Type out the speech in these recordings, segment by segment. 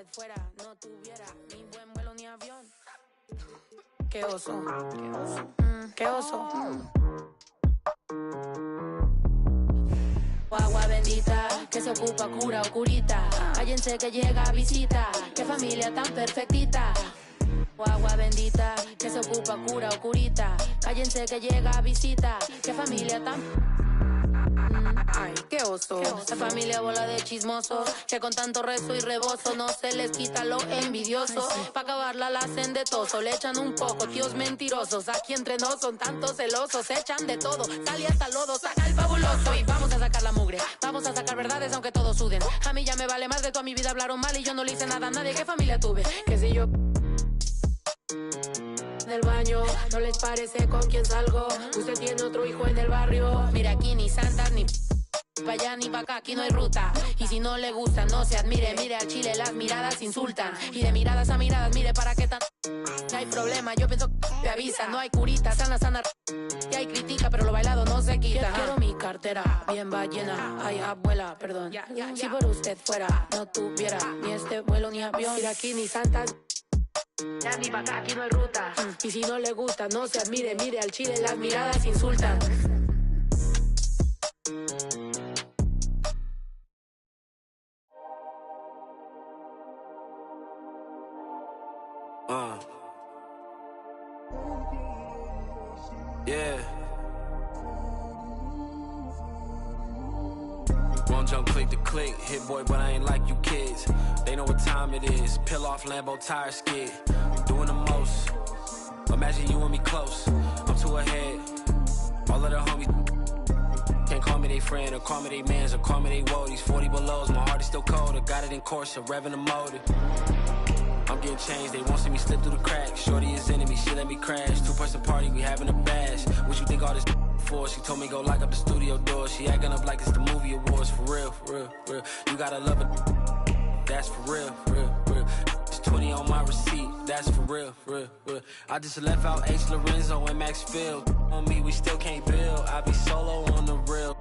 usted fuera, no tuviera ni buen vuelo ni avión. Qué oso, qué oso, qué oso. Agua bendita, que se ocupa cura o curita. Cállense que llega a visita, qué familia tan perfectita. Agua bendita, que se ocupa cura o curita. Cállense que llega a visita, qué familia tan... Ay, qué oso. La familia bola de chismosos, que con tanto rezo y rebozo no se les quita lo envidioso. Pa' acabarla la hacen de toso, le echan un poco, tíos mentirosos. Aquí entre nos son tantos celosos, echan de todo, sale hasta lodo, saca el fabuloso. Y vamos a sacar la mugre, vamos a sacar verdades aunque todos suden. A mí ya me vale más de toda mi vida hablaron mal y yo no le hice nada a nadie. ¿Qué familia tuve? Que si yo... del baño, no les parece con quién salgo. Usted tiene otro hijo en el barrio. Mira, aquí ni santas ni... pa' allá ni pa' acá, aquí no hay ruta. Y si no le gusta, no se admire. Mire al chile, las miradas insultan. Y de miradas a miradas, mire para qué tan... no hay problema, yo pienso que te avisa. No hay curita, sana, sana. Y hay critica, pero lo bailado no se quita. Quiero mi cartera bien ballena. Ay, abuela, perdón. Si por usted fuera, no tuviera ni este vuelo ni avión. Mira, aquí ni santas... ya ni pa' acá, aquí no hay ruta. Y si no le gusta, no se admire. Mire al chile, las miradas insultan. Yeah. Won't jump click to click, hit boy, but I ain't like you kids. They know what time it is. Peel off Lambo tire skid. Doing the most. Imagine you and me close. I'm too ahead. All of the homies can't call me they friend or call me they mans or call me they woadies. 40 belows, my heart is still cold. I got it in course, revving the motor. I'm getting changed, they won't see me slip through the cracks. Shorty is enemy, she let me crash. Two-person party, we having a bash. What you think all this for? She told me go lock up the studio door. She acting up like it's the movie awards. For real, for real, for real. You gotta love it. That's for real, for real, for real. It's 20 on my receipt. That's for real, for real, for real. I just left out H. Lorenzo and Max Field. On me, we still can't build. I be solo on the real.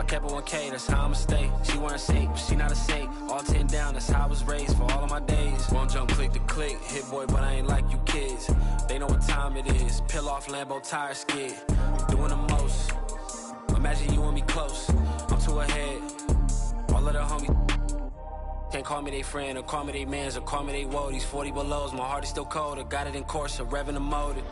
Kept it 1K, that's how I'ma stay. She wearing safe, but she not a saint. All 10 down, that's how I was raised for all of my days. Won't jump click to click, hit boy, but I ain't like you kids. They know what time it is. Peel off Lambo tire skid. Doing the most. Imagine you and me close. I'm too ahead. All of the homies can't call me they friend or call me they mans or call me they woadies. 40 belows, my heart is still cold. I got it in course, revving the motor.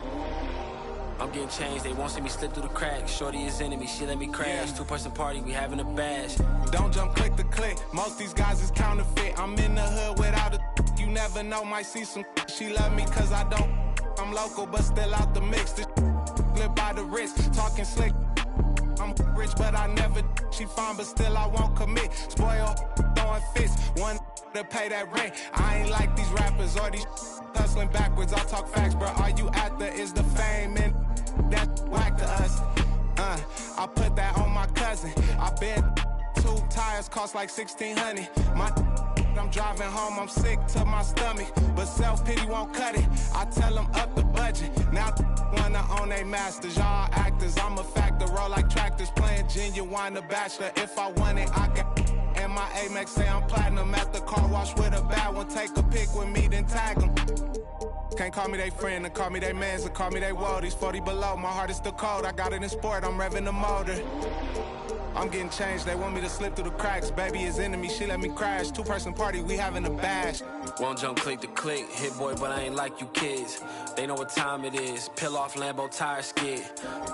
I'm getting changed, they won't see me slip through the cracks. Shorty is enemy, she let me crash. Two-person party, we having a bash. Don't jump click to click, most these guys is counterfeit. I'm in the hood without a you never know, might see some she love me cause I don't. I'm local but still out the mix. This live by the wrist, talking slick. I'm rich but I never. She fine but still I won't commit. Spoil, throwing fists, one to pay that rent. I ain't like these rappers or these hustling backwards. I talk facts, bro. All you after is the fame and that's whack to us. I put that on my cousin. I bet 2 tires cost like 1,600. I'm driving home, I'm sick to my stomach, but self-pity won't cut it. I tell them up the budget. Now wanna own they masters. Y'all actors, I'm a factor. Roll like tractors, playing Genuine the Bachelor. If I want it, I can. And my Amex say I'm platinum at the car wash with a bad one. Take a pic with me, then tag them. Can't call me they friend, or call me they mans, or call me they woadies. 40 below, my heart is still cold. I got it in sport, I'm revving the motor. I'm getting changed, they want me to slip through the cracks. Baby is enemy, she let me crash. Two-person party, we having a bash. Won't jump click to click, hit boy, but I ain't like you kids. They know what time it is. Peel off Lambo tire skid.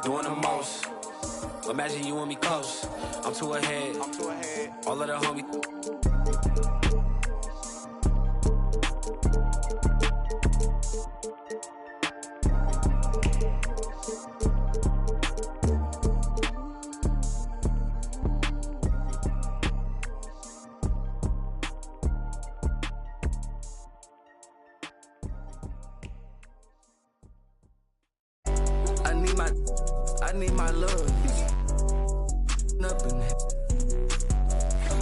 Doing the most. Imagine you and me close. I'm too ahead. All of the homies. I need my love. Up in it.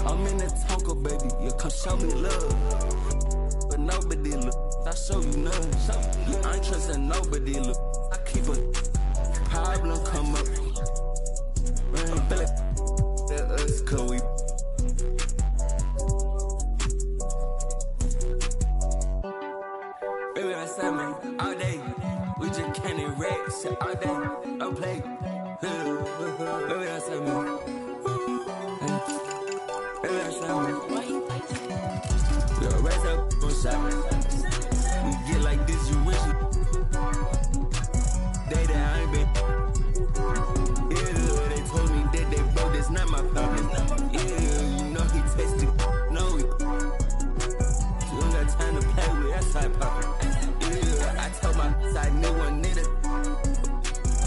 I'm in the Tonka, baby. You come show me love. But nobody look. I show you none. I ain't trusting nobody look. I keep a problem come up. I'm feeling that us, cause we outside, man, all day. We just can't erect shit all day. Don't play. Baby outside, man. Baby outside, man. We gon' raise up on shot. We get like this, you wish it. Day that I ain't been. Yeah, they told me that they broke, that's not my problem. Yeah, you know he tasted. No, we. You don't got time to play with that side poppin'. Yeah, I told my side nigga one nigga.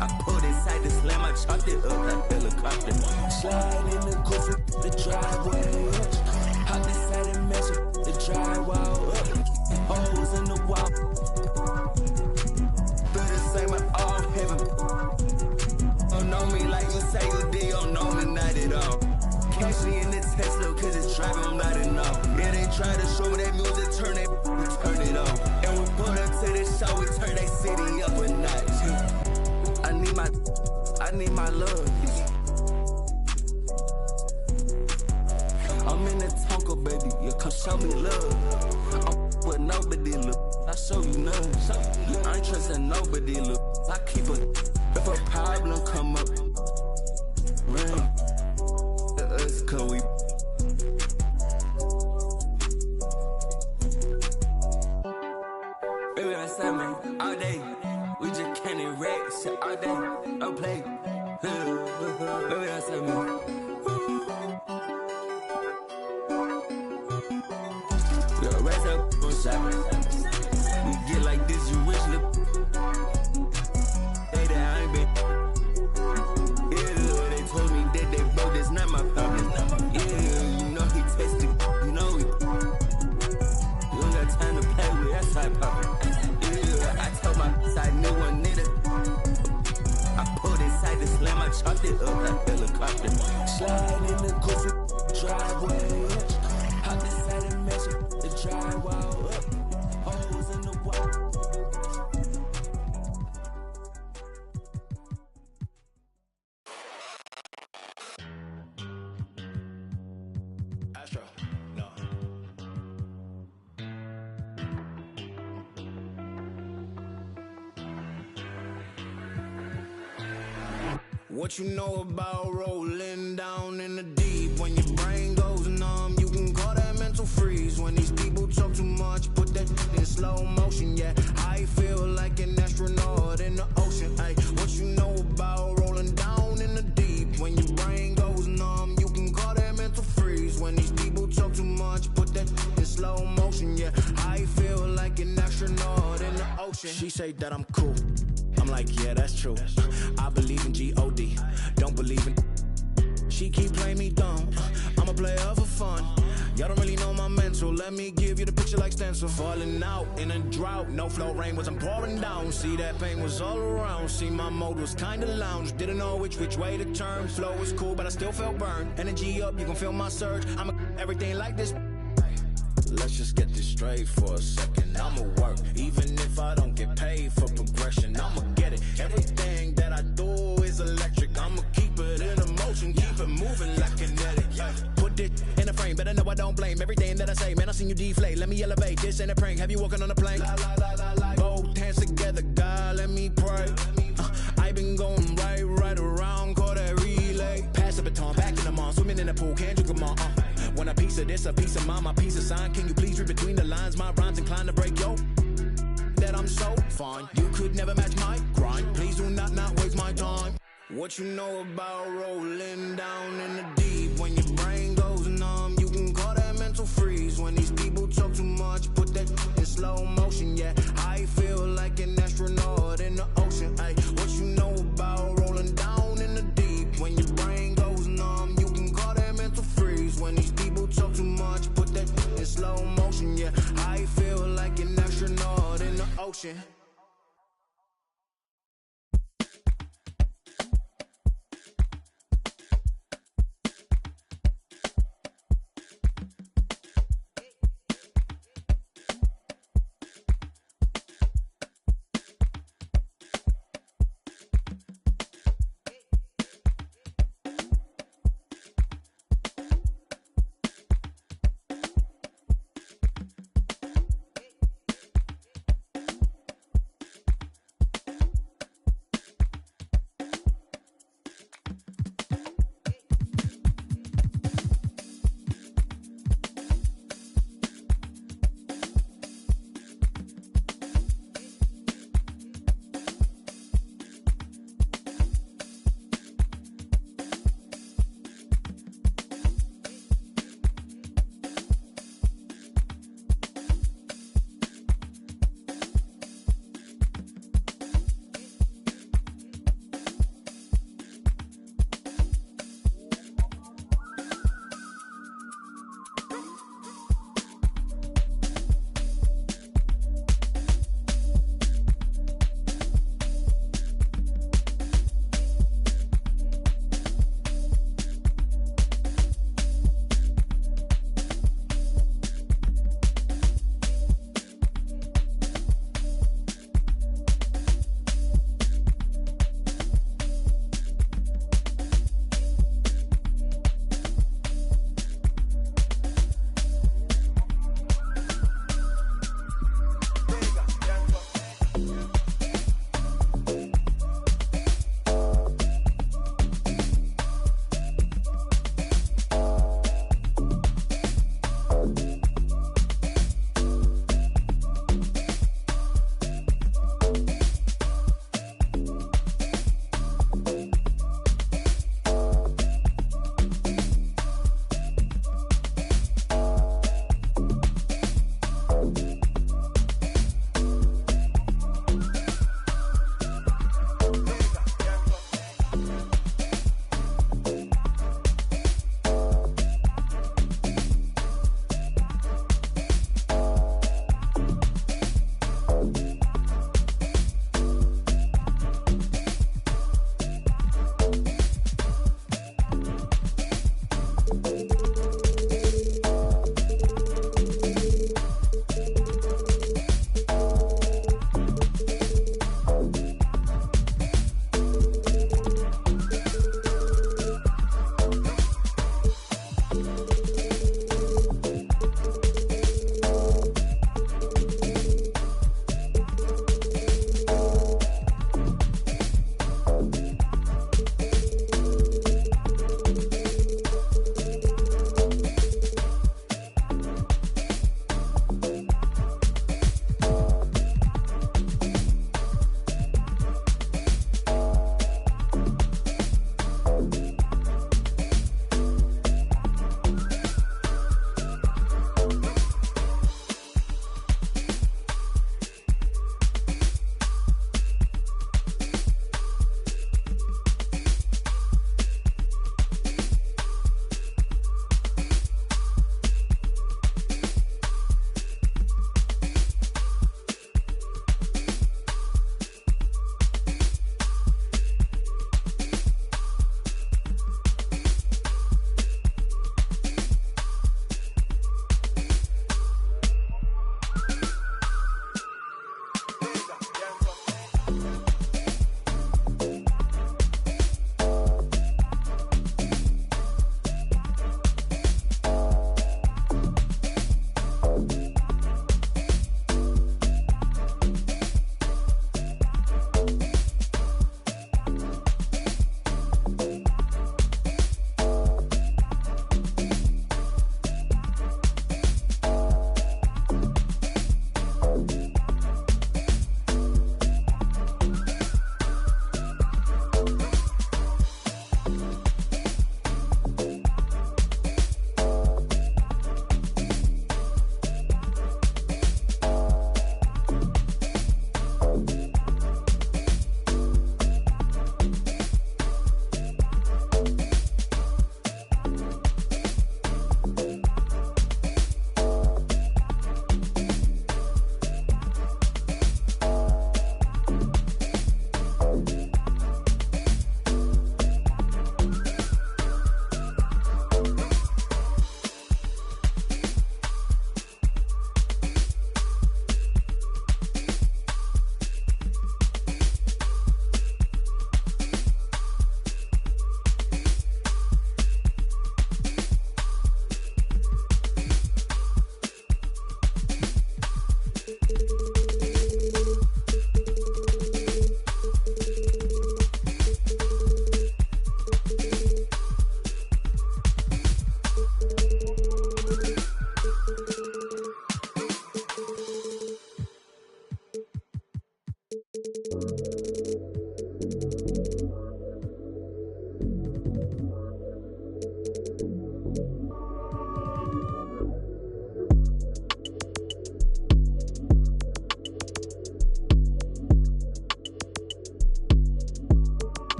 I pulled inside the slam, I chopped it up like helicopter. Slide in the coupe, the driveway. Hop inside and measure the drywall up. Holes in the wall. Better say my all heaven. Don't know me like you say you did, don't know me not at all. Catch me in the Tesla, cause it's driving, I'm not enough. Yeah, they try to show me that music, turn it, we turn it off. And we put up to the show, we turn that city up a notch. I need my love. I'm in the Tonka, baby, you come show me love. I'm with nobody, look, I show you none. I ain't trusting nobody, look, I keep it. If a problem come up, run to us, cause we. Baby, outside, man, all day. We just can't erect shit all day. Don't play. Baby, outside, man. We gon' raise up on shot. We get like this, you wish it. Day that I ain't been. Yeah, they told me that they broke, that's not my problem. Yeah, you know he tasted. You know we. You don't got time to play with that side poppin'. Yeah, I told my side nigga one nigga. I pulled inside the slam, I chopped it up like helicopter. Slide in the coupe, driveway. Hop inside and measure the drywall up. Holes in the wall. Astro, no. What you know about rolling down in the deep? When your brain goes numb, you can call that mental freeze. When these people talk too much, put that in slow motion. Yeah, I feel like an astronaut in the ocean. Ay, what you know about rolling down in the deep? When your brain goes numb, you can call that mental freeze. When these people talk too much, put that in slow motion. Yeah, I feel like an astronaut in the ocean. She say that I'm cool. I'm like, yeah, that's true. I believe in G-O-D, don't believe in. She keep playing me dumb. I'm a player for fun. Y'all don't really know my mental. Let me give you the picture like stencil. Falling out in a drought. No flow rain wasn't pouring down. See, that pain was all around. See, my mode was kinda lounge. Didn't know which way to turn. Flow was cool, but I still felt burned. Energy up, you can feel my surge. I'm everything like this. Let's just get this straight for a second. I'ma work, even if I don't get paid for progression. I'ma get it. Everything that I do is electric. I'ma keep it in motion, keep it moving like kinetic. Put it in a frame, better know I don't blame everything that I say. Man, I seen you deflate. Let me elevate. This ain't a prank. Have you walking on a plane? Both hands together, God, let me pray. I been going right around, call that relay. Pass the baton, back in the mall, swimming in the pool, can't drink them all. Want a piece of this, a piece of mine, my piece of sign. Can you please read between the lines? My rhymes inclined to break yo. That I'm so fine. You could never match my grind. Please do not waste my time. What you know about rolling down in the deep? When your brain goes numb, you can call that mental freeze. When these people talk too much, put that in slow motion. Yeah, I feel like an astronaut in the ocean. Ay, what you know about rolling down in the deep? When your brain goes numb, you can call that mental freeze. When these people talk too much, put that in slow motion. Yeah, I feel like an astronaut in the ocean.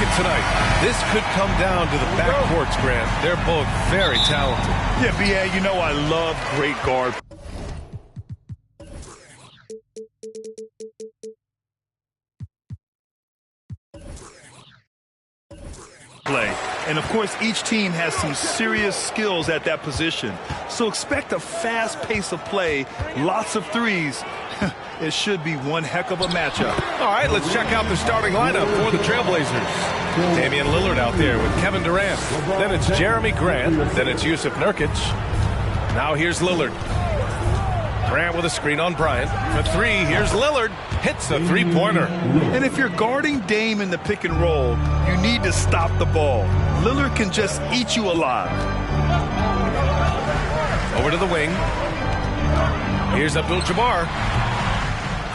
it tonight. This could come down to the backcourts, Grant. They're both very talented. Yeah, B.A., you know I love great guard play. And, of course, each team has some serious skills at that position. So expect a fast pace of play, lots of threes. It should be one heck of a matchup. All right, let's check out the starting lineup for the Trailblazers. Damian Lillard out there with Kevin Durant. Then it's Jeremy Grant. Then it's Yusuf Nurkic. Now here's Lillard. Grant with a screen on Bryant. For three, here's Lillard. Hits a three-pointer. And if you're guarding Dame in the pick and roll, you need to stop the ball. Lillard can just eat you alive. Over to the wing. Here's Abdul-Jabbar.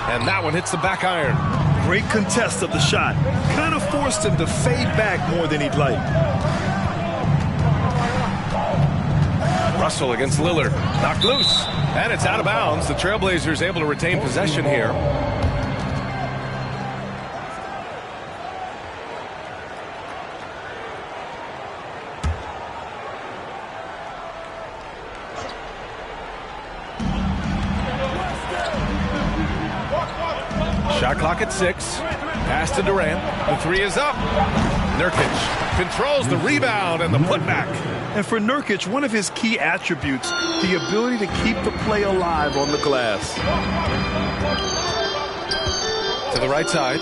And that one hits the back iron. Great contest of the shot. Kind of forced him to fade back more than he'd like. Russell against Lillard. Knocked loose. And it's out of bounds. The Trailblazers able to retain possession here. Shot clock at 6. Pass to Durant. The three is up. Nurkic controls the rebound and the putback. And for Nurkic, one of his key attributes, the ability to keep the play alive on the glass. To the right side.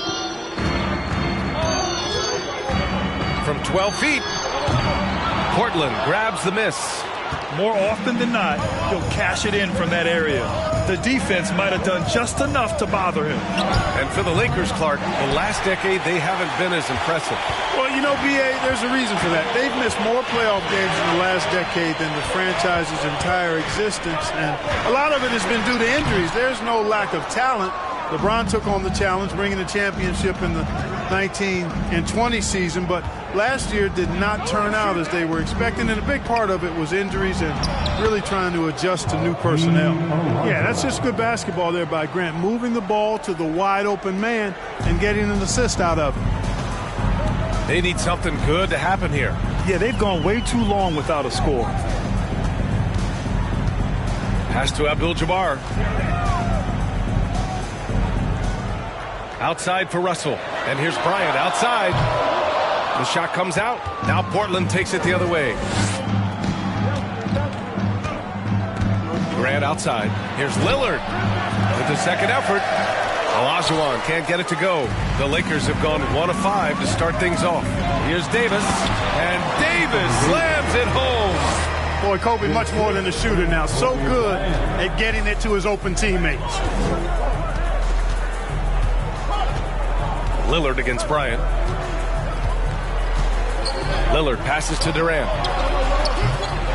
From 12 feet. Portland grabs the miss. More often than not, he'll cash it in from that area. The defense might have done just enough to bother him. And for the Lakers, Clark, the last decade, they haven't been as impressive. Well, you know, B.A., there's a reason for that. They've missed more playoff games in the last decade than the franchise's entire existence. And a lot of it has been due to injuries. There's no lack of talent. LeBron took on the challenge, bringing the championship in the 19 and 20 season, but last year did not turn out as they were expecting, and a big part of it was injuries and really trying to adjust to new personnel. Yeah, that's just good basketball there by Grant, moving the ball to the wide open man and getting an assist out of it. They need something good to happen here. Yeah, they've gone way too long without a score. Pass to Abdul-Jabbar. Outside for Russell. And here's Bryant outside. The shot comes out. Now Portland takes it the other way. Grant outside. Here's Lillard with the second effort. Olajuwon can't get it to go. The Lakers have gone 1 of 5 to start things off. Here's Davis. And Davis slams it home. Boy, Kobe much more than a shooter now. So good at getting it to his open teammates. Lillard against Bryant. Lillard passes to Durant.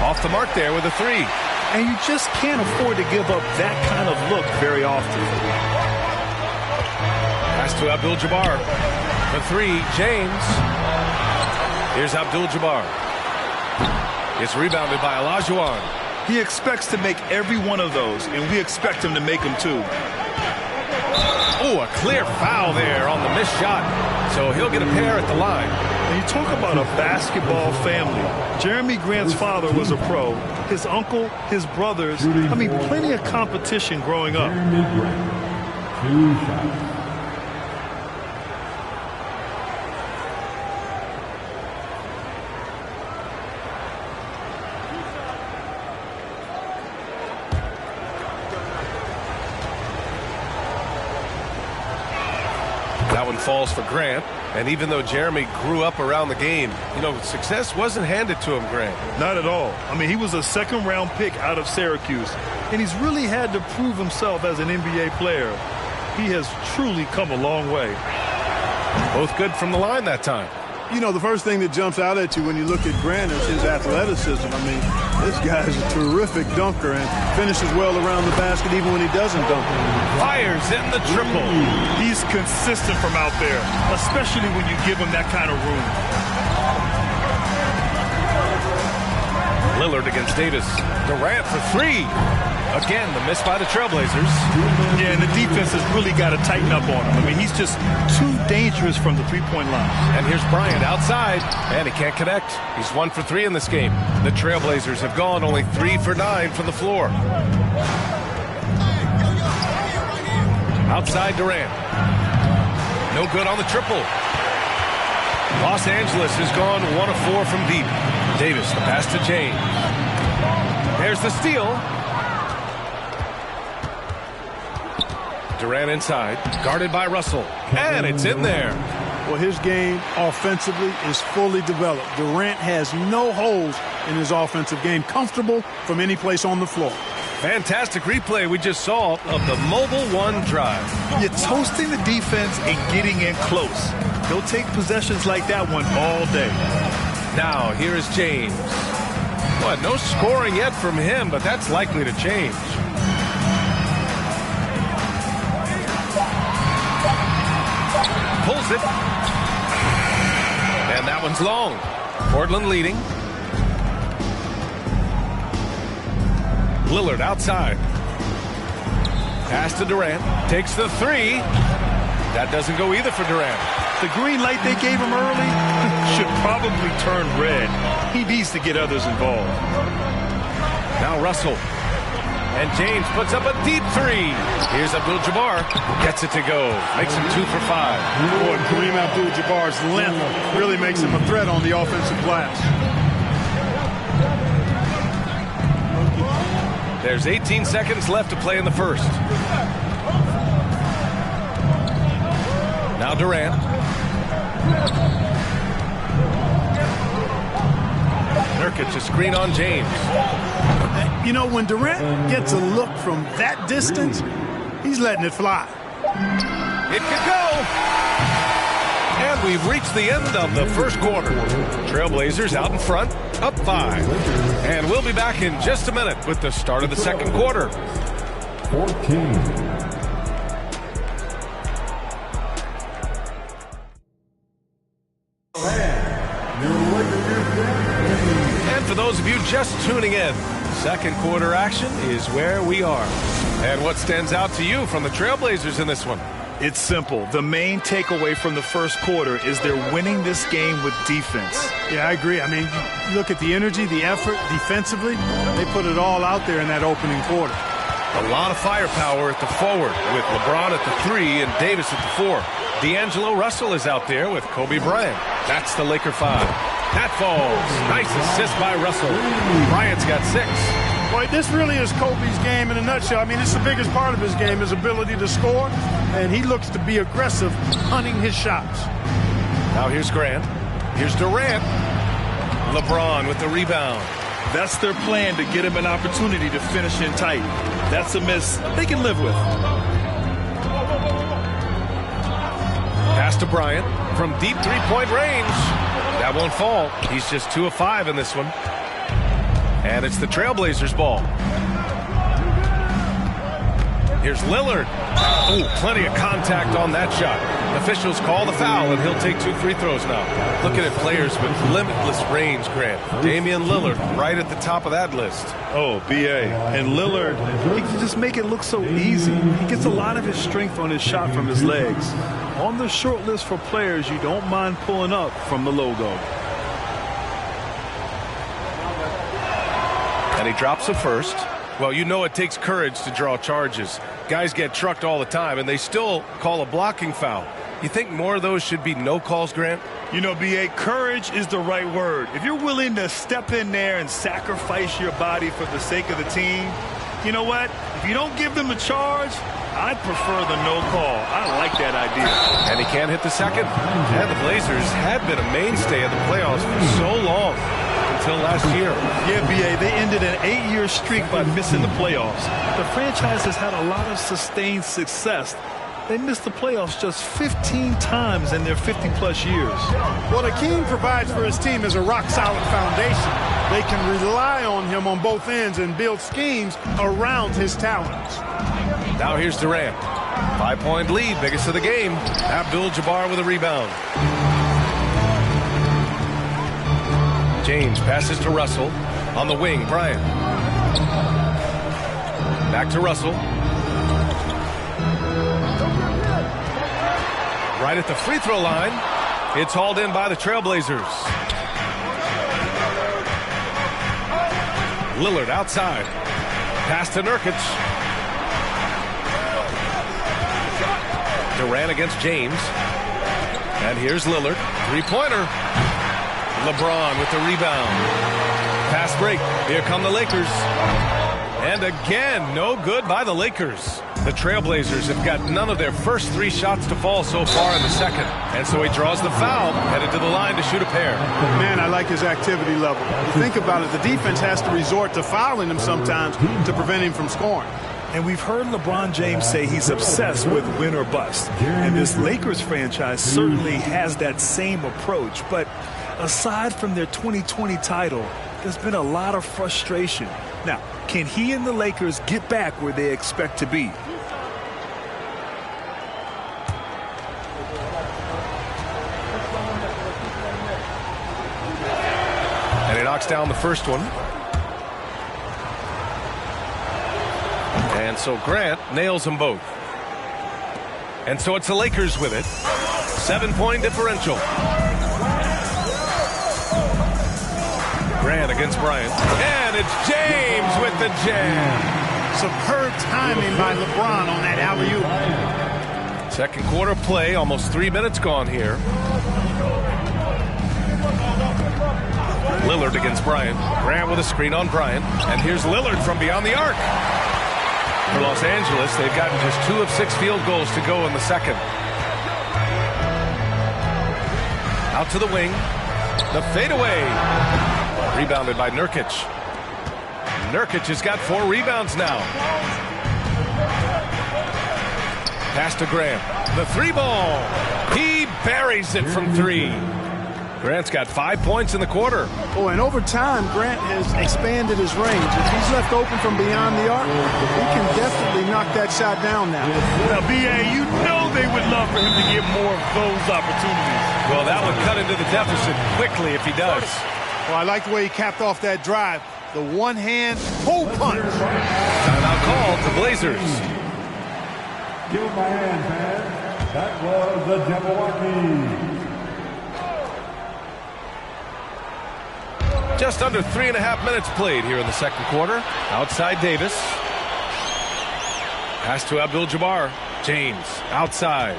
Off the mark there with a three. And you just can't afford to give up that kind of look very often. Pass to Abdul-Jabbar. The three, James. Here's Abdul-Jabbar. It's rebounded by Olajuwon. He expects to make every one of those, and we expect him to make them too. Oh, a clear foul there on the missed shot. So he'll get a pair at the line. And you talk about a basketball family. Jeremy Grant's father was a pro. His uncle, his brothers. I mean, plenty of competition growing up. That one falls for Grant. And even though Jeremy grew up around the game, you know, success wasn't handed to him, Grant. Not at all. I mean, he was a second-round pick out of Syracuse. And he's really had to prove himself as an NBA player. He has truly come a long way. Both good from the line that time. You know, the first thing that jumps out at you when you look at Grant is his athleticism. I mean, this guy is a terrific dunker and finishes well around the basket even when he doesn't dunk. Fires in the triple. He's consistent from out there, especially when you give him that kind of room. Lillard against Davis. Durant for three. Again, the miss by the Trailblazers. Yeah, and the defense has really got to tighten up on him. I mean, he's just too dangerous from the three-point line. And here's Bryant outside, and he can't connect. He's 1 for 3 in this game. The Trailblazers have gone only 3 for 9 from the floor. Outside Durant. No good on the triple. Los Angeles has gone 1 of 4 from deep. Davis, the pass to James. There's the steal. Durant inside, guarded by Russell. And it's in there. Well, his game offensively is fully developed. Durant has no holes in his offensive game. Comfortable from any place on the floor. Fantastic replay we just saw of the mobile one drive. You're toasting the defense and getting in close. He'll take possessions like that one all day. Now, here is James. Well, no scoring yet from him, but that's likely to change. Pulls it. And that one's long. Portland leading. Lillard outside. Pass to Durant. Takes the 3. That doesn't go either for Durant. The green light they gave him early should probably turn red. He needs to get others involved. Now Russell. And James puts up a deep 3. Here's Abdul-Jabbar. Gets it to go. Makes him 2 for 5. Boy, Kareem Abdul-Jabbar's length really makes him a threat on the offensive glass. There's 18 seconds left to play in the first. Now Durant. Nurkic, a screen on James. You know, when Durant gets a look from that distance, he's letting it fly. It could go. And we've reached the end of the first quarter. Trailblazers out in front, up 5. And we'll be back in just a minute with the start of the second quarter. 14. And for those of you just tuning in, second quarter action is where we are. And what stands out to you from the Trailblazers in this one? It's simple. The main takeaway from the first quarter is they're winning this game with defense. Yeah, I agree. I mean, you look at the energy, the effort defensively, they put it all out there in that opening quarter. A lot of firepower at the forward with LeBron at the 3 and Davis at the 4. D'Angelo Russell is out there with Kobe Bryant. That's the Laker 5. That falls. Nice assist by Russell. Bryant's got 6. Boy, this really is Kobe's game in a nutshell. I mean, it's the biggest part of his game, his ability to score, and he looks to be aggressive, hunting his shots. Now here's Grant. Here's Durant. LeBron with the rebound. That's their plan, to get him an opportunity to finish in tight. That's a miss they can live with. Pass to Bryant from deep three-point range. That won't fall. He's just 2 of 5 in this one. And it's the Trailblazers' ball. Here's Lillard. Ooh, plenty of contact on that shot. Officials call the foul, and he'll take 2 free throws now. Looking at players with limitless range, Grant. Damian Lillard right at the top of that list. Oh, B.A. And Lillard, he can just make it look so easy. He gets a lot of his strength on his shot from his legs. On the short list for players you don't mind pulling up from the logo. And he drops a first. Well, you know it takes courage to draw charges. Guys get trucked all the time, and they still call a blocking foul. You think more of those should be no calls, Grant? You know, B.A., courage is the right word. If you're willing to step in there and sacrifice your body for the sake of the team, you know what? If you don't give them a charge, I'd prefer the no call. I like that idea. And he can't hit the second. And the Blazers had been a mainstay of the playoffs for so long. Until last year. Yeah, B.A., they ended an 8-year streak by missing the playoffs. The franchise has had a lot of sustained success. They missed the playoffs just 15 times in their 50-plus years. What Akeem provides for his team is a rock-solid foundation. They can rely on him on both ends and build schemes around his talents. Now here's Durant. 5-point lead, biggest of the game. Abdul-Jabbar with a rebound. James passes to Russell. On the wing, Bryant. Back to Russell. Right at the free throw line. It's hauled in by the Trailblazers. Lillard outside. Pass to Nurkic. Durant against James. And here's Lillard. Three-pointer. LeBron with the rebound. Fast break. Here come the Lakers. And again, no good by the Lakers. The Trailblazers have got none of their first 3 shots to fall so far in the second. And so he draws the foul, headed to the line to shoot a pair. Man, I like his activity level. You think about it, the defense has to resort to fouling him sometimes to prevent him from scoring. And we've heard LeBron James say he's obsessed with win or bust. And this Lakers franchise certainly has that same approach. But aside from their 2020 title, there's been a lot of frustration. Now, can he and the Lakers get back where they expect to be? And he knocks down the first one. And so Grant nails them both. And so it's the Lakers with it. 7-point differential. Grant against Bryant. And it's James with the jam. Superb timing by LeBron on that alley-oop. Second quarter play, almost 3 minutes gone here. Lillard against Bryant. Grant with a screen on Bryant. And here's Lillard from beyond the arc. For Los Angeles, they've gotten just 2 of 6 field goals to go in the second. Out to the wing. The fadeaway. Rebounded by Nurkic. Nurkic has got 4 rebounds now. Pass to Grant. The 3-ball. He buries it from 3. Grant's got 5 points in the quarter. Oh, and over time, Grant has expanded his range. If he's left open from beyond the arc, he can definitely knock that shot down now. Now, B.A., you know they would love for him to get more of those opportunities. Well, that would cut into the deficit quickly if he does. Well, I like the way he capped off that drive. The one-hand pull punch. Timeout called the Blazers. Give him a hand, man. That was the Jabberwocky. Just under 3.5 minutes played here in the second quarter. Outside Davis. Pass to Abdul-Jabbar. James outside.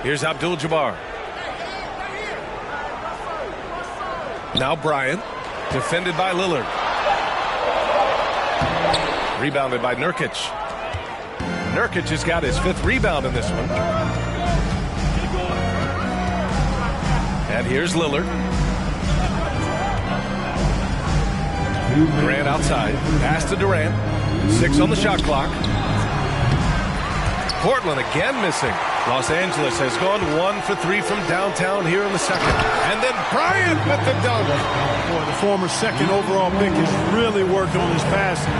Here's Abdul-Jabbar. Now Bryant. Defended by Lillard. Rebounded by Nurkic. Nurkic has got his 5th rebound in this one. And here's Lillard. Durant outside. Pass to Durant. 6 on the shot clock. Portland again missing. Los Angeles has gone 1 for 3 from downtown here in the second. And then Bryant with the dunk. Boy, the former second overall pick has really worked on his passing.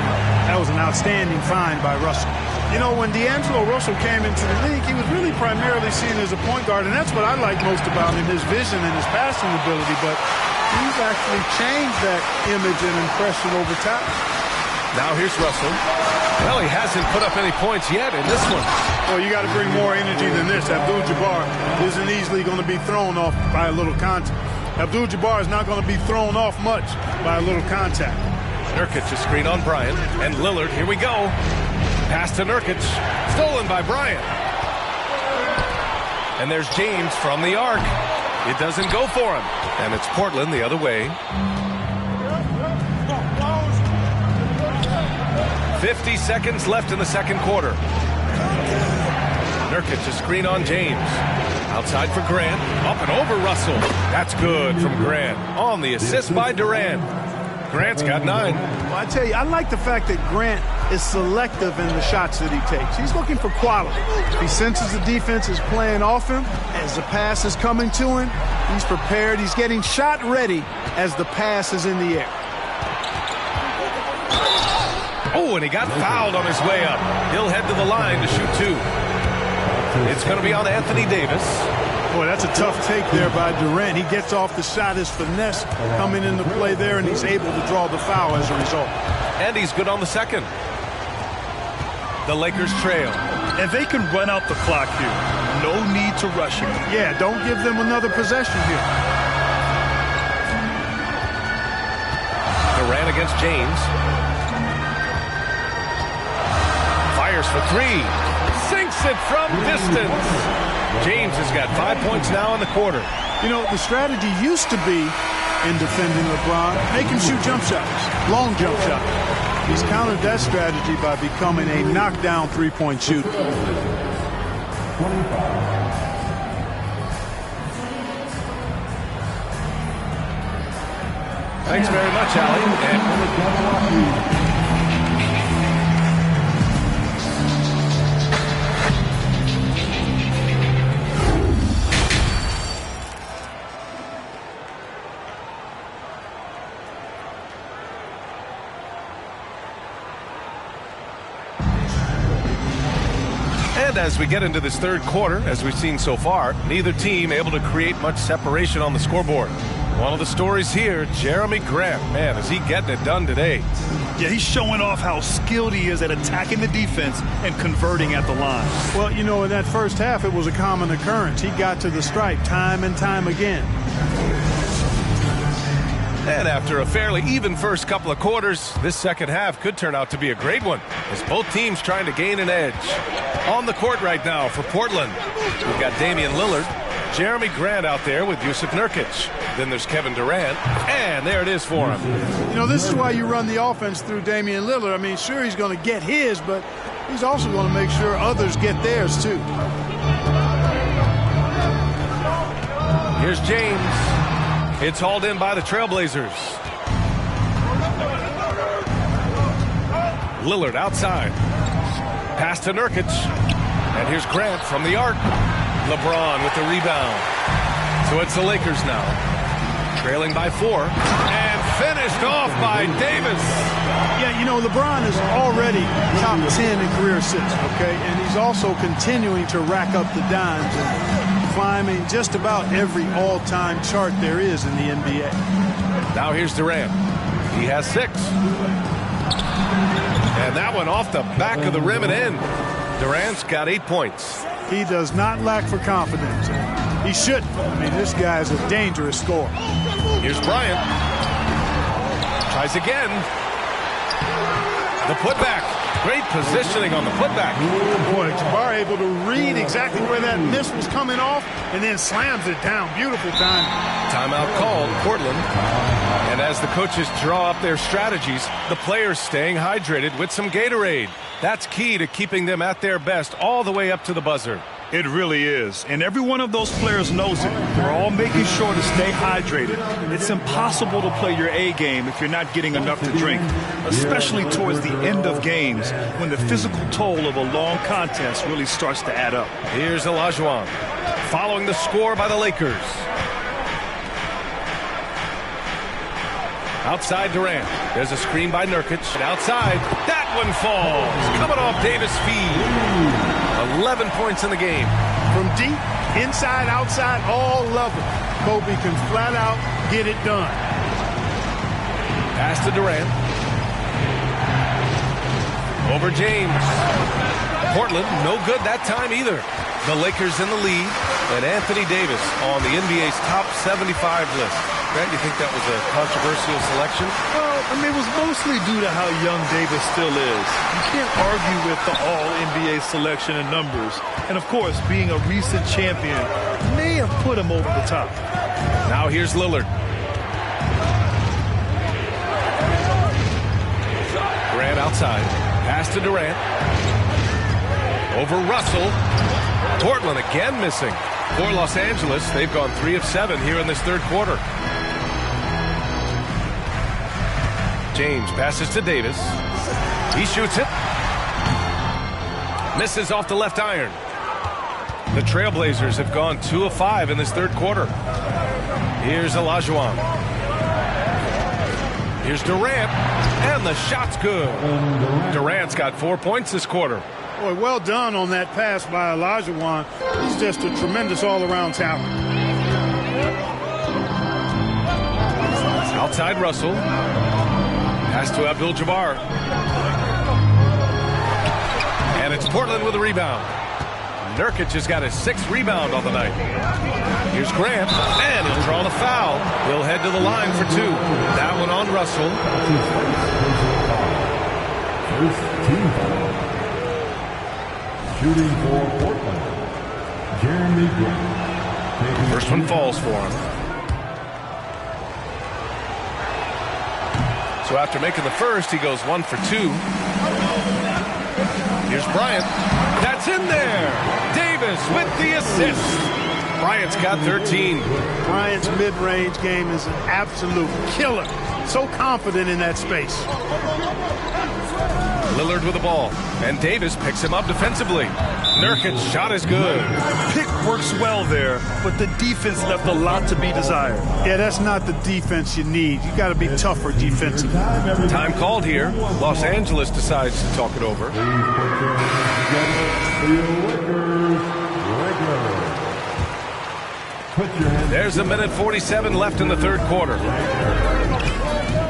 That was an outstanding find by Russell. You know, when D'Angelo Russell came into the league, he was really primarily seen as a point guard, and that's what I like most about him, his vision and his passing ability. But he's actually changed that image and impression over time. Now here's Russell. Well, he hasn't put up any points yet in this one. Well, you got to bring more energy than this. Abdul-Jabbar isn't easily going to be thrown off by a little contact. Abdul-Jabbar is not going to be thrown off much by a little contact. Nurkic a screen on Bryant. And Lillard, here we go. Pass to Nurkic. Stolen by Bryant. And there's James from the arc. It doesn't go for him. And it's Portland the other way. 50 seconds left in the second quarter. Nurkic a screen on James. Outside for Grant. Up and over Russell. That's good from Grant. On the assist by Durant. Grant's got 9. Well, I tell you, I like the fact that Grant is selective in the shots that he takes. He's looking for quality. He senses the defense is playing off him. As the pass is coming to him, he's prepared. He's getting shot ready as the pass is in the air. Oh, and he got fouled on his way up. He'll head to the line to shoot 2. It's going to be on Anthony Davis. Boy, that's a tough take there by Durant. He gets off the shot, his finesse coming into play there, and he's able to draw the foul as a result. And he's good on the second. The Lakers trail. And they can run out the clock here. No need to rush it. Yeah, don't give them another possession here. Durant against James. Fires for three. Sinks it from distance. James has got 5 points now in the quarter. You know, the strategy used to be in defending LeBron, make him shoot jump shots, long jump shots. He's countered that strategy by becoming a knockdown three-point shooter. Thanks very much, Allie. And as we get into this third quarter, as we've seen so far, neither team able to create much separation on the scoreboard. One of the stories here, Jeremy Grant. Man, is he getting it done today. Yeah, he's showing off how skilled he is at attacking the defense and converting at the line. Well, you know, in that first half, it was a common occurrence. He got to the stripe time and time again. And after a fairly even first couple of quarters, this second half could turn out to be a great one, as both teams trying to gain an edge. On the court right now for Portland, we've got Damian Lillard, Jeremy Grant out there with Jusuf Nurkic. Then there's Kevin Durant, and there it is for him. You know, this is why you run the offense through Damian Lillard. I mean, sure, he's going to get his, but he's also going to make sure others get theirs, too. Here's James. It's hauled in by the Trailblazers. Lillard outside. Pass to Nurkic. And here's Grant from the arc. LeBron with the rebound. So it's the Lakers now. Trailing by 4. And finished off by Davis. Yeah, you know, LeBron is already top 10 in career assists, okay? And he's also continuing to rack up the dimes and climbing just about every all-time chart there is in the NBA. Now here's Durant. He has 6. And that one off the back of the rim and in. Durant's got 8 points. He does not lack for confidence. He shouldn't. I mean, this guy is a dangerous scorer. Here's Bryant. Tries again. The putback. Great positioning on the putback. Boy, Jabbar able to read exactly where that miss was coming off and then slams it down. Beautiful time. Timeout called, Portland. And as the coaches draw up their strategies, the players staying hydrated with some Gatorade. That's key to keeping them at their best all the way up to the buzzer. It really is. And every one of those players knows it. They're all making sure to stay hydrated. It's impossible to play your A game if you're not getting enough to drink, especially towards the end of games when the physical toll of a long contest really starts to add up. Here's Olajuwon following the score by the Lakers. Outside Durant. There's a screen by Nurkic. And outside, that one falls. Coming off Davis' feed. 11 points in the game. From deep, inside, outside, all level. Kobe can flat out get it done. Pass to Durant. Over James. Portland, no good that time either. The Lakers in the lead, and Anthony Davis on the NBA's top 75 list. Grant, you think that was a controversial selection? Well, I mean, it was mostly due to how young Davis still is. You can't argue with the all-NBA selection and numbers. And, of course, being a recent champion may have put him over the top. Now here's Lillard. Grant outside. Pass to Durant. Over Russell. Portland again missing. For Los Angeles, they've gone 3 of 7 here in this third quarter. James passes to Davis. He shoots it. Misses off the left iron. The Trailblazers have gone 2 of 5 in this third quarter. Here's Olajuwon. Here's Durant. And the shot's good. Durant's got 4 points this quarter. Boy, well done on that pass by Olajuwon. He's just a tremendous all-around talent. Outside Russell. Pass to Abdul-Jabbar. And it's Portland with a rebound. Nurkic has got his 6th rebound on the night. Here's Grant, and he'll draw the foul. He'll head to the line for 2. That one on Russell. First team foul. Shooting for Portland, Jeremy Grant. First one falls for him. So after making the first, he goes 1 for 2. Here's Bryant. That's in there. Davis with the assist. Bryant's got 13. Bryant's mid-range game is an absolute killer. So confident in that space. Lillard with the ball, and Davis picks him up defensively. Nurkic's shot is good. Pick works well there, but the defense left a lot to be desired. Yeah, that's not the defense you need. You got to be tougher defensively. Time called here. Los Angeles decides to talk it over. There's a minute 47 left in the 3rd quarter.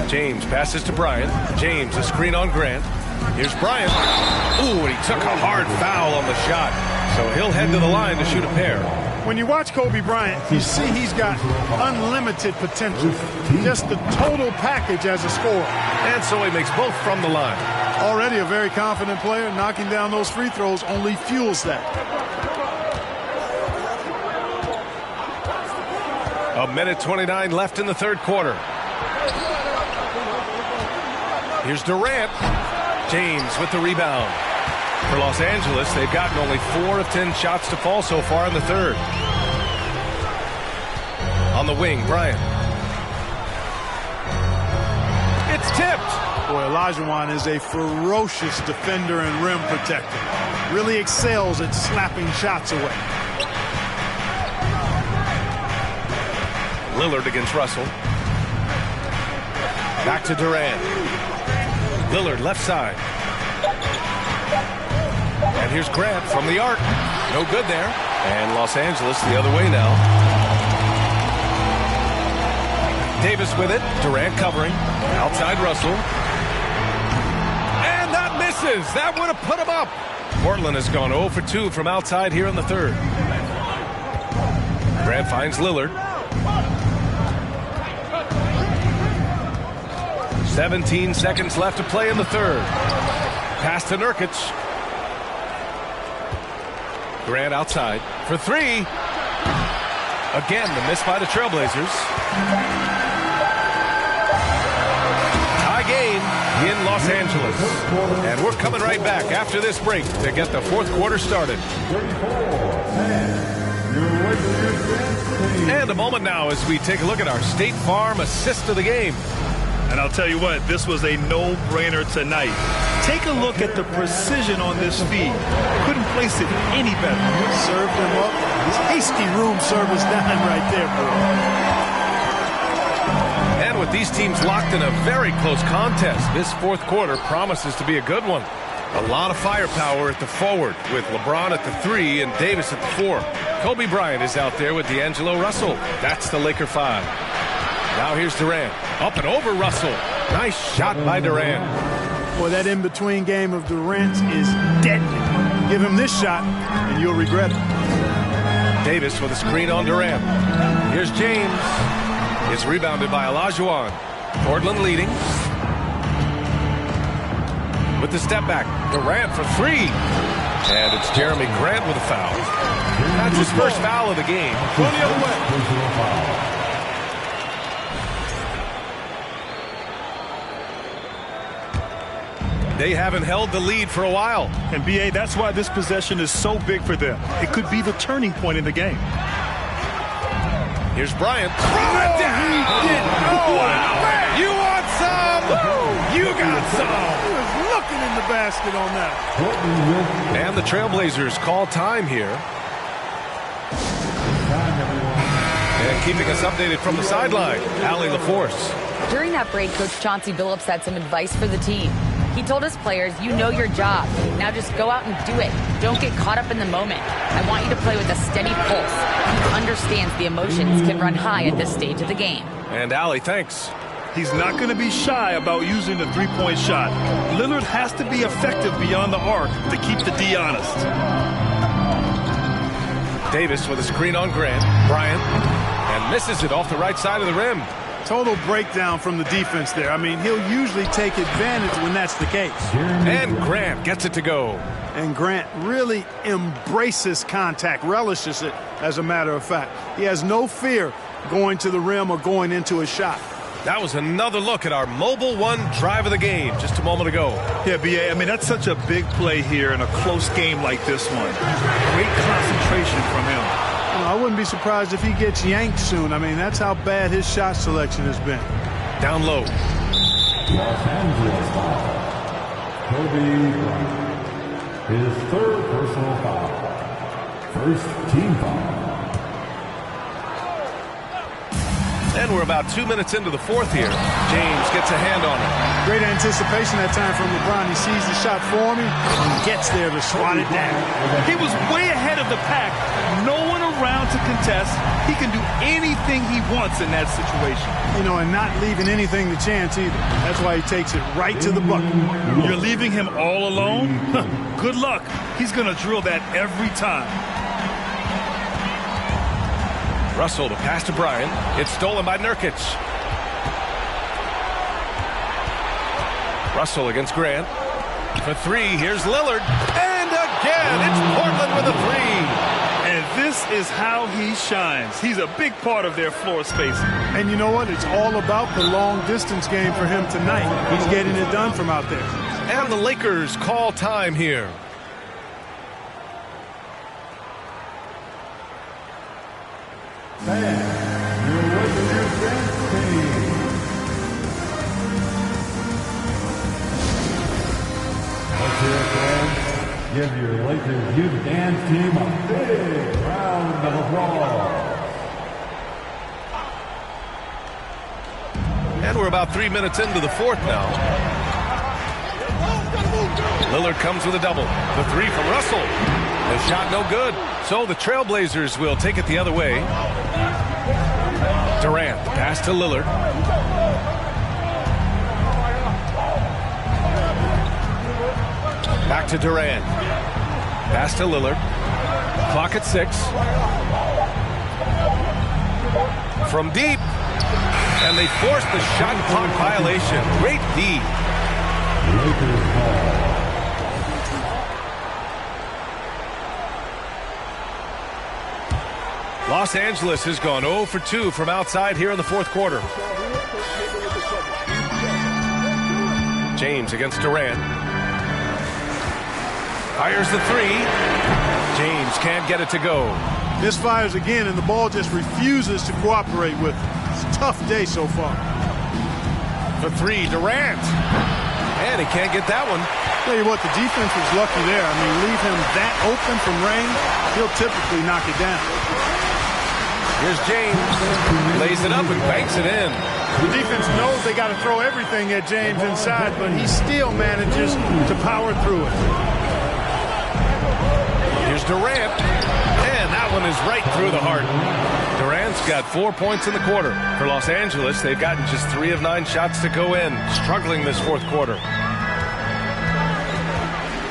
James passes to Bryant. James, a screen on Grant. Here's Bryant. Ooh, and he took a hard foul on the shot. So he'll head to the line to shoot a pair. When you watch Kobe Bryant, you see he's got unlimited potential. Just the total package as a scorer. And so he makes both from the line. Already a very confident player. Knocking down those free throws only fuels that. A minute 29 left in the 3rd quarter. Here's Durant. James with the rebound. For Los Angeles, they've gotten only 4 of 10 shots to fall so far in the 3rd. On the wing, Bryant. It's tipped. Boy, Olajuwon is a ferocious defender and rim protector. Really excels at slapping shots away. Lillard against Russell. Back to Durant. Lillard left side. And here's Grant from the arc. No good there. And Los Angeles the other way now. Davis with it. Durant covering. Outside Russell. And that misses. That would have put him up. Portland has gone 0 for 2 from outside here in the 3rd. Grant finds Lillard. 17 seconds left to play in the 3rd. Pass to Nurkic. Grant outside for 3. Again, the miss by the Trailblazers. Tie game in Los Angeles. And we're coming right back after this break to get the 4th quarter started. And a moment now as we take a look at our State Farm assist of the game. And I'll tell you what, this was a no-brainer tonight. Take a look at the precision on this feed. Couldn't place it any better. Served him up. Hasty room service done right there, bro. And with these teams locked in a very close contest, this 4th quarter promises to be a good one. A lot of firepower at the forward with LeBron at the 3 and Davis at the 4. Kobe Bryant is out there with D'Angelo Russell. That's the Laker 5. Now here's Durant. Up and over Russell. Nice shot by Durant. Boy, that in-between game of Durant's is deadly. Give him this shot, and you'll regret it. Davis with a screen on Durant. Here's James. It's rebounded by Olajuwon. Portland leading. With the step back. Durant for 3. And it's Jeremy Grant with a foul. That's his first foul of the game. Go the other way. They haven't held the lead for a while. And, B.A., that's why this possession is so big for them. It could be the turning point in the game. Here's Bryant. Throw it down! Wow! You want some? You got some! He was looking in the basket on that. And the Trailblazers call time here. And keeping us updated from the sideline, Allie LaForce. During that break, Coach Chauncey Billups had some advice for the team. He told his players, you know your job. Now just go out and do it. Don't get caught up in the moment. I want you to play with a steady pulse. He understands the emotions can run high at this stage of the game. And Allie, thanks. He's not going to be shy about using the three-point shot. Lillard has to be effective beyond the arc to keep the D honest. Davis with a screen on Grant. Bryant. And misses it off the right side of the rim. Total breakdown from the defense there. I mean, he'll usually take advantage when that's the case. And Grant gets it to go. And Grant really embraces contact, relishes it, as a matter of fact. He has no fear going to the rim or going into a shot. That was another look at our Mobile One drive of the game just a moment ago. Yeah, B.A., I mean, that's such a big play here in a close game like this one. Great concentration from him. I wouldn't be surprised if he gets yanked soon. I mean, that's how bad his shot selection has been. Down low. Los Angeles foul. Kobe Bryant. His third personal foul. First team foul. And we're about 2 minutes into the fourth here. James gets a hand on it. Great anticipation that time from LeBron. He sees the shot forming and gets there to swat it down. He was way ahead of the pack. No one around to contest. He can do anything he wants in that situation. You know, and not leaving anything to chance either. That's why he takes it right to the bucket. You're leaving him all alone? Good luck. He's going to drill that every time. Russell to pass to Bryant. It's stolen by Nurkic. Russell against Grant. For three, here's Lillard. And again, it's Portland with a three. And this is how he shines. He's a big part of their floor spacing. And you know what? It's all about the long distance game for him tonight. He's getting it done from out there. And the Lakers call time here. Give your Lakers youth dance team a big round of applause. And we're about 3 minutes into the fourth now. Lillard comes with a double. The three from Russell. The shot no good. So the Trailblazers will take it the other way. Durant, the pass to Lillard. Back to Durant. Pass to Lillard. Clock at 6. From deep. And they force the shot clock violation. Great D. Lakers ball. Los Angeles has gone 0 for 2 from outside here in the fourth quarter. James against Durant. Fires the three. James can't get it to go. Misfires again, and the ball just refuses to cooperate with him. It's a tough day so far. The three, Durant. And he can't get that one. Tell you what, the defense was lucky there. I mean, leave him that open from range, he'll typically knock it down. Here's James. Lays it up and banks it in. The defense knows they got to throw everything at James inside, but he still manages to power through it. Here's Durant. And that one is right through the heart. Durant's got 4 points in the quarter. For Los Angeles, they've gotten just 3 of 9 shots to go in. Struggling this fourth quarter.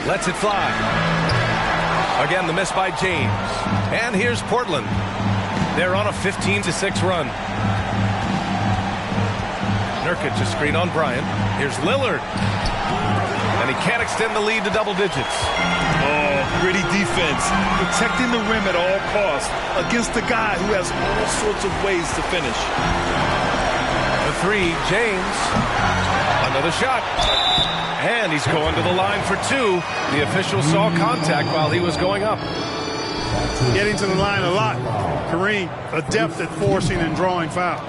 Lets it fly. Again, the miss by James. And here's Portland. They're on a 15-6 run. Nurkic a screen on Bryant. Here's Lillard. And he can't extend the lead to double digits. Oh, gritty defense. Protecting the rim at all costs against a guy who has all sorts of ways to finish. The three, James. Another shot. And he's going to the line for 2. The official saw contact while he was going up. Getting to the line a lot. Kareem, adept at forcing and drawing fouls.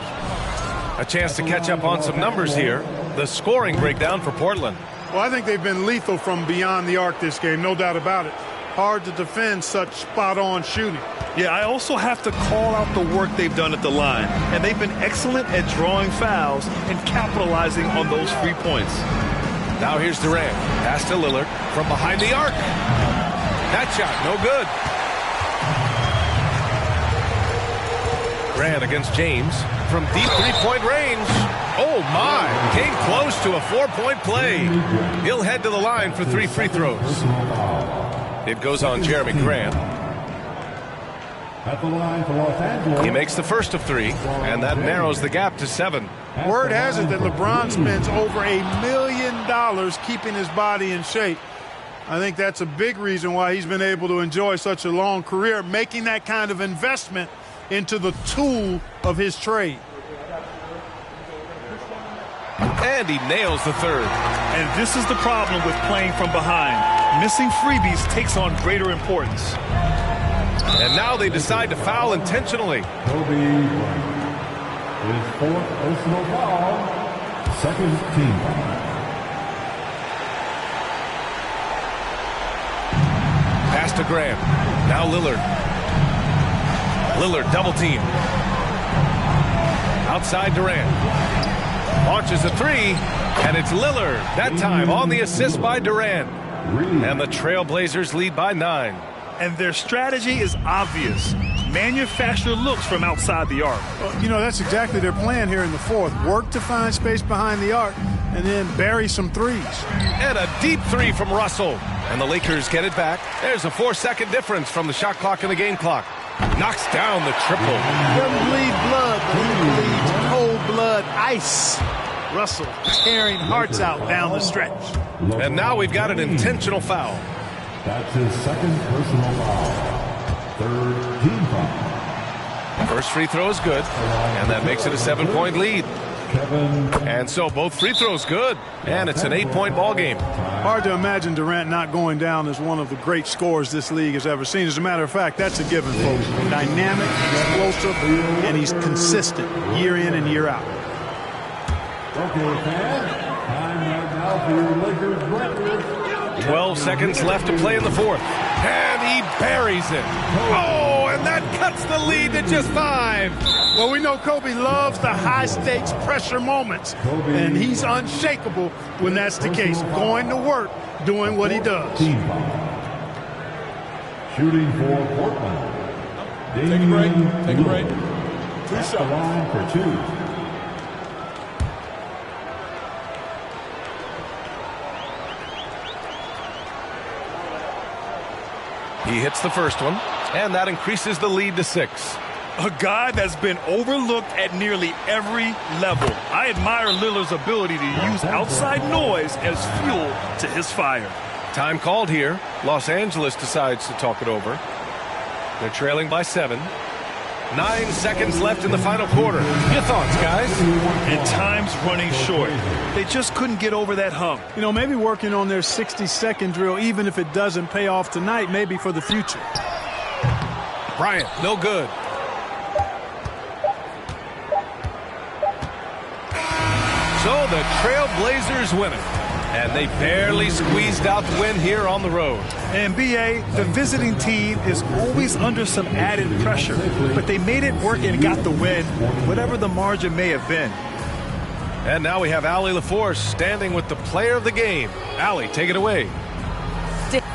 A chance to catch up on some numbers here. The scoring breakdown for Portland. Well, I think they've been lethal from beyond the arc this game, no doubt about it. Hard to defend such spot-on shooting. Yeah, I also have to call out the work they've done at the line. And they've been excellent at drawing fouls and capitalizing on those free points. Now here's Durant. Pass to Lillard from behind the arc. That shot, no good. Grant against James from deep three-point range. Oh, my. Came close to a 4-point play. He'll head to the line for 3 free throws. It goes on Jeremy Grant. At the line for Los Angeles. He makes the first of 3, and that narrows the gap to 7. Word has it that LeBron spends over $1 million keeping his body in shape. I think that's a big reason why he's been able to enjoy such a long career, making that kind of investment into the tool of his trade. And he nails the third. And this is the problem with playing from behind. Missing freebies takes on greater importance. And now they decide to foul intentionally. Kobe his 4th personal foul, 2nd team foul. Pass to Grant. Now Lillard. Lillard double team. Outside Durant. Launches a 3, and it's Lillard. That time on the assist by Durant. And the Trailblazers lead by 9. And their strategy is obvious. Manufacture looks from outside the arc. You know, that's exactly their plan here in the 4th. Work to find space behind the arc and then bury some threes. And a deep 3 from Russell. And the Lakers get it back. There's a 4-second difference from the shot clock and the game clock. Knocks down the triple. He doesn't bleed blood, but he bleeds cold blood ice. Russell tearing hearts out down the stretch. And now we've got an intentional foul. That's his 2nd personal foul. 3rd team foul. First free throw is good, and that makes it a 7-point lead. And so both free throws good, and it's an 8-point ball game. Hard to imagine Durant not going down as one of the great scorers this league has ever seen. As a matter of fact, that's a given, folks. Dynamic, explosive, and he's consistent year in and year out. Okay, fans, time right now for your Lakers breakfast. 12 seconds left to play in the 4th. And he buries it. Oh, and that cuts the lead to just 5. Well, we know Kobe loves the high-stakes pressure moments, and he's unshakable when that's the case. Going to work, doing what he does. Team foul. Shooting for Portland. Take a break. Take a break. 2 At shots. the line for 2. He hits the first one, and that increases the lead to 6. A guy that's been overlooked at nearly every level. I admire Lillard's ability to use outside noise as fuel to his fire. Time called here. Los Angeles decides to talk it over. They're trailing by 7. 9 seconds left in the final quarter. Your thoughts, guys? And time's running short. They just couldn't get over that hump. You know, maybe working on their 60-second drill, even if it doesn't pay off tonight, maybe for the future. Bryant, no good. So the Trailblazers win it. And they barely squeezed out the win here on the road. And B.A., the visiting team is always under some added pressure. But they made it work and got the win, whatever the margin may have been. And now we have Allie LaForce standing with the player of the game. Allie, take it away.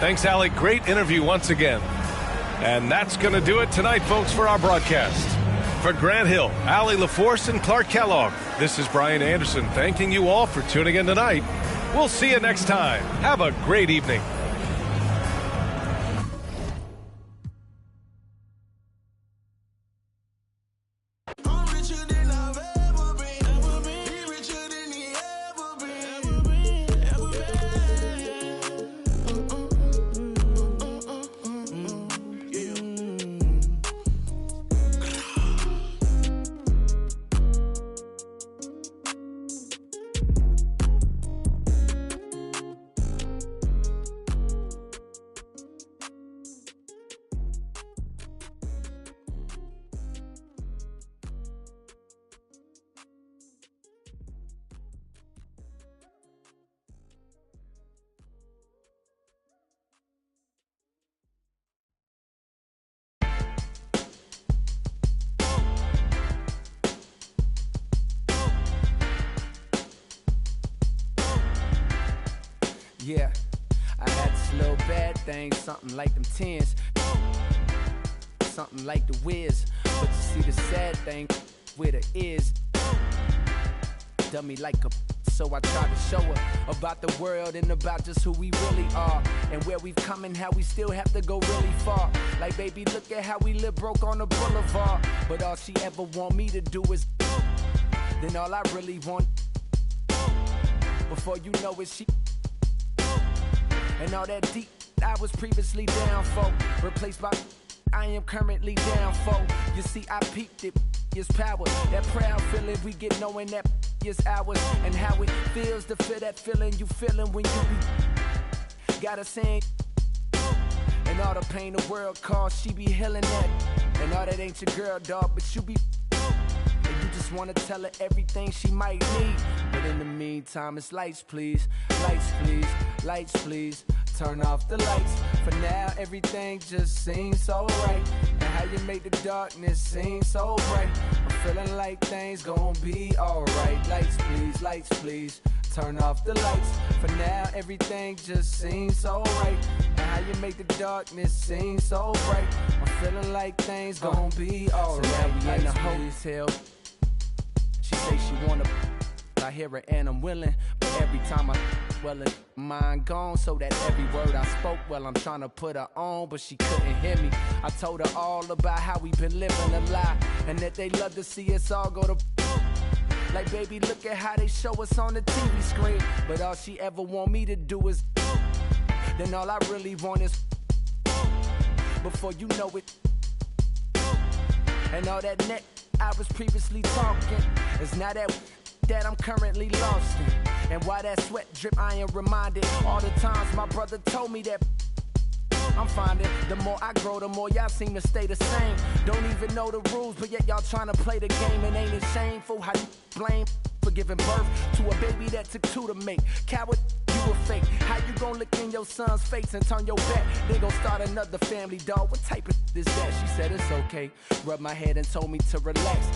Thanks, Allie. Great interview once again. And that's going to do it tonight, folks, for our broadcast. For Grant Hill, Allie LaForce, and Clark Kellogg, this is Brian Anderson thanking you all for tuning in tonight. We'll see you next time. Have a great evening. Yeah, I had this little bad thing, something like them 10s, something like the Wiz. But you see the sad thing with her is dummy like a, so I tried to show her about the world and about just who we really are and where we've come and how we still have to go really far. Like, baby, look at how we live broke on the boulevard. But all she ever want me to do is then all I really want. Before you know it, she and all that deep I was previously down for, replaced by I am currently down for. You see, I peeped it, is power. That proud feeling we get knowing that is ours, and how it feels to feel that feeling you feeling when you be gotta sing. And all the pain the world caused, she be healing that. And all that ain't your girl, dog, but you be and you just wanna tell her everything she might need. But in the meantime, it's lights, please. Lights, please. Lights, please. Turn off the lights. For now, everything just seems so right. And how you make the darkness seem so bright. I'm feeling like things gon' be alright. Lights, please. Lights, please. Turn off the lights. For now, everything just seems so right. And how you make the darkness seem so bright. I'm feeling like things gon' be alright. So now we in the hotel. She say she wanna, I hear her and I'm willing. But every time well, it's mine gone, so that every word I spoke, well, I'm trying to put her on, but she couldn't hear me. I told her all about how we been living a lie, and that they love to see us all go to like, baby, look at how they show us on the TV screen. But all she ever want me to do is then all I really want is before you know it. And all that neck I was previously talking is now that I'm currently lost in. And why that sweat drip, I am reminded all the times my brother told me that I'm finding the more I grow, the more y'all seem to stay the same. Don't even know the rules, but yet y'all trying to play the game. And ain't it shameful how you blame for giving birth to a baby that took two to make? Coward, you a fake. How you gon' look in your son's face and turn your back? They gon' start another family, dog. What type of is that? She said it's okay. Rubbed my head and told me to relax.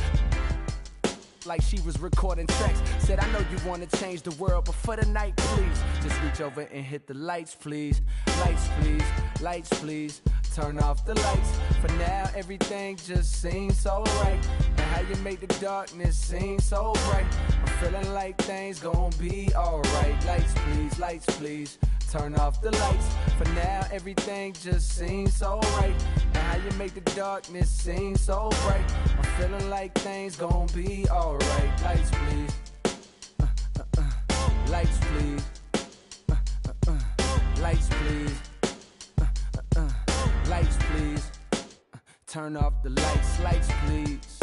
Like she was recording tracks. Said, I know you wanna change the world, but for the night, please just reach over and hit the lights, please. Lights, please. Lights, please. Turn off the lights. For now, everything just seems so right. And how you make the darkness seem so bright. I'm feeling like things gon' be alright. Lights, please. Lights, please. Turn off the lights. For now, everything just seems so right. And how you make the darkness seem so bright. I'm feeling like things gon' be alright. Lights, please. Lights, please. Lights, please. Lights, please. Turn off the lights. Lights, please.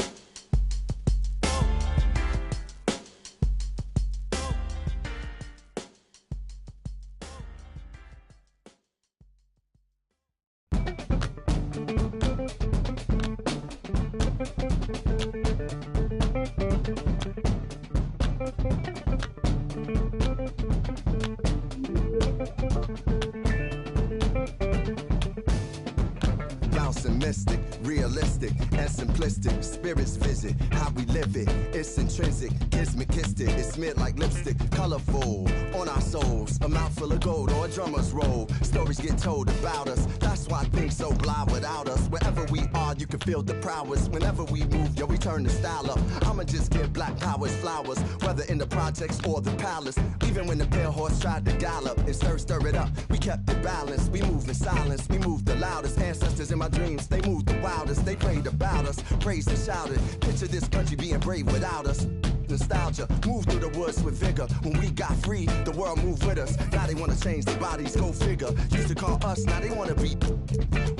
Mystic, realistic, and simplistic. Spirits visit how we live it. It's intrinsic, kismet kissed it. It's smeared like lipstick, colorful on our souls. A mouthful of gold or a drummer's roll. Stories get told about us. That's why things so blah without us. Wherever we are, you can feel the prowess. Whenever we move, yo, we turn the style up. I'ma just give black powers flowers, whether in the projects or the palace. Even when the pale horse tried to gallop and stir it up, we kept it balanced. We moved in silence, we moved the loudest. Ancestors in my dreams, they moved the wildest. They prayed about us, praised and shouted. Picture this country being brave without us. Nostalgia, move through the woods with vigor. When we got free, the world moved with us. Now they wanna change their bodies, go figure. Used to call us, now they wanna be.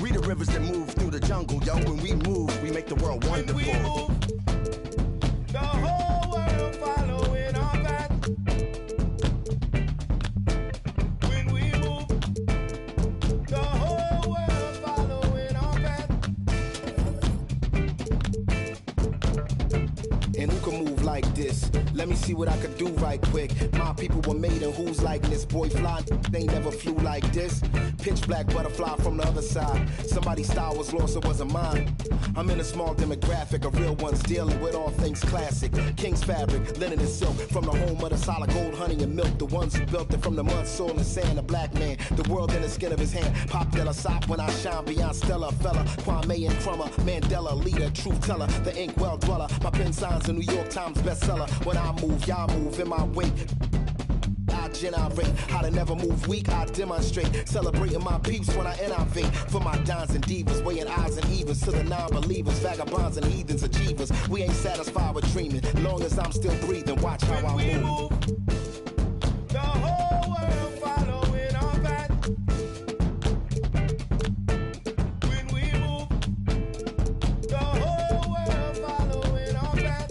We the rivers that move through the jungle, yo. When we move, we make the world wonderful. When we move, the whole world following our path. When we move, the whole world following our path. And who can move like this. Let me see what I could do right quick. My people were made in whose likeness? Boy, fly, they never flew like this. Pitch black butterfly from the other side. Somebody's style was lost, it wasn't mine. I'm in a small demographic of real ones dealing with all things classic. King's fabric, linen and silk. From the home of the solid gold, honey and milk. The ones who built it from the mud, soil and sand. A black man, the world in the skin of his hand. Pop Della Sop when I shine beyond Stella. Fella, Kwame and Crummer. Mandela, leader, truth teller. The ink well dweller. My pen signs a New York Times bestseller. When I move, y'all move in my wake. I generate how to never move weak. I demonstrate celebrating my peeps when I innovate. For my dons and divas, weighing odds and evens to the non-believers, vagabonds and heathens, achievers. We ain't satisfied with dreaming. Long as I'm still breathing, watch how I move. The whole world following our path. When we move, the whole world following our path.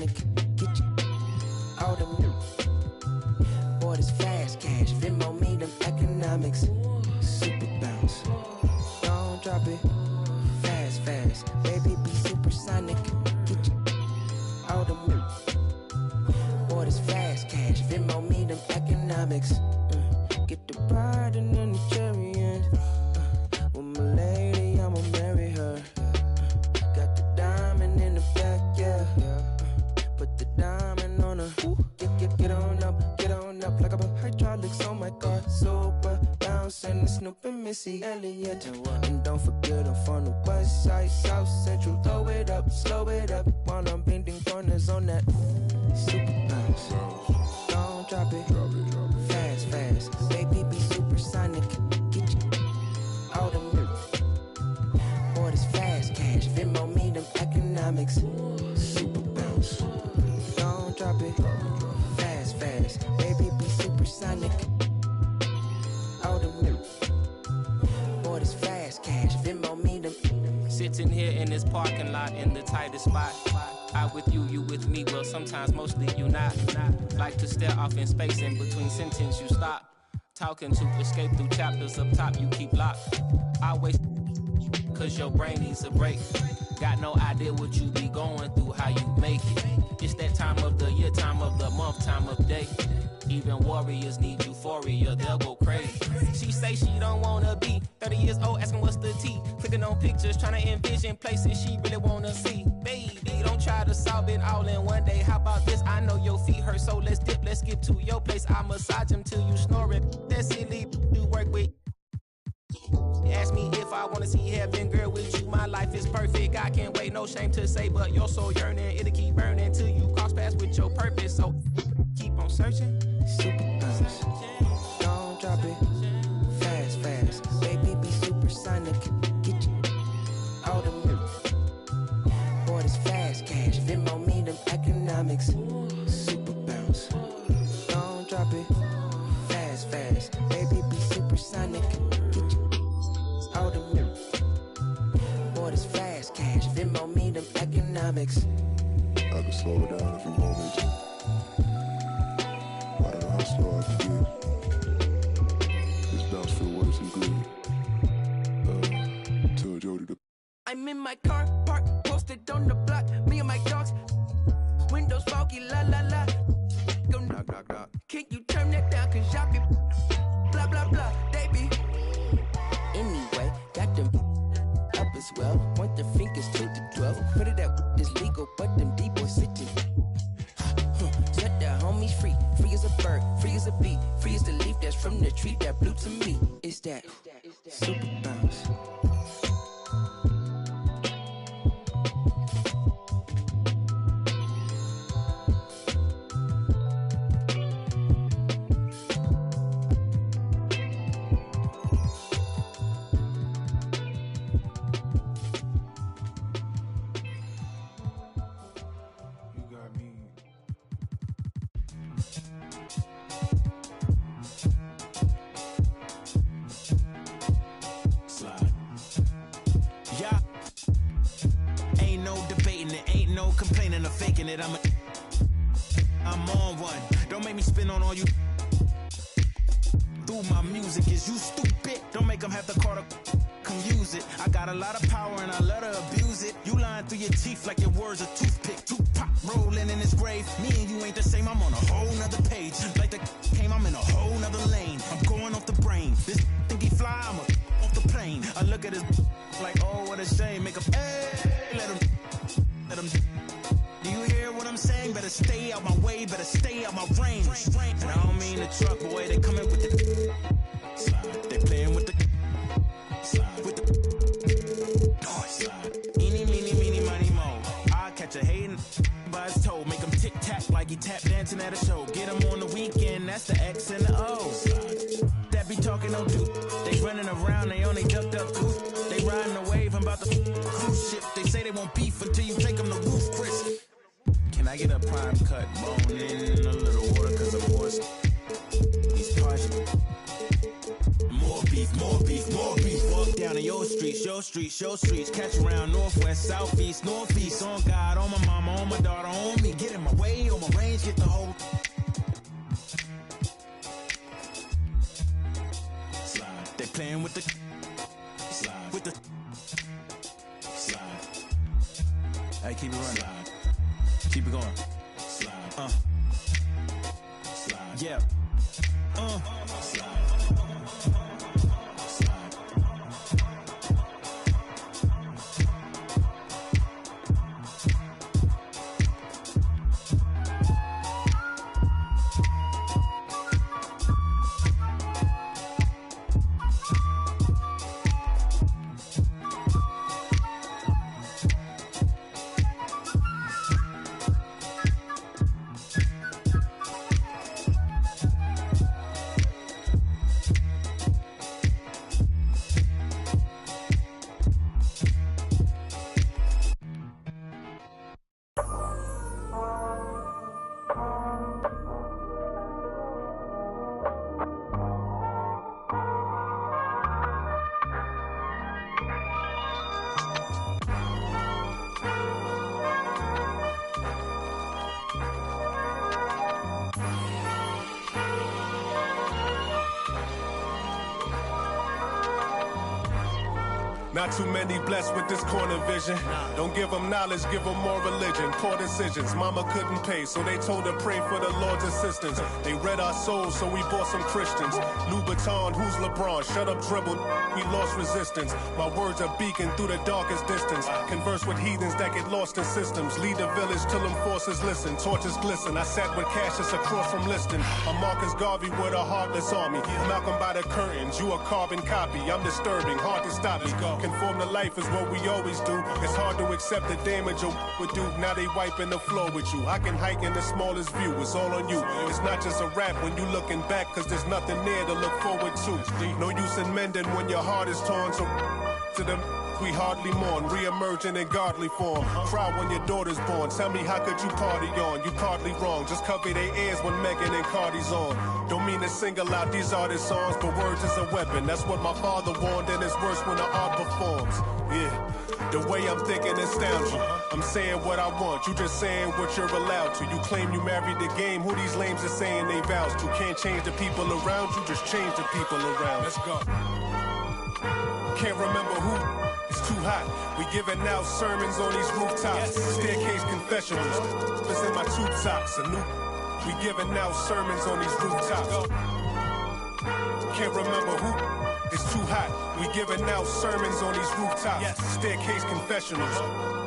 supersonic. Get you all them new. Boy, this fast cash. Venmo me them economics. Super bounce. Don't drop it. Fast, fast. Baby, be supersonic. Get you all them new. Boy, this fast cash. Venmo me them economics. Get the bride and then the chariot. With my lady, I'ma marry her. Got the diamond in the back, yeah. Put the diamond on her. Get on up like a hydraulics on my car. Super bouncing the Snoop and Missy Elliott. And don't forget I'm from the west side, south central. Throw it up, slow it up while I'm bending corners on that super bounce. Don't drop it, fast, fast. Baby, be supersonic. Get you all them new. Boy, this fast cash. Venmo me them economics. Super bounce. Don't drop it. Fast, fast. Baby, be supersonic. All them new. Boy, this fast cash. Venmo me them. Sitting here in this parking lot in the tightest spot. I with you, you with me. Well, sometimes, mostly you not. Like to stare off in space in between sentence you stop. Talking to escape through chapters up top you keep locked. I waste cause your brain needs a break. Got no idea what you be going through, how you make it. It's that time of the year, time of the month, time of day. Even warriors need euphoria, they'll go crazy. She say she don't wanna be 30 years old, asking what's the tea. Clicking on pictures, trying to envision places she really wanna see. Baby, don't try to solve it all in one day. How about this? I know your feet hurt, so let's dip, let's skip to your place. I massage them till you snoring. That silly you work with. Ask me if I wanna see heaven, girl, with you my life is perfect. I can't wait, no shame to say, but your soul yearning, it'll keep burning till you cross paths with your purpose. So keep on searching. Super bounce. Don't drop it. Fast, fast. Baby, be supersonic. Get you all them new. Boy, this fast cash. Venmo me them economics. Super bounce. Don't drop it. Fast, fast. Baby, be supersonic. Get you all them new. Boy, this fast cash. Venmo me them economics. I can slow it down if you want me to. I don't know how slow I can get. This bounce feel worse than good. Tell Jody to. I'm in my car, park, posted on the block. Me and my dogs, windows foggy, la la la. Go knock, knock, knock. Can you turn that down? Cause y'all be blah, blah, blah. They be. Anyway, got them up as well. Point the fingers to the 12. Put it out, it's legal, but them D-boys sitting. Set the homies free. Free as a bird, free as a bee. Free as the leaf that's from the tree that blew to me. It's that super bounce. I'm on one. Don't make me spin on all you. Through my music, is you stupid? Don't make them have the car to come use it. I got a lot of power and I let her abuse it. You lying through your teeth like your words a toothpick. Tupac rolling in his grave. Me and you ain't the same. I'm on a whole nother page. Like the came, I'm in a whole nother lane. I'm going off the brain. This think he fly, I'm off the plane. I look at his like, oh, what a shame. Make a let him. Do you hear what I'm saying? Better stay out my way, better stay out my range. And I don't mean the truck, boy, they coming with the slide. They playing with the slide. With the slide. Eeny, meeny, meeny, money, mo. I'll catch a hating by his toe. Make him tic-tac like he tap dancing at a show. Get him on the weekend, that's the X and the O. That be talking no dude. They running around, they only ducked up goose. They riding the wave, I'm about to cruise ship. They say they won't beef until you take them to roof, Chris. Can I get a prime cut, bone in a little water, cause I'm hoarse. He's parched. More beef, more beef, more beef. Walk down around in your streets, your streets, your streets. Catch around northwest, southeast, northeast. On God, on my mama, on my daughter, on me. Get in my way, on my range, get the whole. Slide. They playing with the. Slide. With the. Slide. Hey, keep it running. Slide. Keep it going. Slide. Slide. Yeah. Slide. Not too many blessed with this corner vision. Don't give them knowledge, give them more religion. Poor decisions, mama couldn't pay, so they told her pray for the Lord's assistance. They read our souls, so we bought some Christians. Louboutin, who's LeBron? Shut up, dribble, we lost resistance. My words are beacon through the darkest distance. Converse with heathens that get lost in systems. Lead the village till them forces listen. Torches glisten, I sat with Cassius across from Liston. I'm Marcus Garvey with a heartless army. Malcolm by the curtains, you a carbon copy. I'm disturbing, hard to stop me. Conform to life is what we always do. It's hard to accept the damage a would do. Now they wiping the floor with you. I can hike in the smallest view. It's all on you. It's not just a rap when you looking back, cause there's nothing there to look forward to. No use in mending when your heart is torn. So to them we hardly mourn, re-emerging in godly form. Cry when your daughter's born. Tell me how could you party on? You partly wrong. Just cover their ears when Megan and Cardi's on. Don't mean to single out these artist songs, but words is a weapon. That's what my father warned, and it's worse when the art performs. Yeah, the way I'm thinking astounds you. I'm saying what I want, you just saying what you're allowed to. You claim you married the game, who these lames are saying they vows to. Can't change the people around you, just change the people around. Let's go. Can't remember who. It's too hot. We giving out sermons on these rooftops. Staircase confessionals. It's in my tube tops. We giving out sermons on these rooftops. Can't remember who. It's too hot. We giving out sermons on these rooftops. Staircase confessionals.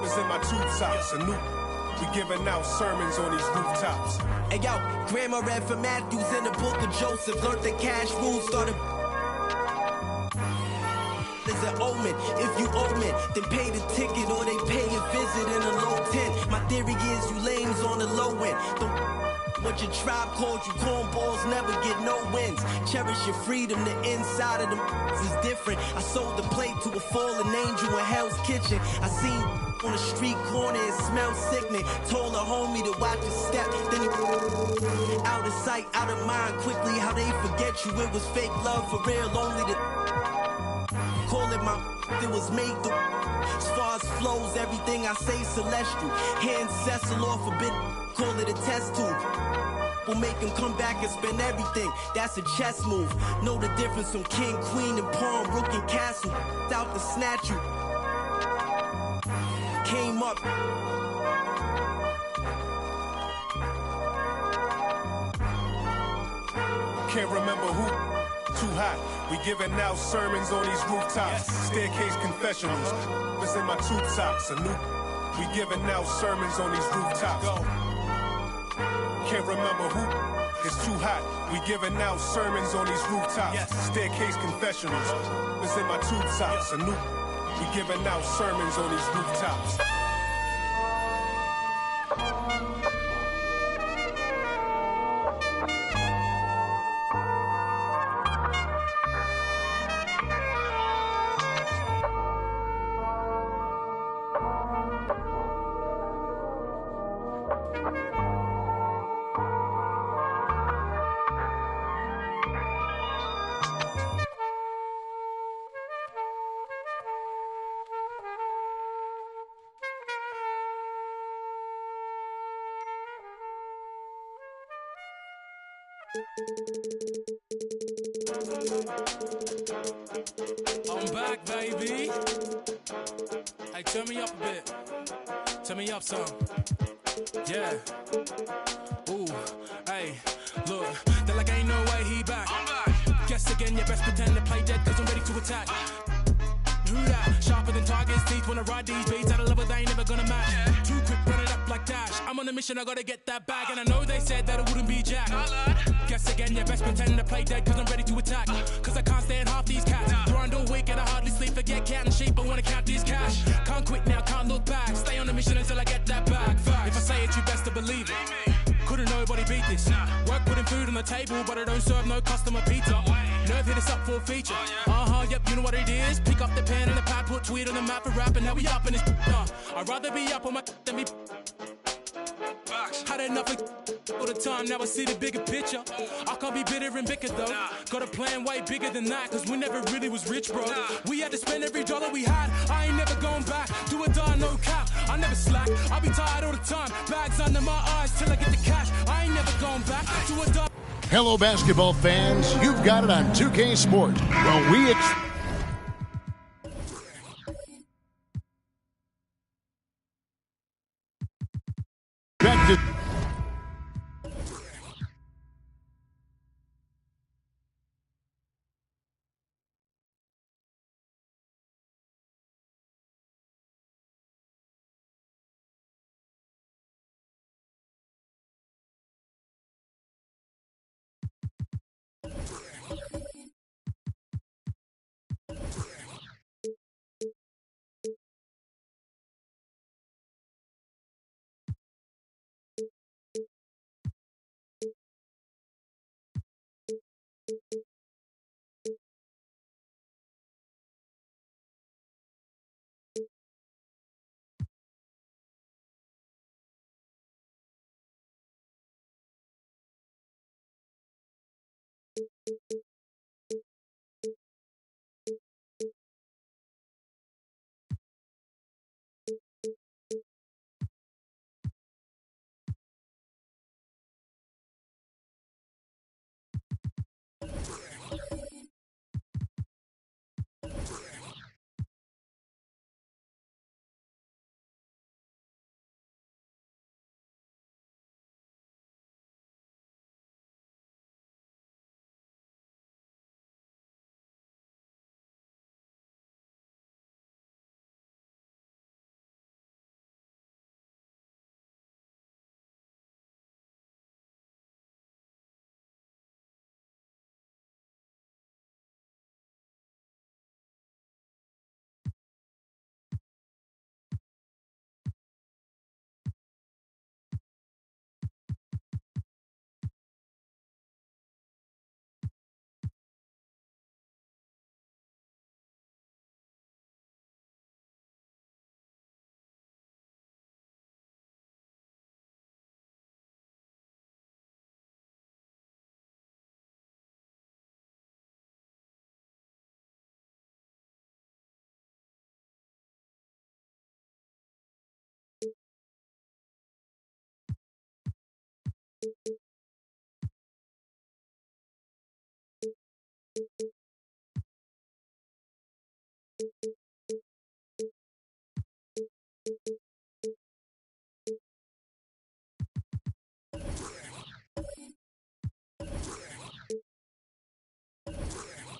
It's in my tube tops. We giving out sermons on these rooftops. Hey yo, Grandma read from Matthews in the book of Joseph. Learned the cash rules, started is an omen. If you owe me, then pay the ticket or they pay a visit in a low tent. My theory is you lames on the low end. What your tribe called you cornballs never get no wins. Cherish your freedom, the inside of them is different. I sold the plate to a fallen angel in Hell's Kitchen. I seen on the street corner, it smelled sickening. Told a homie to watch his step, then he out of sight, out of mind. Quickly how they forget you, it was fake love for real, only the call it my it was made to. As far as flows, everything I say celestial. Hand Cecil off a bit, call it a test tube. Will make him come back and spend everything. That's a chess move. Know the difference from king, queen, and pawn, rook and castle. Out to snatch you. Came up. Can't remember who. Too hot. We giving out sermons on these rooftops. Staircase confessionals. It's in my tube tops. We giving out sermons on these rooftops. Can't remember who. It's too hot. We giving out sermons on these rooftops. Staircase confessionals. It's in my tube tops. We giving out sermons on these rooftops. I'm back, baby. Hey, turn me up a bit. Turn me up some. Yeah. Ooh, hey, look, they're like ain't no way he back. I'm back. Guess again, you best pretend to play dead, cause I'm ready to attack. Who that? Sharper than target's teeth. Wanna ride these beats at a level they ain't never gonna match. Too quick, run it up like Dash. I'm on a mission, I gotta get that bag. And I know they said that it wouldn't be Jack. Guess again, you best pretend to play dead, cause I'm ready to attack. Cause I can't stand half these cats. Grind all week and I hardly sleep. Forget cat and sheep, I wanna count this cash. Can't quit now, can't look back. Stay on a mission until I get that bag. If I say it, you best to believe it. Couldn't nobody beat this. Work putting food on the table, but I don't serve no customer pizza. Nerve hit us up for a feature. Yep, you know what it is. Pick up the pen and the pad, put tweet on the map for rapping. Now we up in this. I'd rather be up on my than be. Had enough of all the time, now I see the bigger picture. I can't be bitter and bicker though. Got a plan way bigger than that, cause we never really was rich, bro. We had to spend every dollar we had. I ain't never going back. Do or die, no cap. I never slack. I be tired all the time. Bags under my eyes till I get the cash. I ain't never going back. Do or die. Hello, basketball fans. You've got it on 2K Sport. Well, we expected.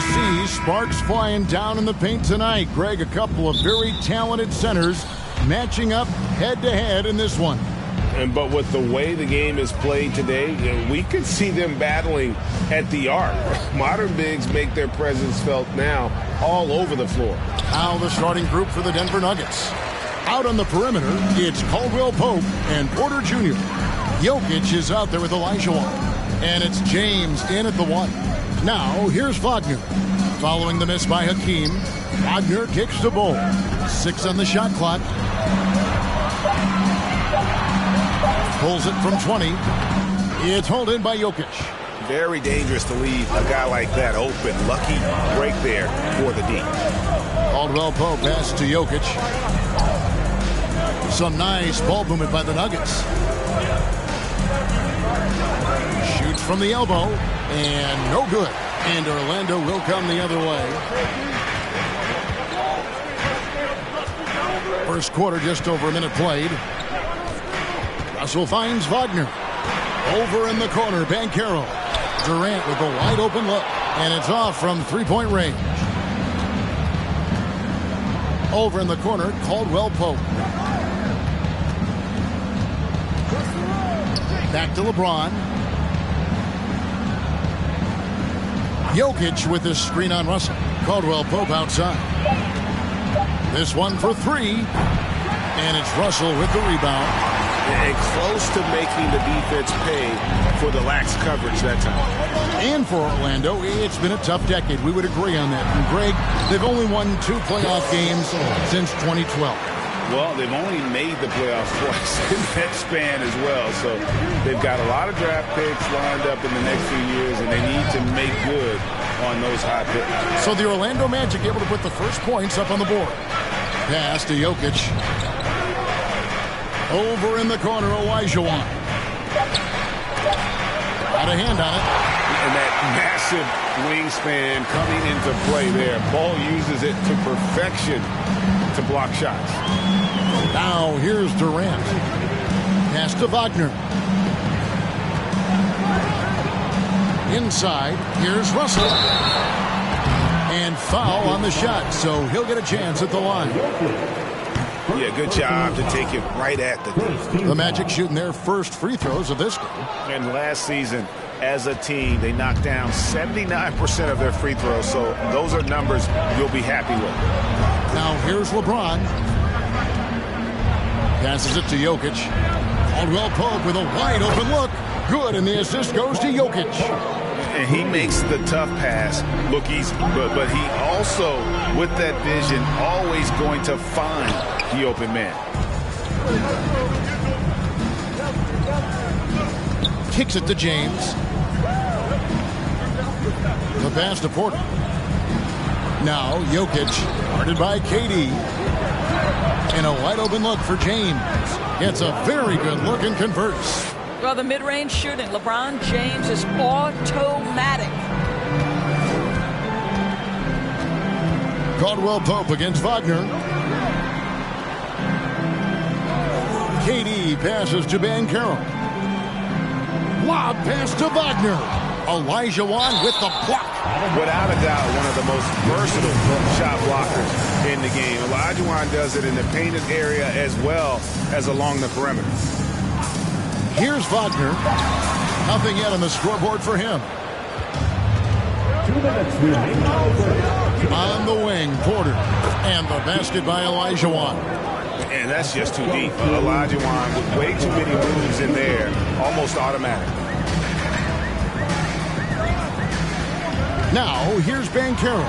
See sparks flying down in the paint tonight. Greg, a couple of very talented centers matching up head-to-head in this one. But with the way the game is played today, we could see them battling at the arc. Modern bigs make their presence felt now all over the floor. Now the starting group for the Denver Nuggets. Out on the perimeter, it's Caldwell Pope and Porter Jr. Jokic is out there with Elijah Wan. And it's James in at the one. Now, here's Wagner. Following the miss by Hakeem, Wagner kicks the ball. 6 on the shot clock. Pulls it from 20. It's hauled in by Jokic. Very dangerous to leave a guy like that open. Lucky break there for the D. Caldwell Pope pass to Jokic. Some nice ball movement by the Nuggets. Shoots from the elbow, and no good. And Orlando will come the other way. First quarter, just over a minute played. Russell finds Wagner. Over in the corner, Banchero. Durant with a wide open look, and it's off from three-point range. Over in the corner, Caldwell Pope. Back to LeBron. Jokic with this screen on Russell. Caldwell Pope outside. This one for three. And it's Russell with the rebound. And close to making the defense pay for the lax coverage that time. And for Orlando, it's been a tough decade. We would agree on that. And Greg, they've only won 2 playoff games since 2012. Well, they've only made the playoffs twice in that span as well. So they've got a lot of draft picks lined up in the next few years, and they need to make good on those hot picks. So the Orlando Magic able to put the first points up on the board. Pass to Jokic. Over in the corner, Olajuwon. Got a hand on it. And that massive wingspan coming into play there. Ball uses it to perfection to block shots. Now here's Durant. Pass to Wagner. Inside, here's Russell. And foul on the shot, so he'll get a chance at the line. Yeah, good job to take it right at the tee. The Magic shooting their first free throws of this game. And last season, as a team, they knocked down 79% of their free throws, so those are numbers you'll be happy with. Now here's LeBron. Passes it to Jokic. Caldwell Pope with a wide open look. Good, and the assist goes to Jokic. And he makes the tough pass look easy, but he also, with that vision, always going to find the open man. Kicks it to James. The pass to Porter. Now Jokic, guarded by KD. And a wide open look for James. Gets a very good look and converts. Well, the mid-range shooting, LeBron James is automatic. Caldwell Pope against Wagner. KD passes to Banchero. Lob pass to Wagner. Olajuwon with the block. Without a doubt, one of the most versatile shot blockers in the game. Olajuwon does it in the painted area as well as along the perimeter. Here's Wagner. Nothing yet on the scoreboard for him. 2 minutes remaining. On the wing, Porter. And the basket by Olajuwon. And that's just too deep. Olajuwon with way too many moves in there. Almost automatic. Now, here's Banchero.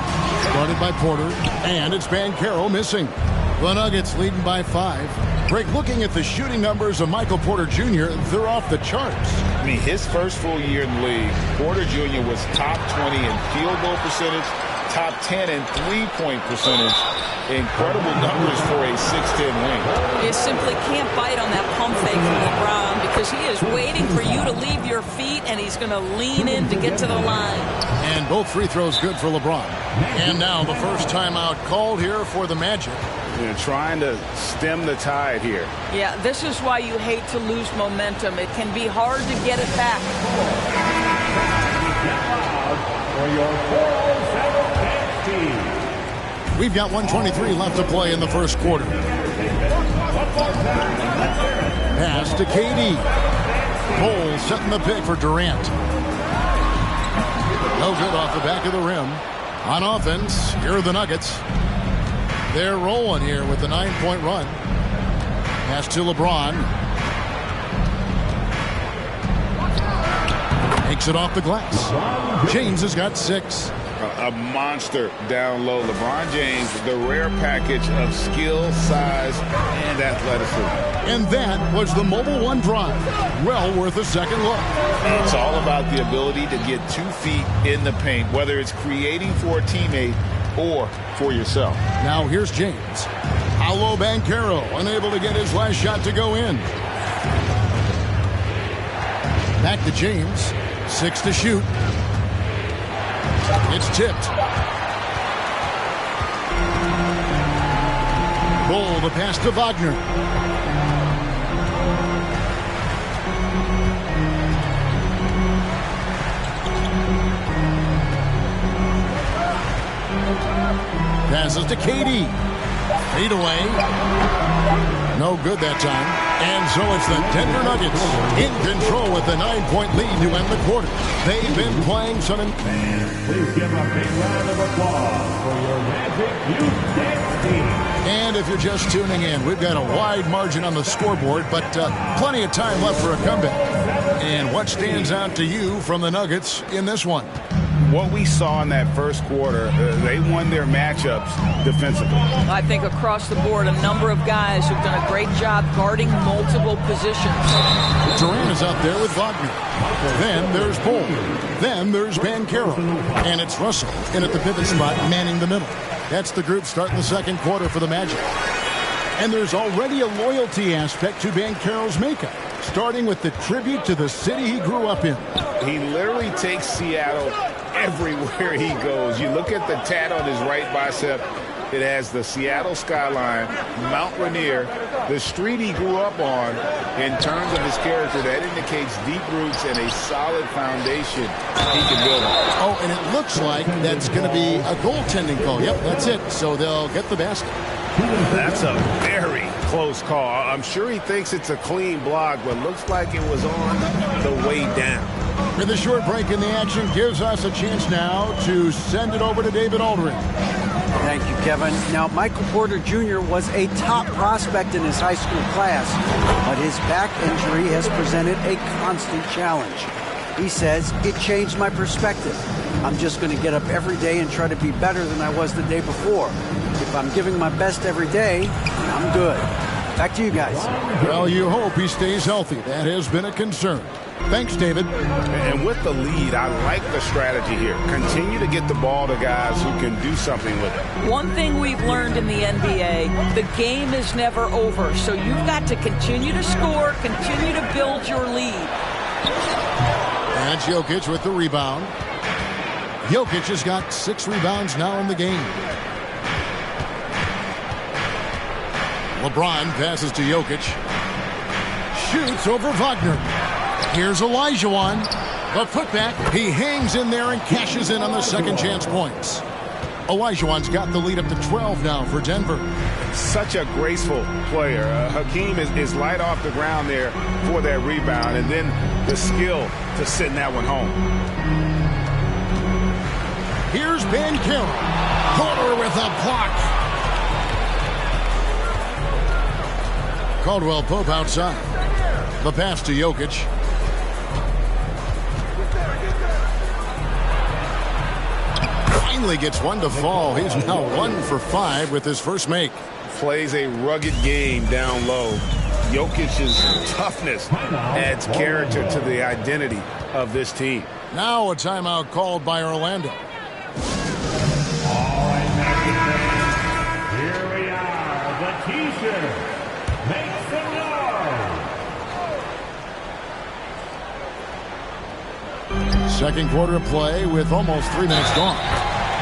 Guarded by Porter. And it's Banchero missing. The Nuggets leading by 5. Greg, looking at the shooting numbers of Michael Porter Jr., they're off the charts. I mean, his first full year in the league, Porter Jr. was top 20 in field goal percentage, top 10 in three-point percentage. Incredible numbers for a 6'10 wing. You simply can't bite on that pump fake from LeBron because he is waiting for you to leave your feet, and he's going to lean in to get to the line. And both free throws good for LeBron. And now the first timeout called here for the Magic. They're trying to stem the tide here. Yeah, this is why you hate to lose momentum. It can be hard to get it back. We've got 1:23 left to play in the first quarter. Pass to KD. Cole setting the pick for Durant. No good off the back of the rim. On offense, here are the Nuggets. They're rolling here with the 9-point run. Pass to LeBron. Takes it off the glass. James has got 6. A monster down low. LeBron James, the rare package of skill, size, and athleticism. And that was the Mobile One drive. Well worth a second look. It's all about the ability to get 2 feet in the paint, whether it's creating for a teammate or for yourself. Now here's James. Paolo Banchero unable to get his last shot to go in. Back to James. 6 to shoot. It's tipped. Bull the pass to Wagner. Passes to KD. Fade away. No good that time. And so it's the Denver Nuggets in control with the 9-point lead to end the quarter. They've been playing some... Please give a big round of applause for your Magic Youth Dance team. And if you're just tuning in, we've got a wide margin on the scoreboard, but plenty of time left for a comeback. And what stands out to you from the Nuggets in this one? What we saw in that first quarter, they won their matchups defensively. I think across the board, a number of guys who've done a great job guarding multiple positions. Durant is out there with Wagner. Then there's Bull. Then there's Banchero. And it's Russell in at the pivot spot, manning the middle. That's the group starting the second quarter for the Magic. And there's already a loyalty aspect to Banchero's makeup, starting with the tribute to the city he grew up in. He literally takes Seattle everywhere he goes. You look at the tat on his right bicep. It has the Seattle skyline, Mount Rainier, the street he grew up on. In terms of his character, that indicates deep roots and a solid foundation he can build on. Oh, and it looks like that's going to be a goaltending call. Yep, that's it. So they'll get the basket. That's a very close call. I'm sure he thinks it's a clean block, but looks like it was on the way down. And the short break in the action gives us a chance now to send it over to David Aldridge. Thank you, Kevin. Now, Michael Porter Jr. was a top prospect in his high school class, but his back injury has presented a constant challenge. He says, it changed my perspective. I'm just going to get up every day and try to be better than I was the day before. If I'm giving my best every day, I'm good. Back to you guys. Well, you hope he stays healthy. That has been a concern. Thanks, David. And with the lead, I like the strategy here. Continue to get the ball to guys who can do something with it. One thing we've learned in the NBA, the game is never over. So you've got to continue to score, continue to build your lead. And Jokic with the rebound. Jokic has got 6 rebounds now in the game. LeBron passes to Jokic. Shoots over Wagner. Here's Olajuwon. The putback. He hangs in there and cashes in on the second chance points. Olajuwon's got the lead up to 12 now for Denver. Such a graceful player. Hakeem is light off the ground there for that rebound, and then the skill to send that one home. Here's Banchero. Porter with a block. Caldwell Pope outside. The pass to Jokic. Finally gets one to fall. He's now 1 for 5 with his first make. Plays a rugged game down low. Jokic's toughness adds character to the identity of this team. Now a timeout called by Orlando. All right, Magic fans, here we are. The T-shirt. Make some noise. Second quarter of play with almost 3 minutes gone.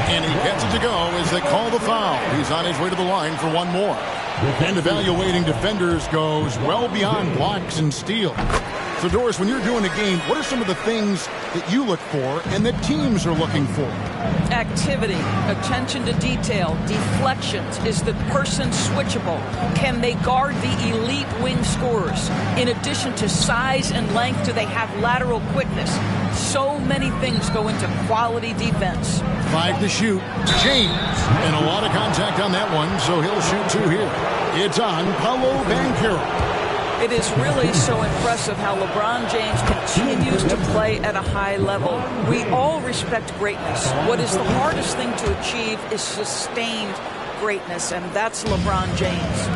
And he gets it to go as they call the foul. He's on his way to the line for one more. And evaluating defenders goes well beyond blocks and steals. So, Doris, when you're doing a game, what are some of the things that you look for and that teams are looking for? Activity, attention to detail, deflections. Is the person switchable? Can they guard the elite wing scorers? In addition to size and length, do they have lateral quickness? So many things go into quality defense. 5 to shoot. James. And a lot of contact on that one, so he'll shoot 2 here. It's on Paolo Banchero. It is really so impressive how LeBron James continues to play at a high level. We all respect greatness. What is the hardest thing to achieve is sustained greatness, and that's LeBron James.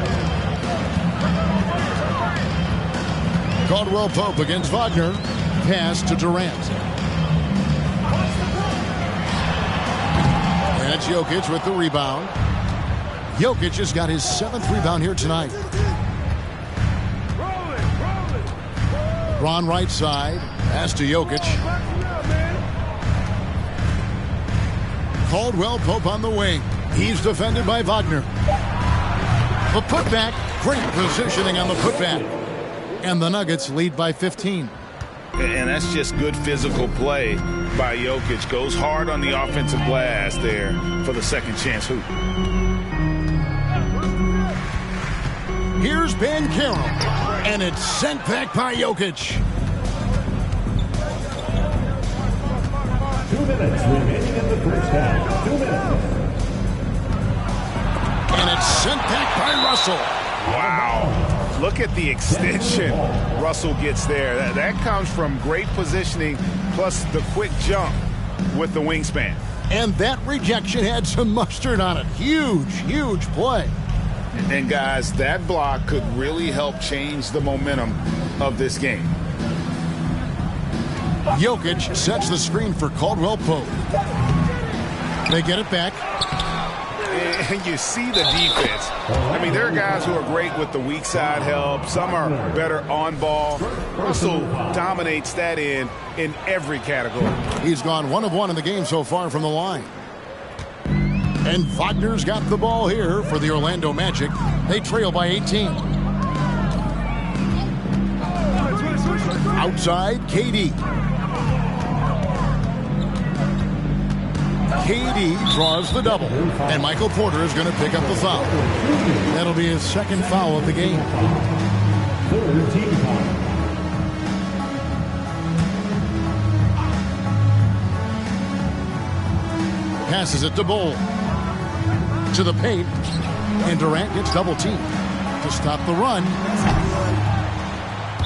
Caldwell Pope against Wagner. Pass to Durant. And it's Jokic with the rebound. Jokic has got his 7th rebound here tonight. Ron right side. Pass to Jokic. Caldwell Pope on the wing. He's defended by Wagner. The putback. Great positioning on the putback. And the Nuggets lead by 15. And that's just good physical play by Jokic. Goes hard on the offensive glass there for the second chance hoop. Here's Banchero. And it's sent back by Jokic. 2 minutes remaining in the first half. 2 minutes. And it's sent back by Russell. Wow. Look at the extension Russell gets there. That comes from great positioning plus the quick jump with the wingspan. And that rejection had some mustard on it. Huge, huge play. And guys, that block could really help change the momentum of this game. Jokic sets the screen for Caldwell Pope. They get it back. And you see the defense. I mean, there are guys who are great with the weak side help. Some are better on ball. Russell dominates that in every category. He's gone 1 of 1 in the game so far from the line. And Wagner's got the ball here for the Orlando Magic. They trail by 18. Outside, KD. KD draws the double. And Michael Porter is going to pick up the foul. That'll be his second foul of the game. Passes it to Bull. To the paint. And Durant gets double teamed to stop the run.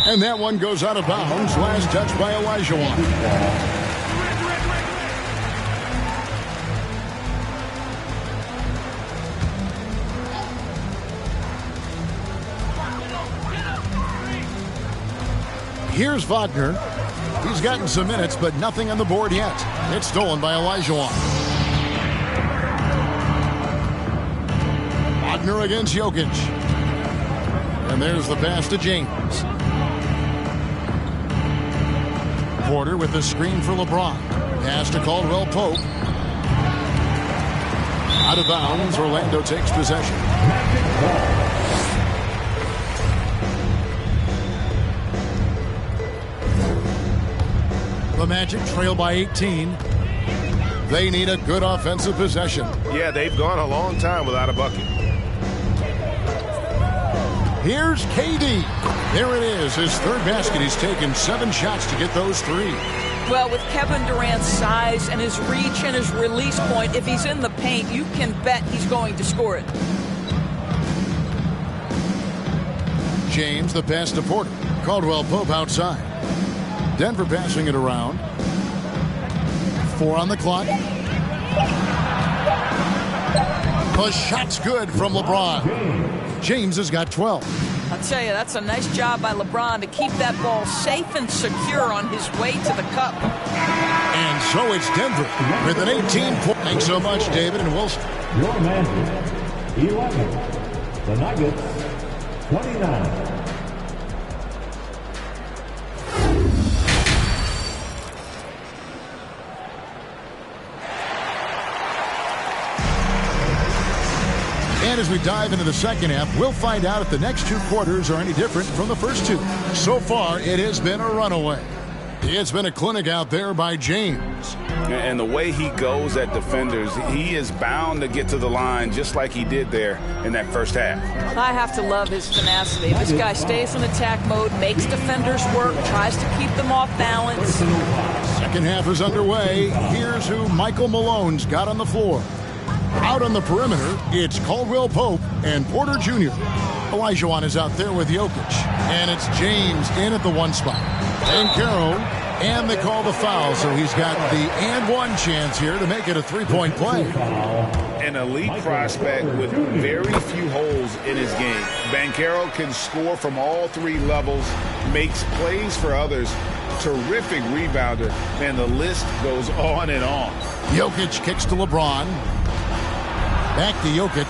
And that one goes out of bounds. Last touch by Olajuwon. Here's Wagner. He's gotten some minutes, but nothing on the board yet. It's stolen by Olajuwon. Wagner against Jokic. And there's the pass to James. Porter with the screen for LeBron. Pass to Caldwell Pope. Out of bounds, Orlando takes possession. The Magic trail by 18. They need a good offensive possession. Yeah, they've gone a long time without a bucket. Here's KD. There it is, his third basket. He's taken 7 shots to get those 3. Well, with Kevin Durant's size and his reach and his release point, if he's in the paint, you can bet he's going to score it. James, the pass to Porter. Caldwell Pope outside. Denver passing it around. 4 on the clock. The shot's good from LeBron. James has got 12. I'll tell you, that's a nice job by LeBron to keep that ball safe and secure on his way to the cup. And so it's Denver with an 18-point. Thanks so much, David and Wilson. Your Magic, 11. The Nuggets, 29. And as we dive into the second half, we'll find out if the next 2 quarters are any different from the first 2. So far, it has been a runaway. It's been a clinic out there by James. And the way he goes at defenders, he is bound to get to the line just like he did there in that first half. I have to love his tenacity. This guy stays in attack mode, makes defenders work, tries to keep them off balance. Second half is underway. Here's who Michael Malone's got on the floor. Out on the perimeter, it's Caldwell Pope and Porter Jr. Olajuwon is out there with Jokic. And it's James in at the 1 spot. Banchero, and they call the foul, so he's got the and 1 chance here to make it a 3-point play. An elite prospect with very few holes in his game. Banchero can score from all 3 levels, makes plays for others, terrific rebounder, and the list goes on and on. Jokic kicks to LeBron. Back to Jokic.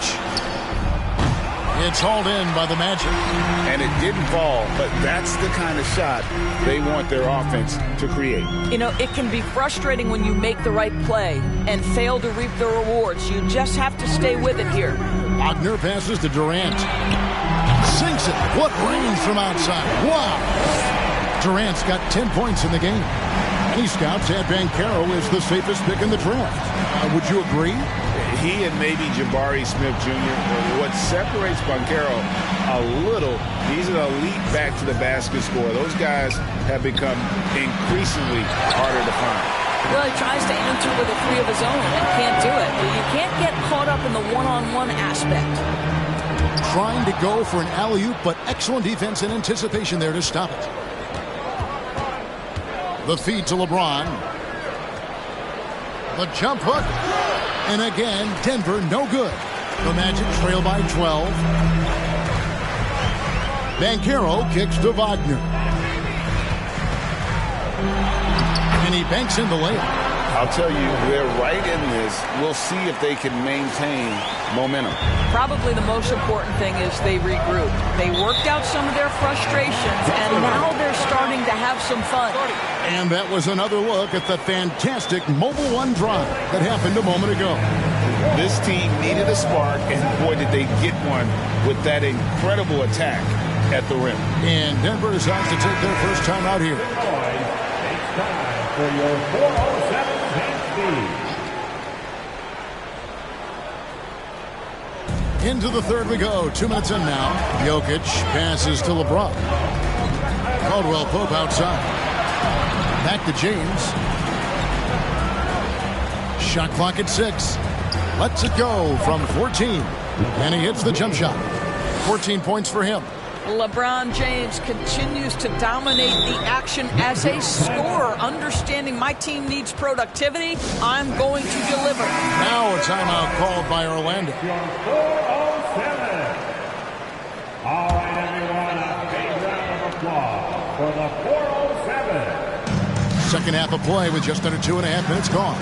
It's hauled in by the Magic. And it didn't fall, but that's the kind of shot they want their offense to create. You know, it can be frustrating when you make the right play and fail to reap the rewards. You just have to stay with it here. Wagner passes to Durant. Sinks it. What range from outside. Wow. Durant's got 10 points in the game. Many scouts had Banchero as the safest pick in the draft. Would you agree? He and maybe Jabari Smith Jr. What separates Banchero a little, he's an elite back to the basket scorer. Those guys have become increasingly harder to find. Well, he tries to answer with a three of his own and can't do it. But you can't get caught up in the one-on-one aspect. Trying to go for an alley-oop, but excellent defense and anticipation there to stop it. The feed to LeBron. The jump hook. And again, Denver no good. The Magic trail by 12. Banchero kicks to Wagner. And he banks in the layup. I'll tell you, they're right in this. We'll see if they can maintain momentum. Probably the most important thing is they regroup. They worked out some of their frustrations, and now they're starting to have some fun. And that was another look at the fantastic Mobile One drive that happened a moment ago. This team needed a spark, and boy, did they get one with that incredible attack at the rim. And Denver is out to take their first time out here. It's time for your 407 Into the third we go. 2 minutes in now. Jokic passes to LeBron. Caldwell Pope outside. Back to James. Shot clock at 6. Lets it go from 14. And he hits the jump shot. 14 points for him. LeBron James continues to dominate the action as a scorer, understanding my team needs productivity. I'm going to deliver. Now a timeout called by Orlando. 407. All right, everyone, a big round of applause for the 407. Second half of play with just under 2.5 minutes gone.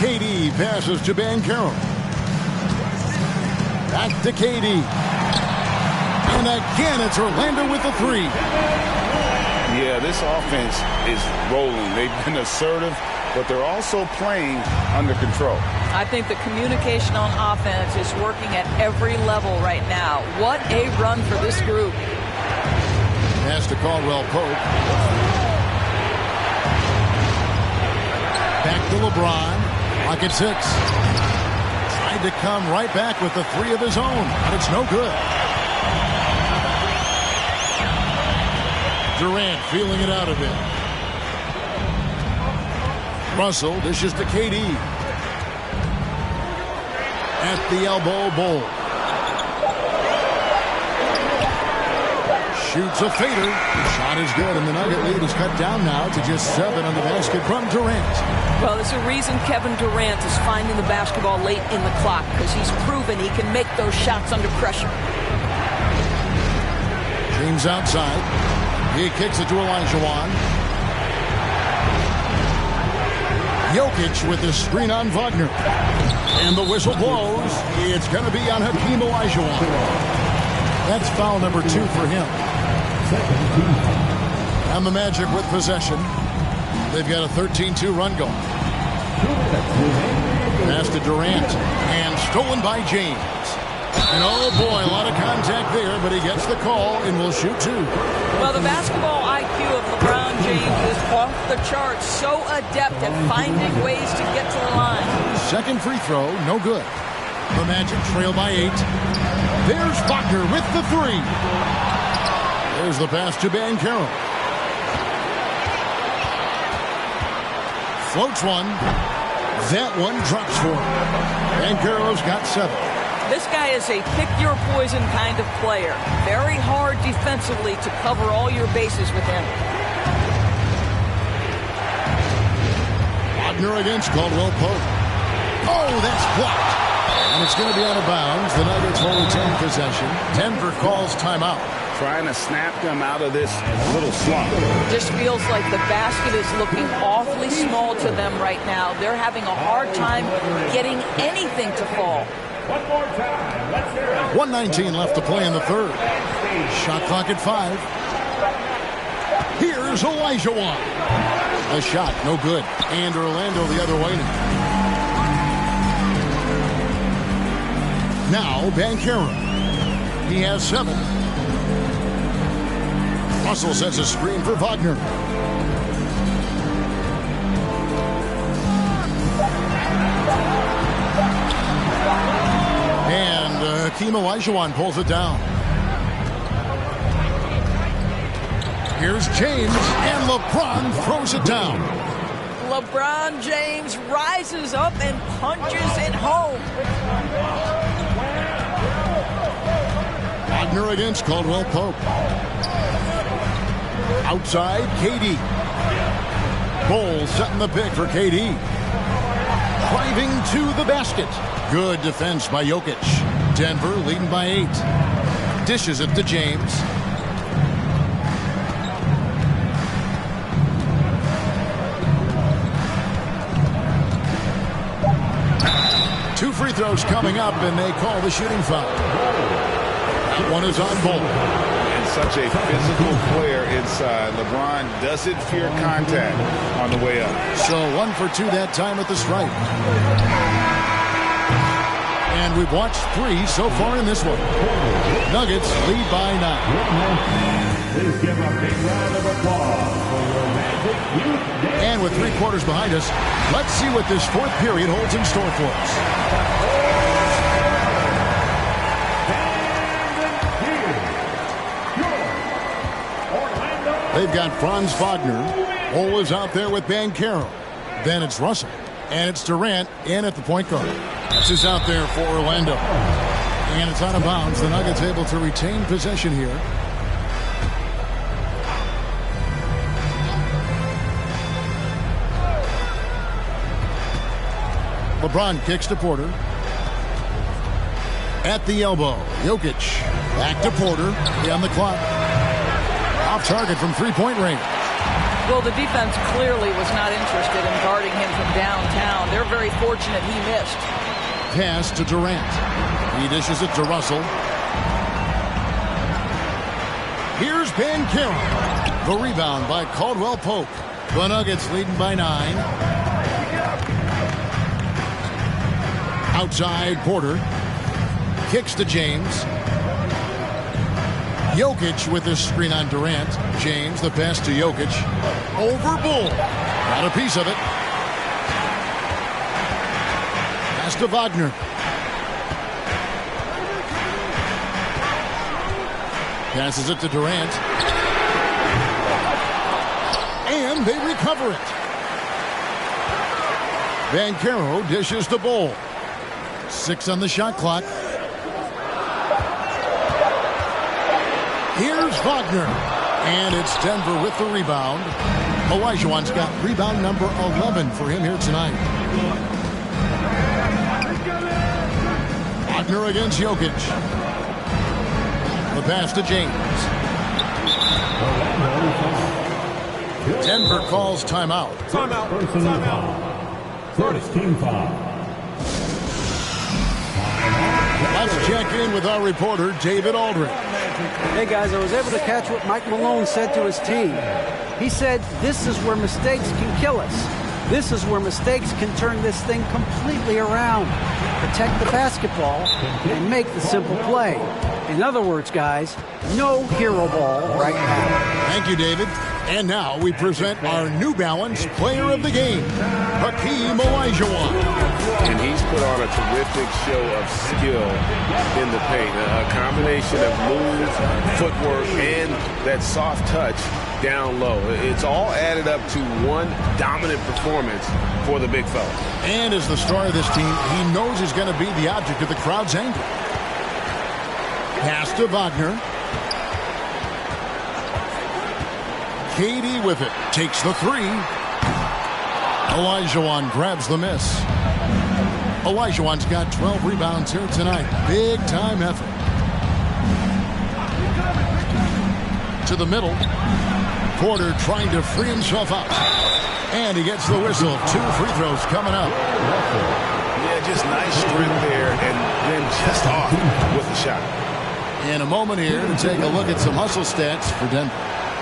KD passes to Banchero. Back to KD. And again, it's Orlando with the three. Yeah, this offense is rolling. They've been assertive, but they're also playing under control. I think the communication on offense is working at every level right now. What a run for this group. Pass to Caldwell Pope. Back to LeBron. Lock at 6. Tried to come right back with the three of his own, but it's no good. Durant feeling it out a bit. Russell dishes to KD. At the elbow, Bowl. Shoots a fader. Shot is good, and the Nugget lead is cut down now to just 7 on the basket from Durant. Well, there's a reason Kevin Durant is finding the basketball late in the clock, because he's proven he can make those shots under pressure. James outside. He kicks it to Olajuwon. Jokic with the screen on Wagner. And the whistle blows. It's going to be on Hakeem Olajuwon. That's foul number 2 for him. And the Magic with possession. They've got a 13-2 run going. Pass to Durant. And stolen by James. And oh boy, a lot of contact there, but he gets the call and will shoot 2. Well, the basketball IQ of LeBron James is off the charts. So adept at finding ways to get to the line. Second free throw, no good. The Magic trail by 8. There's Wagner with the 3. There's the pass to Banchero. Floats one. That one drops for him. Banchero's got 7. This guy is a pick-your-poison kind of player. Very hard defensively to cover all your bases with him. Wagner against Caldwell Pope. Oh, that's blocked. And it's going to be out of bounds. The Nuggets will retain possession. Denver calls timeout. Trying to snap them out of this little slump. Just feels like the basket is looking awfully small to them right now. They're having a hard time getting anything to fall. One more time. Let's hear it. 1:19 left to play in the third. Shot clock at 5. Here's Olajuwon. A shot, no good. And Orlando the other way now. Now Banchero. He has 7. Russell sets a screen for Wagner. And Hakeem Olajuwon pulls it down. Here's James, and LeBron throws it down. LeBron James rises up and punches it home. Wagner against Caldwell Pope. Outside, KD. Bowles setting the pick for KD. Driving to the basket. Good defense by Jokic. Denver leading by 8. Dishes it to James. Two free throws coming up, and they call the shooting foul. That one is on Ball. And such a physical player inside. LeBron doesn't fear contact on the way up. So 1 for 2 that time at the stripe. And we've watched 3 so far in this one. Nuggets lead by 9. Please give a big round of applause for your Magic Youth Day. And with 3 quarters behind us, let's see what this fourth period holds in store for us. They've got Franz Wagner. Ole is out there with Banchero. Then it's Russell. And it's Durant in at the point guard. This is out there for Orlando. And it's out of bounds. The Nuggets able to retain possession here. LeBron kicks to Porter. At the elbow, Jokic. Back to Porter. On the clock. Off target from three-point range. Well, the defense clearly was not interested in guarding him from downtown. They're very fortunate he missed. Pass to Durant. He dishes it to Russell. Here's Banchero. The rebound by Caldwell Pope. The Nuggets leading by 9. Outside, Porter. Kicks to James. Jokic with this screen on Durant. James, the pass to Jokic. Over Bull. Got a piece of it. Pass to Wagner. Passes it to Durant. And they recover it. Banchero dishes to Bull. 6 on the shot clock. Here's Wagner. And it's Denver with the rebound. Olajuwon's got rebound number 11 for him here tonight. Wagner against Jokic. The pass to James. Denver calls timeout. First team foul. Let's check in with our reporter, David Aldridge. Hey, guys, I was able to catch what Mike Malone said to his team. He said, this is where mistakes can kill us. This is where mistakes can turn this thing completely around. Protect the basketball and make the simple play. In other words, guys, no hero ball right now. Thank you, David. And now we present our New Balance Player of the Game, Hakeem Olajuwon. And he's put on a terrific show of skill in the paint. A combination of moves, footwork, and that soft touch down low. It's all added up to one dominant performance for the big fella. And as the star of this team, he knows he's going to be the object of the crowd's anger. Pass to Wagner. KD with it. Takes the 3. Olajuwon grabs the miss. Olajuwon's got 12 rebounds here tonight. Big time effort. To the middle. Porter trying to free himself out. And he gets the whistle. 2 free throws coming up. Yeah, just nice strength there, and then just off with the shot. In a moment here to take a look at some hustle stats for Denver.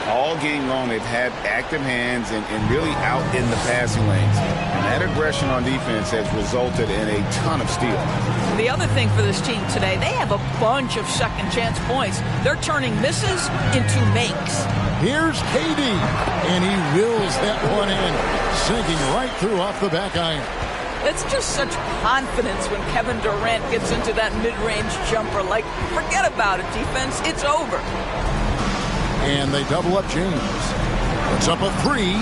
All game long, they've had active hands and really out in the passing lanes. And that aggression on defense has resulted in a ton of steals. The other thing for this team today, they have a bunch of second chance points. They're turning misses into makes. Here's KD, and he wills that one in, sinking right through off the back iron. It's just such confidence when Kevin Durant gets into that mid-range jumper. Like, forget about it, defense. It's over. And they double up James. Puts up a three,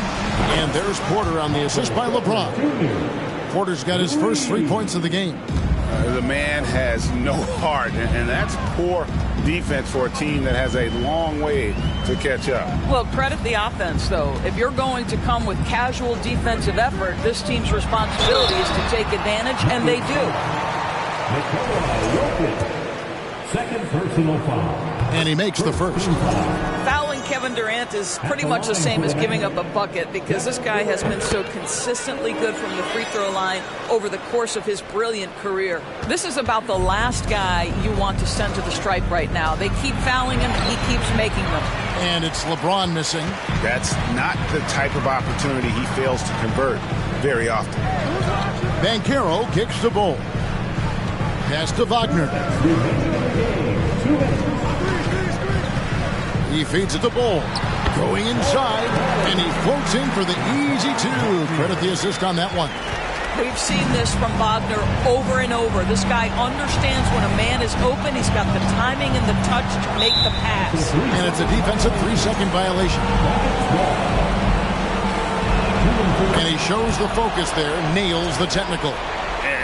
and there's Porter on the assist by LeBron. Porter's got his first 3 points of the game. The man has no heart, and that's poor defense for a team that has a long way to catch up. Well, credit the offense, though. If you're going to come with casual defensive effort, this team's responsibility is to take advantage, and they do. Second personal foul. And he makes the first. Fouling Kevin Durant is pretty much the same as giving up a bucket because this guy has been so consistently good from the free throw line over the course of his brilliant career. This is about the last guy you want to send to the stripe right now. They keep fouling him, he keeps making them. And it's LeBron missing. That's not the type of opportunity he fails to convert very often. Banchero kicks the ball. Pass to Wagner. He feeds it to Ball. Going inside, and he floats in for the easy two. Credit the assist on that one. We've seen this from Wagner over and over. This guy understands when a man is open. He's got the timing and the touch to make the pass. And it's a defensive 3-second violation. And he shows the focus there, nails the technical.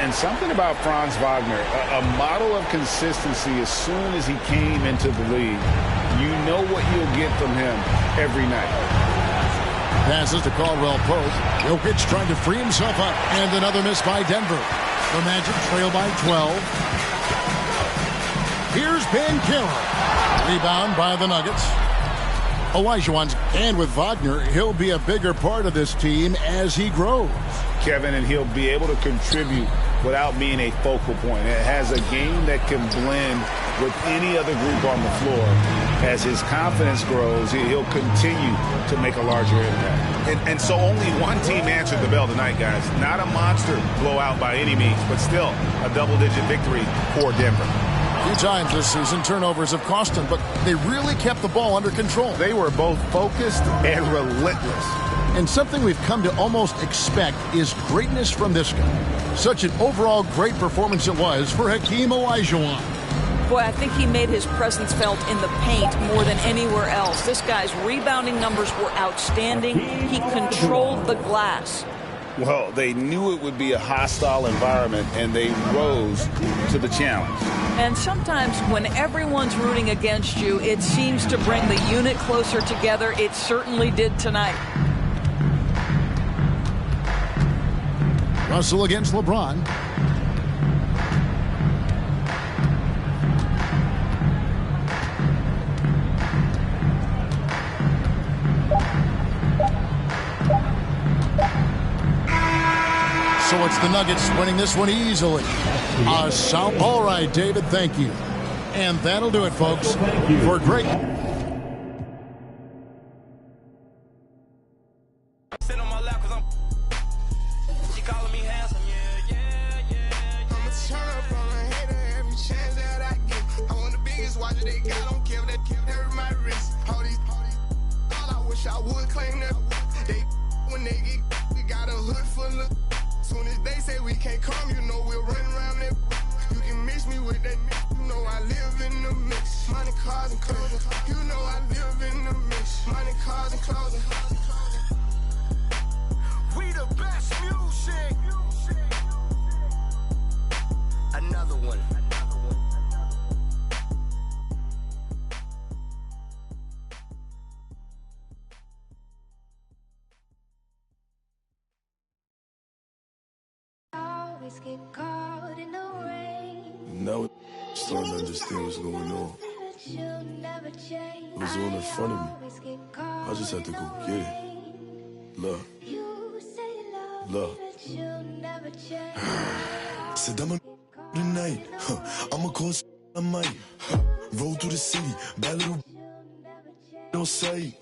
And something about Franz Wagner, a model of consistency as soon as he came into the league. You know what you'll get from him every night. Passes to Caldwell Pope. Jokic trying to free himself up. And another miss by Denver. The Magic trail by 12. Here's Banchero. Rebound by the Nuggets. Olajuwon's, and with Wagner, he'll be a bigger part of this team as he grows. Kevin, and he'll be able to contribute without being a focal point. It has a game that can blend with any other group on the floor. As his confidence grows, he'll continue to make a larger impact. And so only one team answered the bell tonight, guys. Not a monster blowout by any means, but still a double-digit victory for Denver. A few times this season, turnovers have cost them, but they really kept the ball under control. They were both focused and relentless. And something we've come to almost expect is greatness from this guy. Such an overall great performance it was for Hakeem Olajuwon. Boy, I think he made his presence felt in the paint more than anywhere else. This guy's rebounding numbers were outstanding. He controlled the glass. Well, they knew it would be a hostile environment, and they rose to the challenge. And sometimes when everyone's rooting against you, it seems to bring the unit closer together. It certainly did tonight. Russell against LeBron. So it's the Nuggets winning this one easily. All right, David, thank you. And that'll do it, folks, for great. Sit on my lap cause she calling me handsome, I'ma turn up on a hater every chance that I get. I want the biggest watch they got, don't care that hurt my wrist. All I wish I would claim that they when they get we got a hood full of. Soon as they say we can't come, you know we'll run around that. You can mix me with that, you know I live in the mix. Money, cars, and clothing, you know I live in the mix. Money, cars, and clothing. We the best music. Another one. Get caught in the rain. Now I'm starting to understand what's going on. It was all in front of me. I just had to go get it. Look, Look. Said I'm a tonight. I'ma cause I might. Roll through the city, bad little don't say.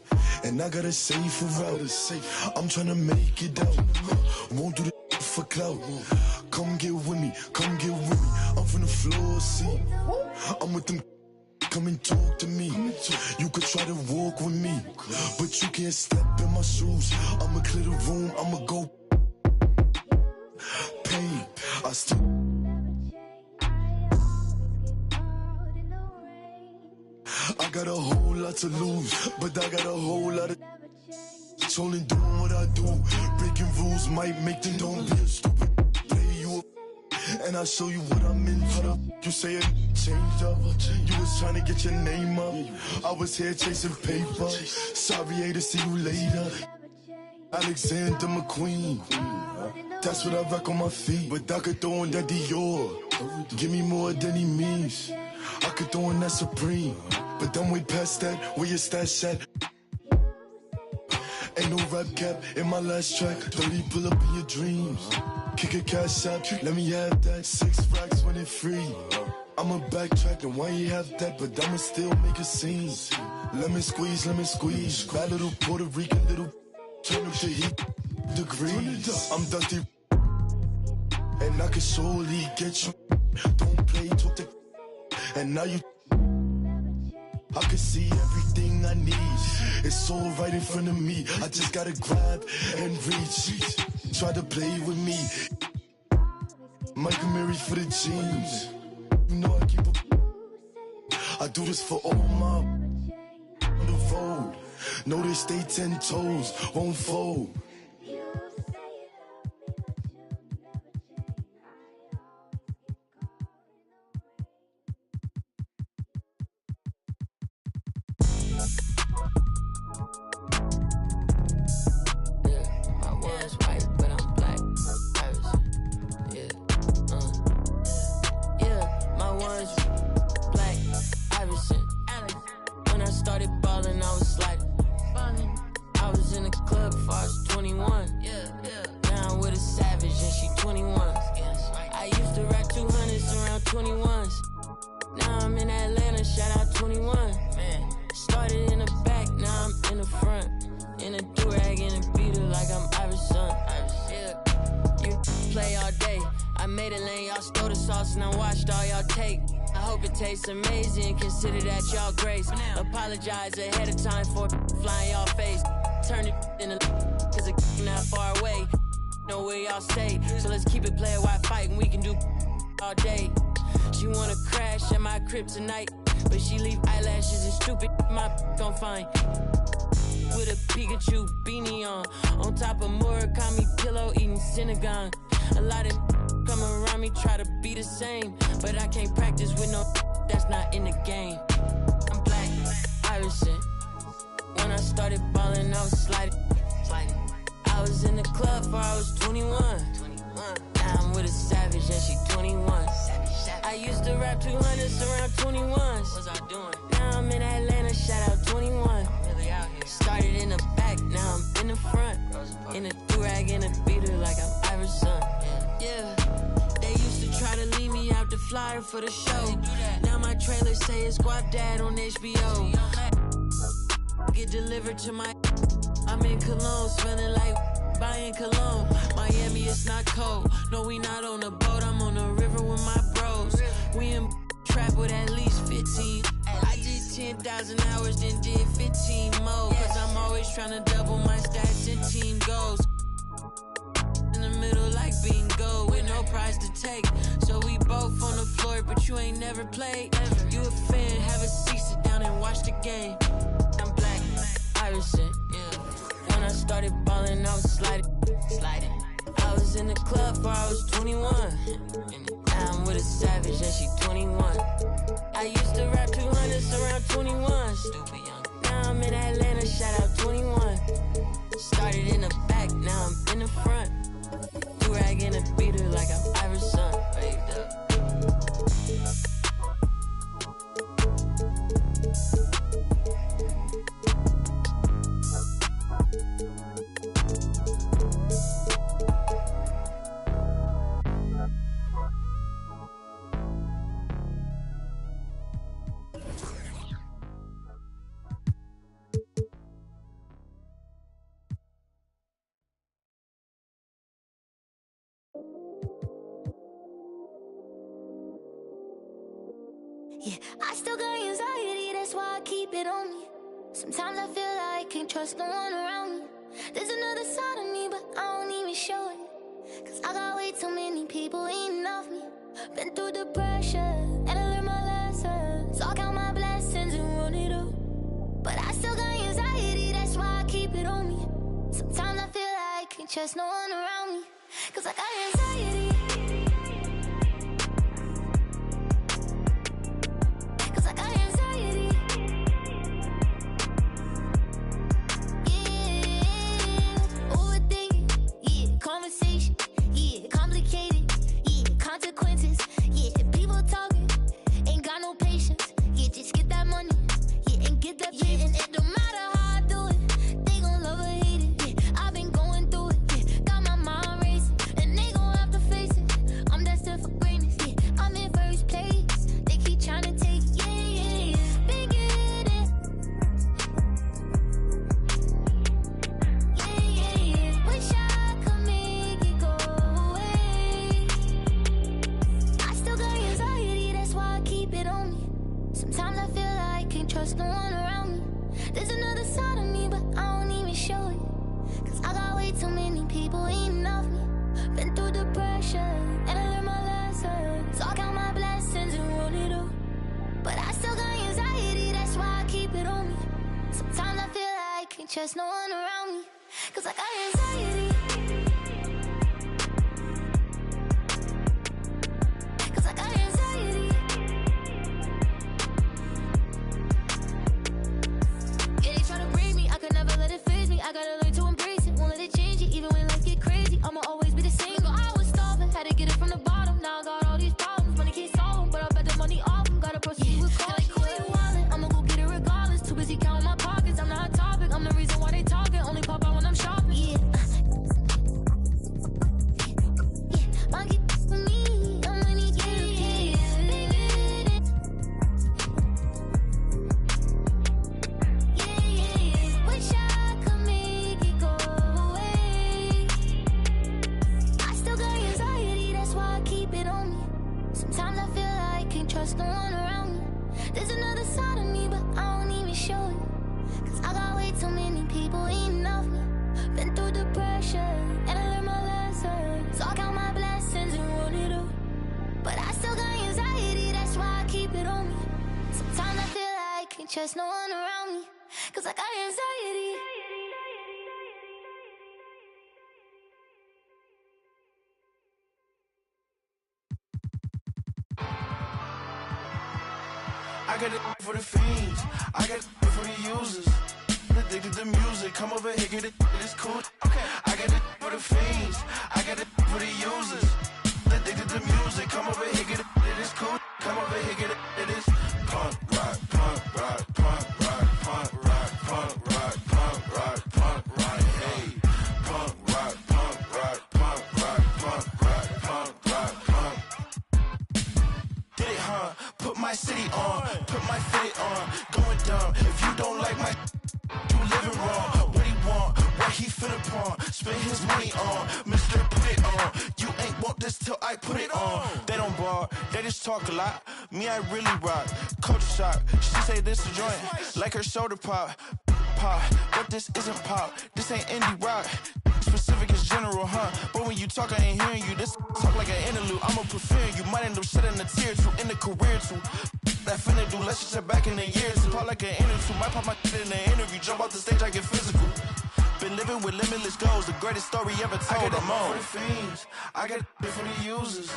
And I gotta save for route. I'm tryna make it out. Won't do the for clout. Come get with me, come get with me. I'm from the floor, see. I'm with them. Come and talk to me. You could try to walk with me, but you can't step in my shoes. I'ma clear the room, I'ma go. Pain, I still. I got a whole lot to lose, but I got a whole lot of. Trolling, doing what I do. Breaking rules might make them don't be a stupid. Play you up, and I'll show you what I'm in. Hold up, you say it changed up. You was trying to get your name up. I was here chasing paper. Sorry, to see you later. Alexander McQueen. That's what I rock on my feet. But I could throw in that Dior. Give me more than he means. I could throw in that Supreme. But I'm way past that. Where your stash at? Ain't no rap cap in my last track. Don't leave, pull up in your dreams. Kick a cash out, let me have that. 6 racks when it free. I'ma backtrack and why you have that, but I'ma still make a scene. Lemon squeeze, bad little Puerto Rican little. Turn up the heat degrees. I'm dusty, and I can surely get you. Don't play, talk to. And now you. I can see everything I need. It's all right in front of me. I just gotta grab and reach. Try to play with me. Michael Mary for the jeans. You know I keep up. I do this for all my on the road. Know they stay 10 toes, won't fold. Amazing, consider that y'all grace. Apologize ahead of time for flying y'all face. Turn it in a cause it's not far away. Know where y'all stay. So let's keep it player while fighting. We can do all day. She wanna crash at my crib tonight, but she leave eyelashes and stupid my gon' find. With a Pikachu beanie on top of Murakami pillow eating Synagogue. A lot of come around me try to be the same, but I can't practice with no that's not in the game. I'm black, Irishman. When I started balling, I was sliding. I was in the club before I was 21. Now I'm with a savage and she 21. I used to rap 200s around 21s. What was I doing? Now I'm in Atlanta, shout out 21. Really out here. Started in the back, now I'm in the front. In a do-rag and a beater like I'm Iverson. Yeah. They used to try to leave me out the flyer for the show. Now my trailer say it's Guap Dad on HBO. Get delivered to my. I'm in Cologne, smelling like buying cologne. Miami, it's not cold. No, we not on a boat. I'm on the river with my bros. We in trap with at least 15. I did 10,000 hours, then did 15 more. Cause I'm always trying to double my stats and team goals. In the middle like bingo with no prize to take. So we both on the floor, but you ain't never played. You a fan, have a seat, sit down and watch the game. I'm black, Irishman. When I started balling, I was sliding. I was in the club before I was 21. Now I'm with a savage and she 21. I used to rap 200s around 21s. Now I'm in Atlanta, shout out 21. Started in the back, now I'm in the front. Do-rag and a beater like I'm Iverson. Waved up. Yeah, I still got anxiety, that's why I keep it on me. Sometimes I feel like I can't trust no one around me. There's another side of me, but I don't even show it. Cause I got way too many people eating off me. Been through the pressure, and I learned my lesson. So I count my blessings and run it up. But I still got anxiety, that's why I keep it on me. Sometimes I feel like I can't trust no one around me. Cause I got anxiety. Cause I got anxiety. Yeah, overthinking. Yeah, conversation. Yeah, complicated. Yeah, consequences. Yeah, people talking. Ain't got no patience. Yeah, just get that money. Yeah, and get that patience. And it don't matter how I do it. They gon' love or hate it. Yeah, I've been going through it. Yeah, got my mind racing. And they gon' have to face it. I'm destined for greatness. Yeah, I'm in first place. They keep trying to take it. Yeah, yeah, yeah. Been getting. Yeah, yeah, yeah. Wish I could make it go away. I still got anxiety, that's why I keep it on me. Sometimes I feel like I can't trust no one around me. There's another side of me, but I don't even show it. Cause I got way too many people eating off me. Been through the pressure, and I learned my lesson. So I count my blessings and run it up. But I still got anxiety, that's why I keep it on me. Sometimes I feel like I can't trust no one around me. Cause I got anxiety. Cause I got anxiety. Yeah, they try to bring me, I could never let it phase me. I gotta learn to embrace it, won't let it change it. Even when life get crazy, I'ma always be the same. Girl, I was starving, had to get it from the bottom. Now I got all these problems, money can't solve them. But I bet the money off them, gotta proceed with caution. Like quit wildin', I'ma go get it regardless. Too busy counting my pockets, I'm not a topic. I'm the reason why they talking, only pop out when I'm shopping. Yeah, monkey for me, I'm money, yeah, yeah, yeah. Yeah, yeah, yeah. Wish I could make it go away. I still got anxiety, that's why I keep it on me. Sometimes I feel like I can't trust no one around me. There's another side of me, but I don't even show it. Cause I got way too many people eating off me. Been through the pressure, and I learned my lesson. So I count my blessings and run it up. But I still got anxiety, that's why I keep it on me. Sometimes I feel like I can't trust no one around me. Cause I got anxiety. I got it for the fiends, I got it for the users. Addicted to music, come over here, get it, it's cool. Okay, I got it for the fiends, I got it for the users. Addicted to music, come over here, get it, it's cool. Come over here, get it, it is punk rock, punk rock, punk rock, punk rock, punk rock, punk rock, punk rock, hey. Punk rock, punk rock, punk rock, punk rock, punk rock, punk. Get it, huh? Put my city on, put my fit on, going dumb. If you don't like my, you living wrong. What he want, what he finna pawn, spend his money on, Mr. Put it on. You ain't want this till I put it on. They don't bar, they just talk a lot. Me, I really rock. Culture shock, she say this a joint, like her soda pop. Pop, but this isn't pop, this ain't indie rock. Specific is general, huh? But when you talk, I ain't hearing you. This talk like an interlude. I'ma prefer you. Might end up shedding a tear too in the career too. That finna do, let's just check back in the years. Pop like an interview. Might pop my in the interview. Jump off the stage, I get physical. Been living with limitless goals. The greatest story ever told. I got it for the fiends. I got it for the users.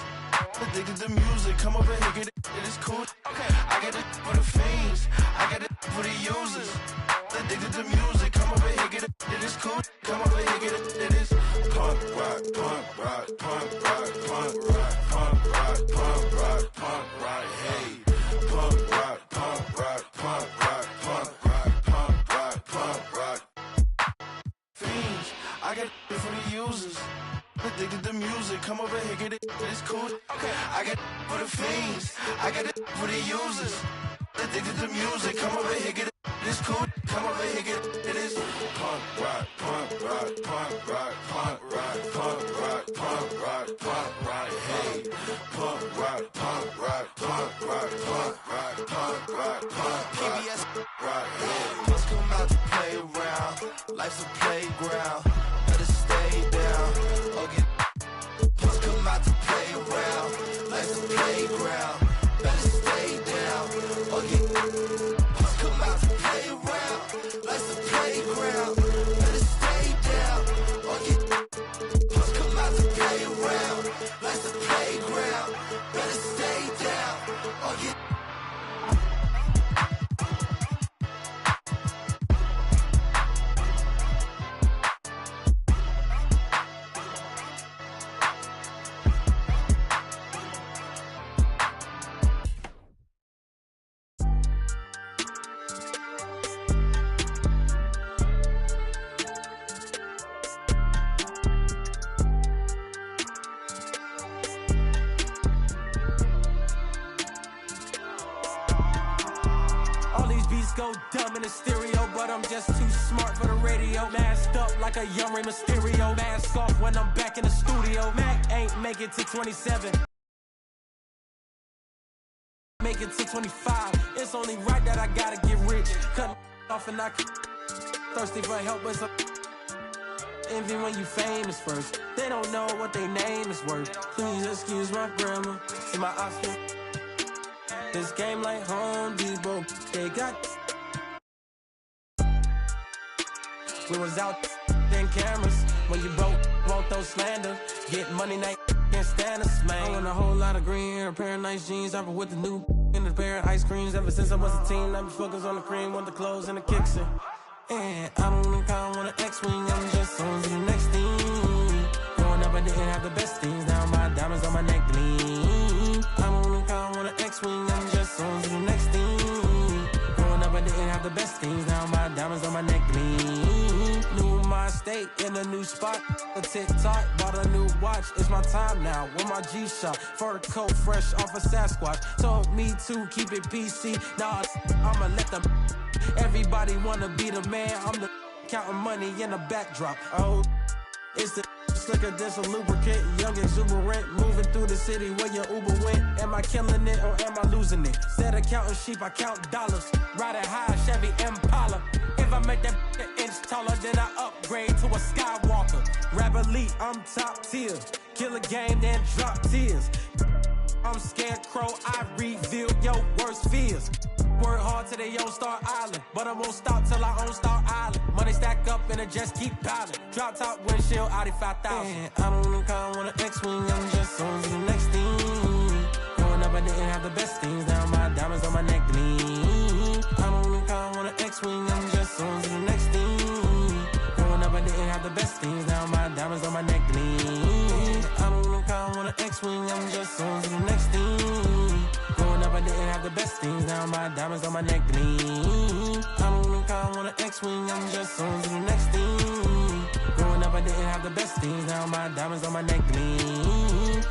Addicted to music. Come over here, get it. It is cool. Okay. I got it for the fiends. I got it for the users. Addicted to music. Come over here, get it. It is cool. Come over here, get it. It is punk rock, punk rock, punk rock, punk rock, punk rock, punk rock, punk rock, hey. Punk rock, punk rock, punk rock, punk rock, punk rock, punk rock. Fiends, I got it for the users. Addicted to music, come over here, get it. It's cool. Okay, I got it for the fiends. I got it for the users. Addicted to music, come over here, get it. It's cool. Come over here, get it. It is punk rock, punk rock, punk rock, punk rock, punk rock, punk rock, punk rock, hey. Punk rock, punk rock, punk rock, punk rock, go dumb in the stereo, but I'm just too smart for the radio. Masked up like a young Rey Mysterio. Mask off when I'm back in the studio. Mac ain't make it to 27. Make it to 25. It's only right that I gotta get rich. Cut off and I thirsty for help, but some envy when you famous first. They don't know what their name is worth. Please excuse my grammar. See my outfit. This game like Home Depot. They got. We was out in cameras. When you broke, won't throw slander. Get money, night, can't stand us, man. I want a whole lot of green hair, a pair of nice jeans. I've been with the new and a pair of ice creams. Ever since I was a teen, I've been focused on the cream, want the clothes and the kicks in. And I don't think I want an X-Wing, I'm just on to the next thing. Growing up, I didn't have the best things. Now my diamonds on my neck gleam. I don't think I want an X-Wing, I'm just on to the next thing. Growing up, I didn't have the best things. Now my diamonds on my neck gleam. New my state in a new spot. A TikTok, bought a new watch. It's my time now with my G-Shock. Fur coat fresh off a Sasquatch. Told me to keep it PC. Now I'ma let them. Everybody wanna be the man. I'm the counting money in the backdrop. Oh, it's the slicker than some lubricant. Young exuberant, moving through the city where your Uber went. Am I killing it or am I losing it? Instead of counting sheep, I count dollars. Riding high, Chevy Impala. If I make that an inch taller, then I upgrade to a Skywalker. Rap elite, I'm top tier. Kill a game, then drop tears. I'm Scarecrow, I reveal your worst fears. Work hard till they own Star Island, but I won't stop till I own Star Island. Money stack up and it just keep piling. Drop top windshield, Audi 5000. I don't think I want an X-Wing, I'm just on to the next thing. Growing up, I didn't have the best things. Now my diamonds on my neck gleam. I don't think I want an X-Wing, I'm just on to the next thing. Growing up, I didn't have the best things. Now my diamonds on my neck gleam. I don't think I want an X-Wing, I'm just on to the next thing. Growing up, I didn't have the best things. Now my diamonds on my neck gleam. I don't think I want an X-Wing, I'm just on to the next thing. Growing up, I didn't have the best things. Now my diamonds on my neck gleam.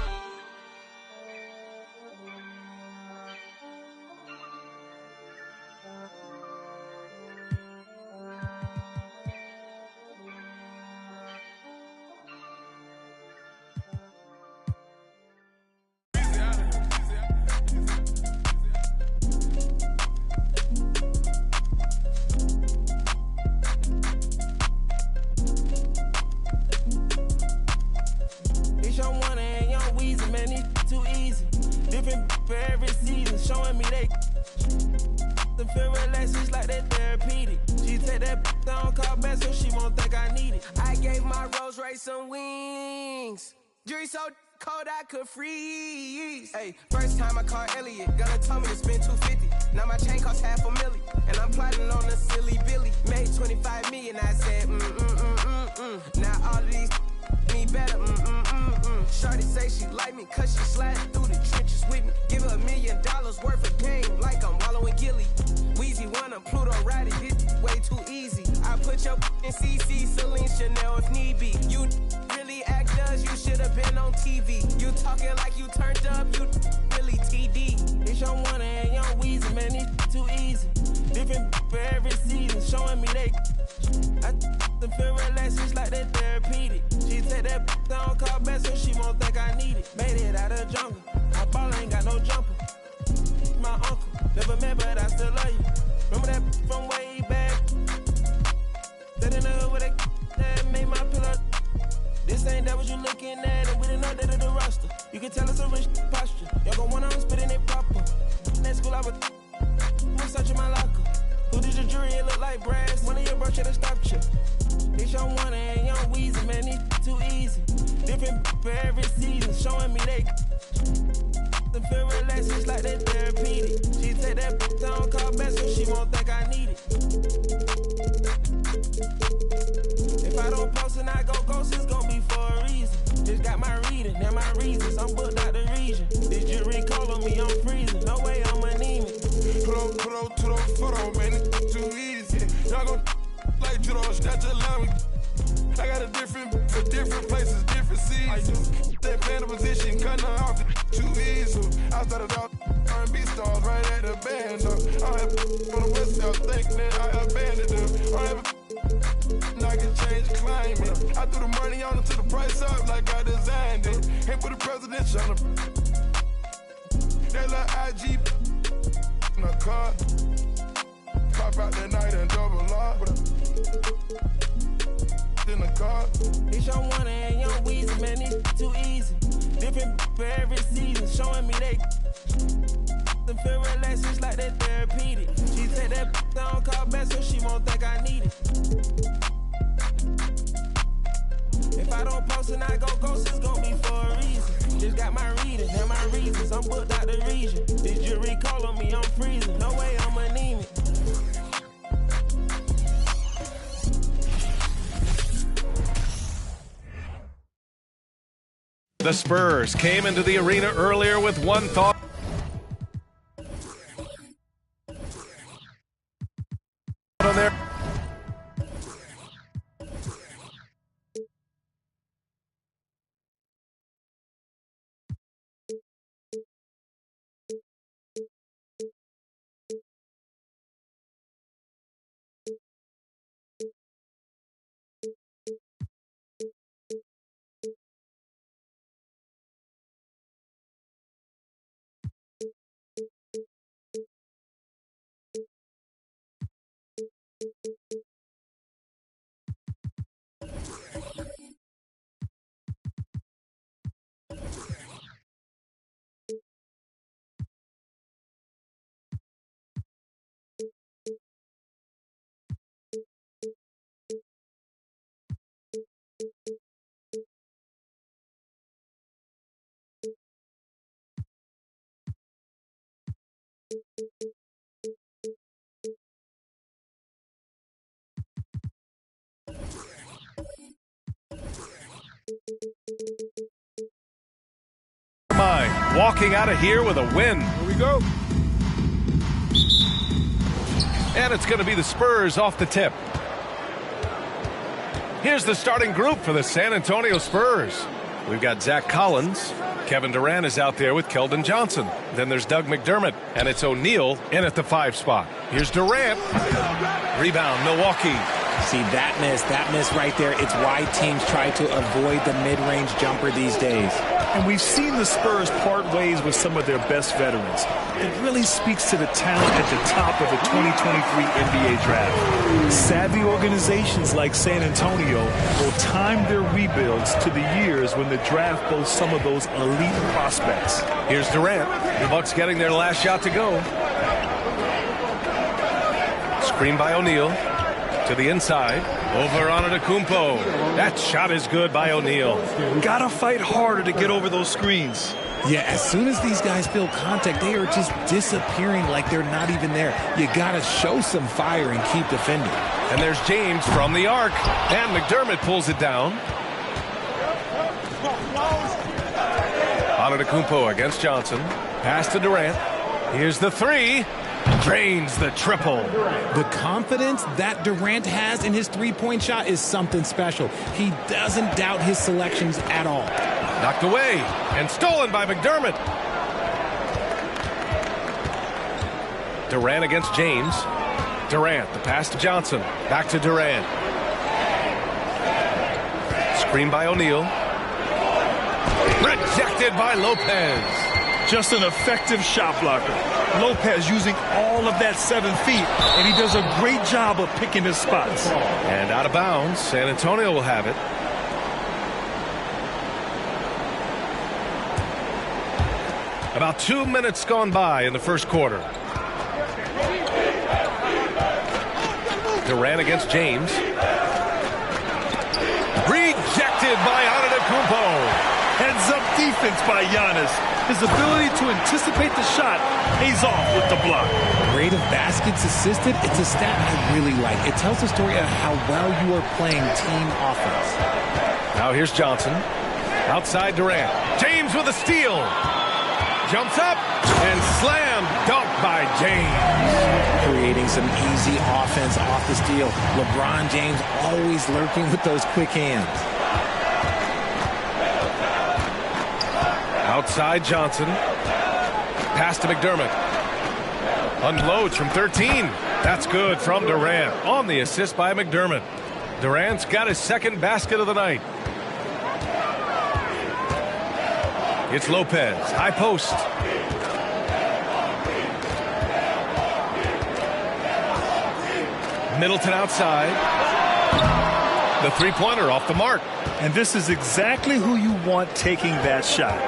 Could freeze. Hey, first time I called Elliot, gonna tell me to spend $250. Now my chain costs $500,000, and I'm plotting on a silly Billy. Made $25 million, I said Now all of these me better, Shorty say she like me, cause she sliding through the trenches with me. Give her $1 million worth of game, like I'm wallowing Gilly. Weezy one, I'm Pluto riding, it way too easy. I put your in CC, Celine, Chanel if need be. You really actors, you should have been on TV. You talking like you turned up, you really TD. It's your one and young Weezy, man, it's too easy. Different for every season, showing me they. I them feel relaxed, it's like they therapeutic. She take that down, call back so she won't think I need it. Made it out of the jungle, my ball ain't got no jumper. My uncle, never met but I still love you. Remember that from way back? That in the hood with that made my pillow. This ain't that what you looking at, and we didn't know that in the roster. You can tell it's a rich posture. Y'all gon' want on spitting it proper. At school I was searching my locker. Who did your jewelry? It look like brass. One of your bro should've stopped you. It's your one and young Weezy, man, it's too easy. Different for every season, showing me they. Them feel relaxed, it's like they therapeutic. She take that down, call back so she won't think I need it. If I don't post and I go ghost, it's gon' be for a reason. Just got my reading and my reasons. I'm booked out the region. This jury call on me, I'm freezing. No way I'm anemic. Pull up to the photo, man, it's too easy. Y'all gon' like judo, that's just allow me. I got a different for different places, different seasons. They playing the position, cutting her off too easy. I started out R&B stars right at the band. I had on the west side, thinking that I abandoned them. I have I can change climate. I threw the money on it to the price up like I designed it. Ain't put the presidential on the. That little IG in a car. Pop out that night and double lock. In the car. It's your one and your Weezy, man, it's too easy. Different for every season, showing me they feel relaxed, it's like that therapeutic. She take that down, call back so she won't think I need it. If I don't post and I go ghost, it's gonna be for a reason. Just got my reading and my reasons. I'm booked out the region. This jury call on me, I'm freezing. No way I'm anemic. The Spurs came into the arena earlier with one thought. On there. Walking out of here with a win. Here we go. And it's going to be the Spurs off the tip. Here's the starting group for the San Antonio Spurs. We've got Zach Collins. Kevin Durant is out there with Keldon Johnson. Then there's Doug McDermott, and it's O'Neal in at the 5 spot. Here's Durant. Rebound, Milwaukee. See, that miss right there, it's why teams try to avoid the mid-range jumper these days. And we've seen the Spurs part ways with some of their best veterans. It really speaks to the talent at the top of the 2023 NBA draft. Savvy organizations like San Antonio will time their rebuilds to the years when the draft boasts some of those elite prospects. Here's Durant. The Bucks getting their last shot to go. Screen by O'Neal. To the inside, over on Antetokounmpo. That shot is good by O'Neal. Gotta fight harder to get over those screens. Yeah, as soon as these guys feel contact, they are just disappearing like they're not even there. You gotta show some fire and keep defending. And there's James from the arc, and McDermott pulls it down. Antetokounmpo against Johnson. Pass to Durant. Here's the 3. Drains the triple. The confidence that Durant has in his three-point shot is something special. He doesn't doubt his selections at all. Knocked away and stolen by McDermott. Durant against James. Durant, the pass to Johnson. Back to Durant. Screen by O'Neal. Rejected by Lopez. Just an effective shot blocker. Lopez using all of that 7 feet, and he does a great job of picking his spots. And out of bounds, San Antonio will have it. About 2 minutes gone by in the first quarter. Durant against James. Rejected by Antetokounmpo. Heads-up defense by Giannis. His ability to anticipate the shot pays off with the block. Rate of baskets assisted, it's a stat I really like. It tells the story of how well you are playing team offense. Now here's Johnson. Outside Durant. James with a steal. Jumps up and slam dunk by James. Creating some easy offense off the steal. LeBron James always lurking with those quick hands. Outside Johnson. Pass to McDermott. Unloads from 13. That's good from Durant on the assist by McDermott. Durant's got his second basket of the night. It's Lopez, high post. Middleton outside. The three-pointer off the mark. And this is exactly who you want taking that shot.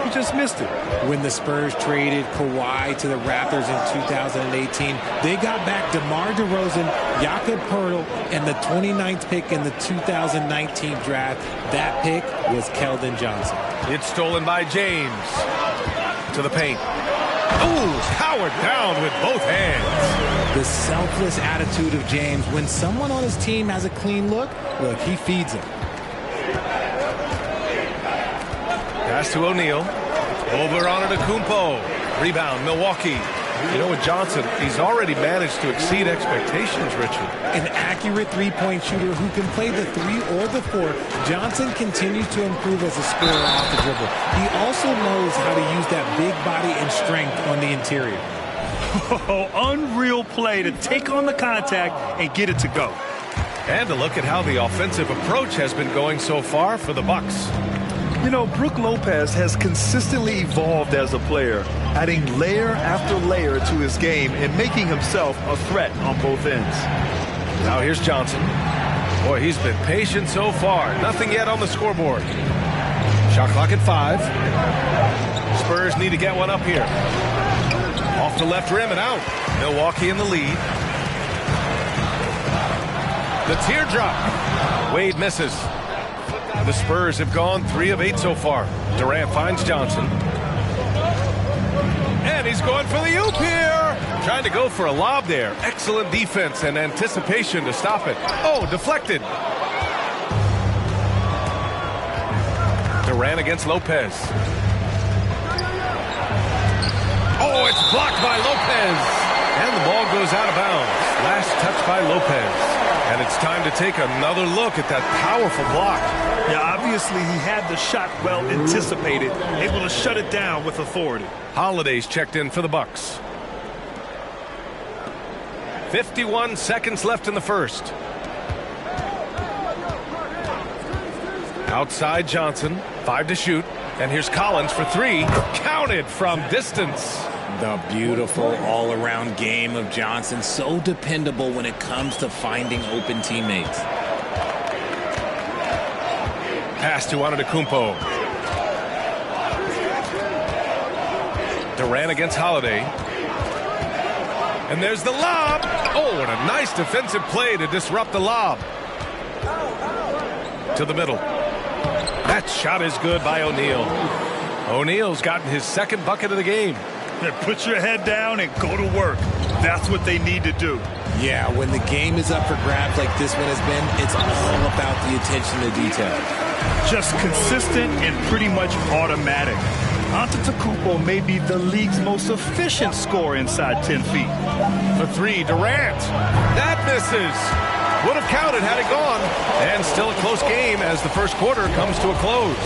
You just missed it. When the Spurs traded Kawhi to the Raptors in 2018, they got back DeMar DeRozan, Jakob Poeltl, and the 29th pick in the 2019 draft. That pick was Keldon Johnson. It's stolen by James. To the paint. Ooh, powered down with both hands. The selfless attitude of James. When someone on his team has a clean look, he feeds him. Pass to O'Neal. Over on Antetokounmpo. Rebound, Milwaukee. You know, with Johnson, he's already managed to exceed expectations, Richard. An accurate three-point shooter who can play the 3 or the 4. Johnson continues to improve as a scorer off the dribble. He also knows how to use that big body and strength on the interior. Oh, unreal play to take on the contact and get it to go. And to look at how the offensive approach has been going so far for the Bucks. You know, Brook Lopez has consistently evolved as a player, adding layer after layer to his game and making himself a threat on both ends. Now here's Johnson. Boy, he's been patient so far. Nothing yet on the scoreboard. Shot clock at 5. Spurs need to get one up here. Off the left rim and out. Milwaukee in the lead. The teardrop. Wade misses. The Spurs have gone 3 of 8 so far. Durant finds Johnson. And he's going for the oop here. Trying to go for a lob there. Excellent defense and anticipation to stop it. Oh, deflected. Durant against Lopez. Oh, it's blocked by Lopez. And the ball goes out of bounds. Last touch by Lopez. And it's time to take another look at that powerful block. Yeah, obviously he had the shot well anticipated, able to shut it down with authority. Holiday's checked in for the Bucks. 51 seconds left in the first. Outside Johnson, 5 to shoot. And here's Collins for 3. Counted from distance. The beautiful all-around game of Johnson. So dependable when it comes to finding open teammates. Pass to Antetokounmpo. Durant against Holiday. And there's the lob. Oh, and a nice defensive play to disrupt the lob. To the middle. That shot is good by O'Neal. O'Neal's gotten his second bucket of the game. Put your head down and go to work. That's what they need to do. Yeah, when the game is up for grabs like this one has been, it's all about the attention to detail. Just consistent and pretty much automatic. Antetokounmpo may be the league's most efficient scorer inside 10 feet. For 3, Durant. That misses. Would have counted had it gone. And still a close game as the first quarter comes to a close.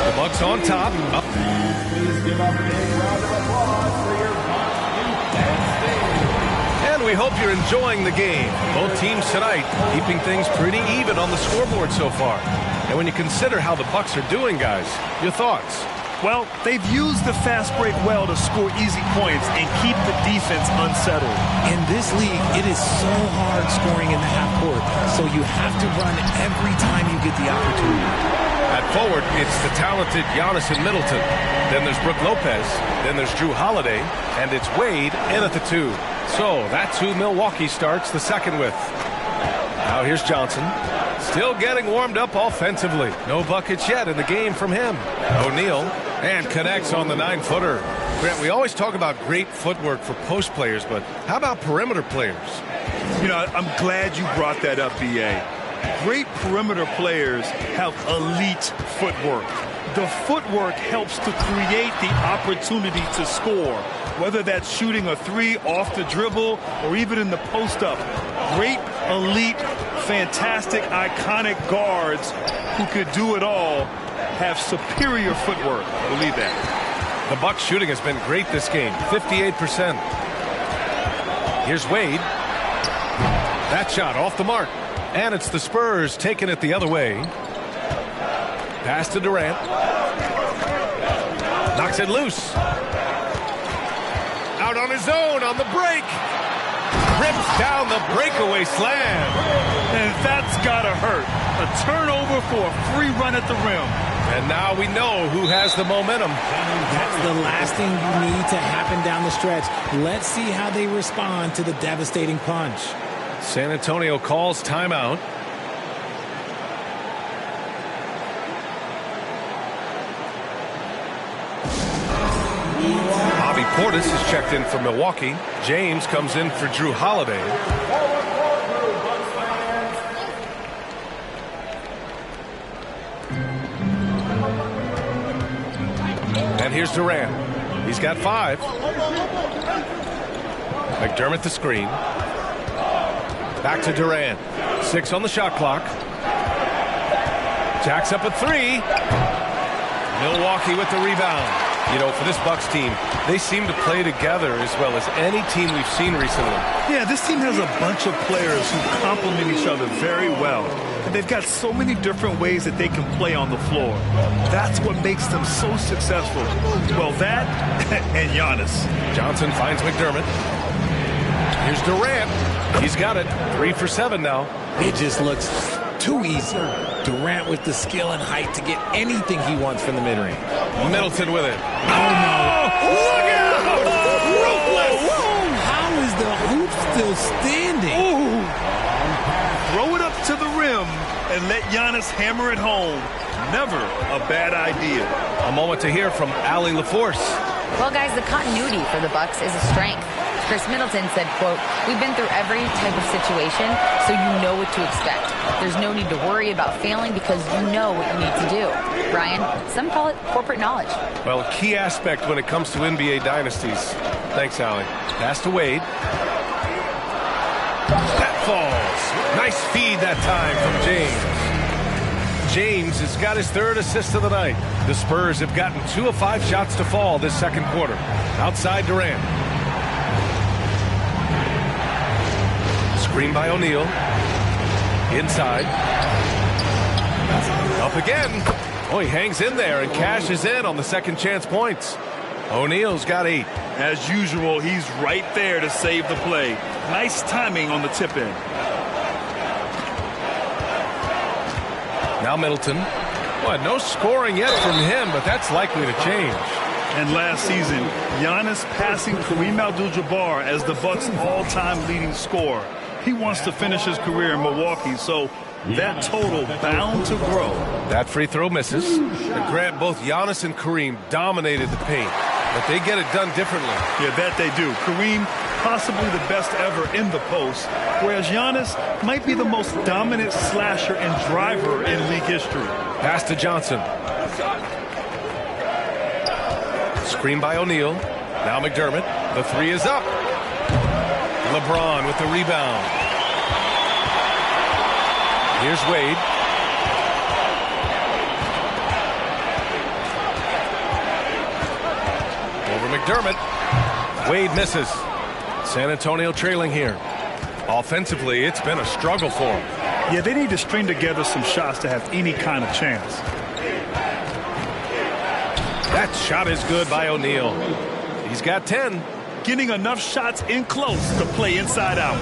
The Bucks on top. Please give a big round of applause for your And we hope you're enjoying the game. Both teams tonight keeping things pretty even on the scoreboard so far. And when you consider how the Bucks are doing, guys, your thoughts? Well, they've used the fast break well to score easy points and keep the defense unsettled. In this league, it is so hard scoring in the half court, so you have to run every time you get the opportunity. At forward, it's the talented Giannis and Middleton. Then there's Brook Lopez. Then there's Drew Holiday. And it's Wade in at the 2. So that's who Milwaukee starts the second with. Now here's Johnson. Still getting warmed up offensively. No buckets yet in the game from him. O'Neal. And connects on the 9-footer. Grant, we always talk about great footwork for post players, but how about perimeter players? You know, I'm glad you brought that up, B.A. Great perimeter players have elite footwork. The footwork helps to create the opportunity to score, whether that's shooting a 3 off the dribble or even in the post-up. Great, elite, fantastic, iconic guards who could do it all have superior footwork. Believe that. The Bucks shooting has been great this game, 58%. Here's Wade. That shot off the mark. And it's the Spurs taking it the other way. Pass to Durant. Knocks it loose. Out on his own on the break. Rips down the breakaway slam. And that's gotta hurt. A turnover for a free run at the rim. And now we know who has the momentum. That's the last thing you need to happen down the stretch. Let's see how they respond to the devastating punch. San Antonio calls timeout. Bobby Portis is checked in for Milwaukee. James comes in for Drew Holiday. And here's Durant. He's got 5. McDermott the screen. Back to Durant. 6 on the shot clock. Jacks up at 3. Milwaukee with the rebound. You know, for this Bucks team, they seem to play together as well as any team we've seen recently. Yeah, this team has a bunch of players who complement each other very well. And they've got so many different ways that they can play on the floor. That's what makes them so successful. Well, that and Giannis. Johnson finds McDermott. Here's Durant. He's got it. 3 for 7 now. It just looks too easy. Durant with the skill and height to get anything he wants from the mid-range. Middleton with it. Oh, no. Look out! Ruthless! How is the hoop still standing? Ooh. Throw it up to the rim and let Giannis hammer it home. Never a bad idea. A moment to hear from Allie LaForce. Well, guys, the continuity for the Bucks is a strength. Chris Middleton said, quote, "We've been through every type of situation, so you know what to expect. There's no need to worry about failing because you know what you need to do." Brian, some call it corporate knowledge. Well, a key aspect when it comes to NBA dynasties. Thanks, Allie. Pass to Wade. That falls. Nice feed that time from James. James has got his 3rd assist of the night. The Spurs have gotten 2 of 5 shots to fall this second quarter. Outside Durant. Screen by O'Neal. Inside. Up again. Oh, he hangs in there and cashes in on the second chance points. O'Neal's got 8. As usual, he's right there to save the play. Nice timing on the tip in. Now Middleton. Well, no scoring yet from him, but that's likely to change. And last season, Giannis passing Kareem Abdul-Jabbar as the Bucks' all-time leading scorer. He wants to finish his career in Milwaukee, so that total bound to grow. That free throw misses. And Grant, both Giannis and Kareem dominated the paint, but they get it done differently. Yeah, that they do. Kareem, possibly the best ever in the post, whereas Giannis might be the most dominant slasher and driver in league history. Pass to Johnson. Screen by O'Neal. Now McDermott. The 3 is up. LeBron with the rebound. Here's Wade. Over McDermott. Wade misses. San Antonio trailing here. Offensively, it's been a struggle for them. Yeah, they need to string together some shots to have any kind of chance. That shot is good by O'Neal. He's got 10. Getting enough shots in close to play inside out.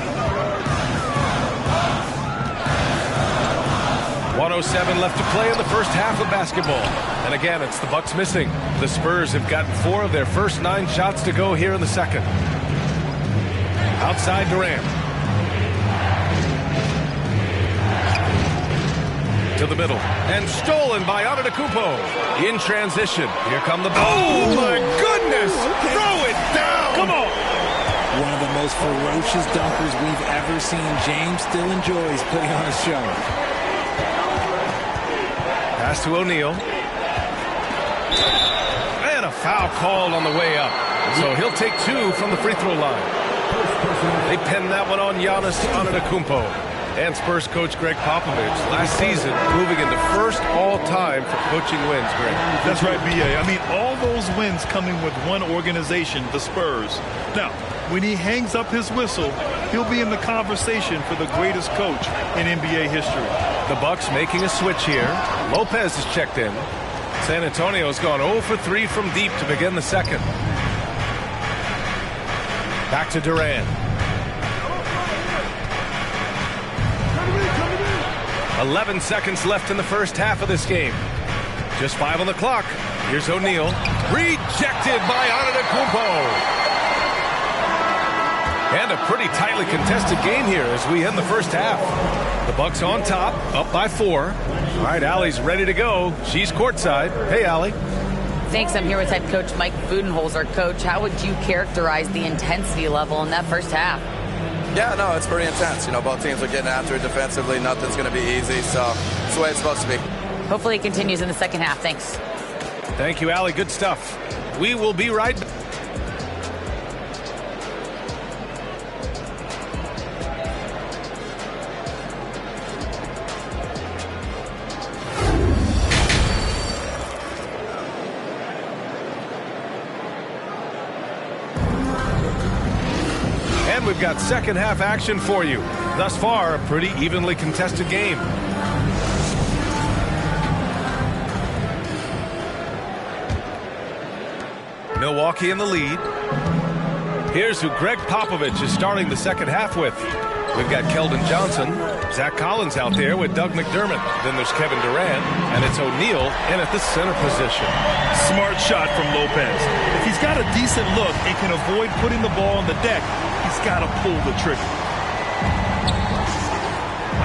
1:07 left to play in the first half of basketball. And again, it's the Bucks missing. The Spurs have gotten 4 of their first 9 shots to go here in the second. Outside Durant. To the middle. And stolen by Antetokounmpo. In transition. Here come the ball. Oh, my goodness! Okay. Throw it down! Come on! One of the most ferocious dunkers we've ever seen. James still enjoys putting on a show. Pass to O'Neal. And a foul called on the way up. So he'll take 2 from the free throw line. They pinned that one on Giannis Antetokounmpo. And Spurs coach Greg Popovich last season moving into first all-time for coaching wins, Greg. That's right, B.A. I mean, all those wins coming with one organization, the Spurs. Now, when he hangs up his whistle, he'll be in the conversation for the greatest coach in NBA history. The Bucks making a switch here. Lopez is checked in. San Antonio's gone 0 for 3 from deep to begin the second. Back to Durant. 11 seconds left in the first half of this game. Just 5 on the clock. Here's O'Neal. Rejected by Antetokounmpo. And a pretty tightly contested game here as we end the first half. The Bucks on top, up by 4. All right, Allie's ready to go. She's courtside. Hey, Allie. Thanks. I'm here with head coach Mike Budenholzer. Coach, how would you characterize the intensity level in that first half? Yeah, no, it's pretty intense. You know, both teams are getting after it defensively. Nothing's going to be easy, so it's the way it's supposed to be. Hopefully it continues in the second half. Thanks. Thank you, Allie. Good stuff. We will be right back. And we've got second half action for you. Thus far, a pretty evenly contested game. Milwaukee in the lead. Here's who Greg Popovich is starting the second half with. We've got Keldon Johnson, Zach Collins out there with Doug McDermott. Then there's Kevin Durant, and it's O'Neal in at the center position. Smart shot from Lopez. If he's got a decent look and can avoid putting the ball on the deck, he's got to pull the trigger.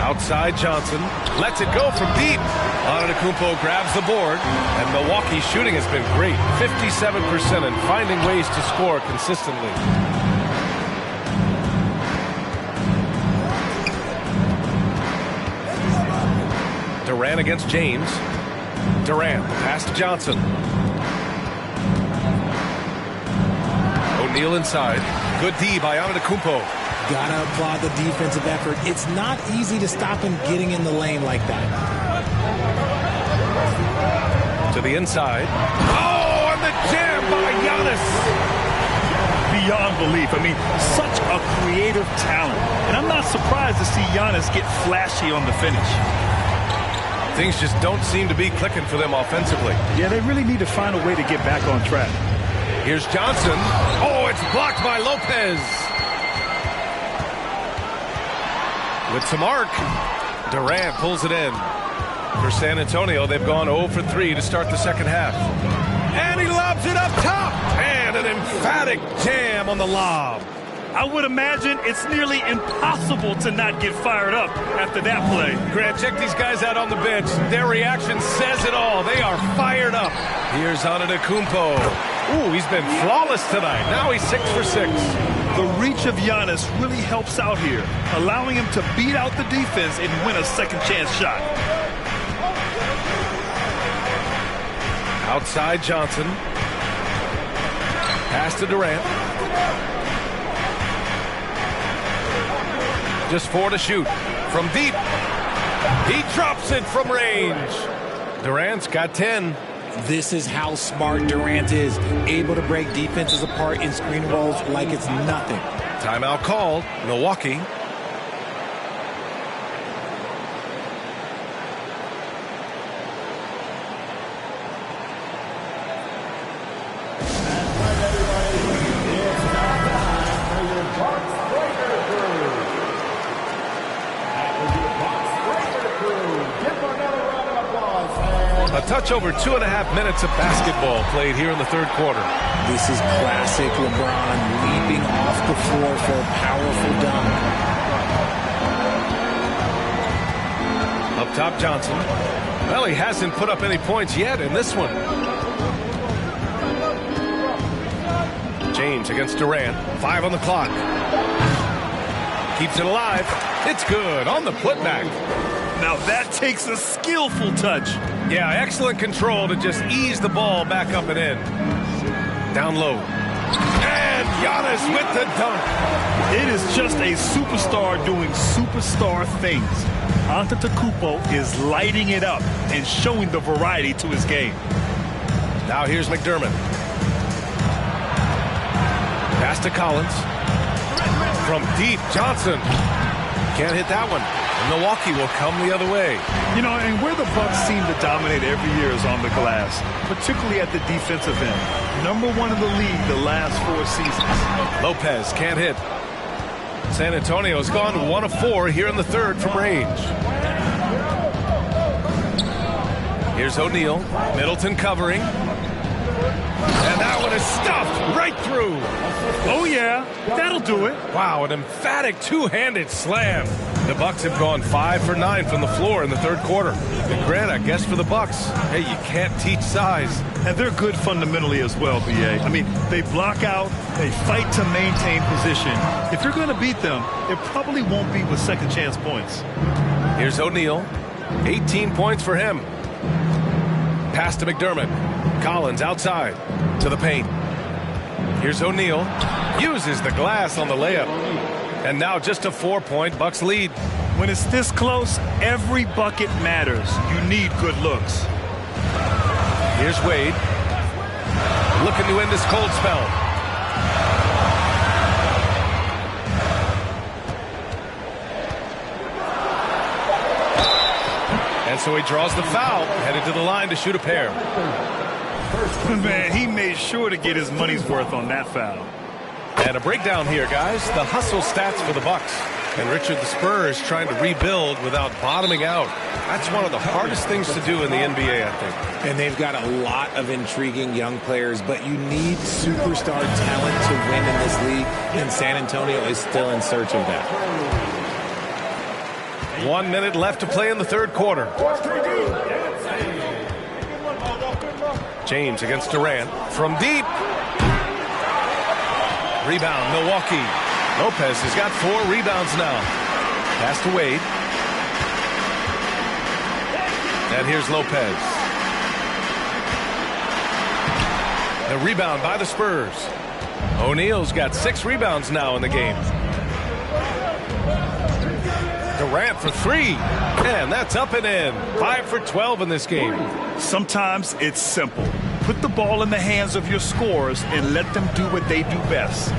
Outside Johnson lets it go from deep. Antetokounmpo grabs the board, and Milwaukee's shooting has been great, 57%, and finding ways to score consistently. Durant against James. Durant pass to Johnson. O'Neal inside. Good D by Antetokounmpo. Gotta applaud the defensive effort. It's not easy to stop him getting in the lane like that. To the inside. Oh, and the jam by Giannis. Beyond belief. I mean, such a creative talent. And I'm not surprised to see Giannis get flashy on the finish. Things just don't seem to be clicking for them offensively. Yeah, they really need to find a way to get back on track. Here's Johnson. Oh, it's blocked by Lopez. With some arc, Durant pulls it in. For San Antonio, they've gone 0 for 3 to start the second half. And he lobs it up top. And an emphatic jam on the lob. I would imagine it's nearly impossible to not get fired up after that play. Grant, check these guys out on the bench. Their reaction says it all. They are fired up. Here's Antetokounmpo. Ooh, he's been flawless tonight. Now he's 6 for 6. The reach of Giannis really helps out here, allowing him to beat out the defense and win a second chance shot. Outside Johnson. Pass to Durant. Just 4 to shoot. From deep. He drops it from range. Durant's got 10. This is how smart Durant is. Able to break defenses apart in screen rolls like it's nothing. Timeout called. Milwaukee. A touch over 2.5 minutes of basketball played here in the third quarter. This is classic LeBron leaping off the floor for a powerful dunk. Up top, Johnson. Well, he hasn't put up any points yet in this one. James against Durant. 5 on the clock. Keeps it alive. It's good on the putback. Now that takes a skillful touch. Yeah, excellent control to just ease the ball back up and in. Down low. And Giannis with the dunk. It is just a superstar doing superstar things. Antetokounmpo is lighting it up and showing the variety to his game. Now here's McDermott. Pass to Collins. From deep, Johnson. Can't hit that one. And Milwaukee will come the other way. You know, and where the Bucks seem to dominate every year is on the glass, particularly at the defensive end. #1 in the league the last 4 seasons. Lopez can't hit. San Antonio's gone 1 of 4 here in the third from range. Here's O'Neal. Middleton covering. And that one is stuffed right through. Oh, yeah. That'll do it. Wow, an emphatic two-handed slam. The Bucks have gone 5 for 9 from the floor in the third quarter. And Grant, I guess for the Bucks, hey, you can't teach size. And they're good fundamentally as well, B.A. I mean, they block out, they fight to maintain position. If you're going to beat them, it probably won't be with second chance points. Here's O'Neal. 18 points for him. Pass to McDermott. Collins outside to the paint. Here's O'Neal. Uses the glass on the layup. And now just a 4-point Bucks lead. When it's this close, every bucket matters. You need good looks. Here's Wade. Looking to end this cold spell. And so he draws the foul, headed to the line to shoot a pair. Man, he made sure to get his money's worth on that foul. And a breakdown here, guys. The hustle stats for the Bucks. And Richard, the Spurs trying to rebuild without bottoming out. That's one of the hardest things to do in the NBA, I think. And they've got a lot of intriguing young players, but you need superstar talent to win in this league, and San Antonio is still in search of that. 1 minute left to play in the third quarter. James against Durant from deep. Rebound, Milwaukee. Lopez has got 4 rebounds now. Pass to Wade. And here's Lopez. The rebound by the Spurs. O'Neal's got 6 rebounds now in the game. Durant for 3. And that's up and in. 5 for 12 in this game. Sometimes it's simple. Put the ball in the hands of your scorers and let them do what they do best.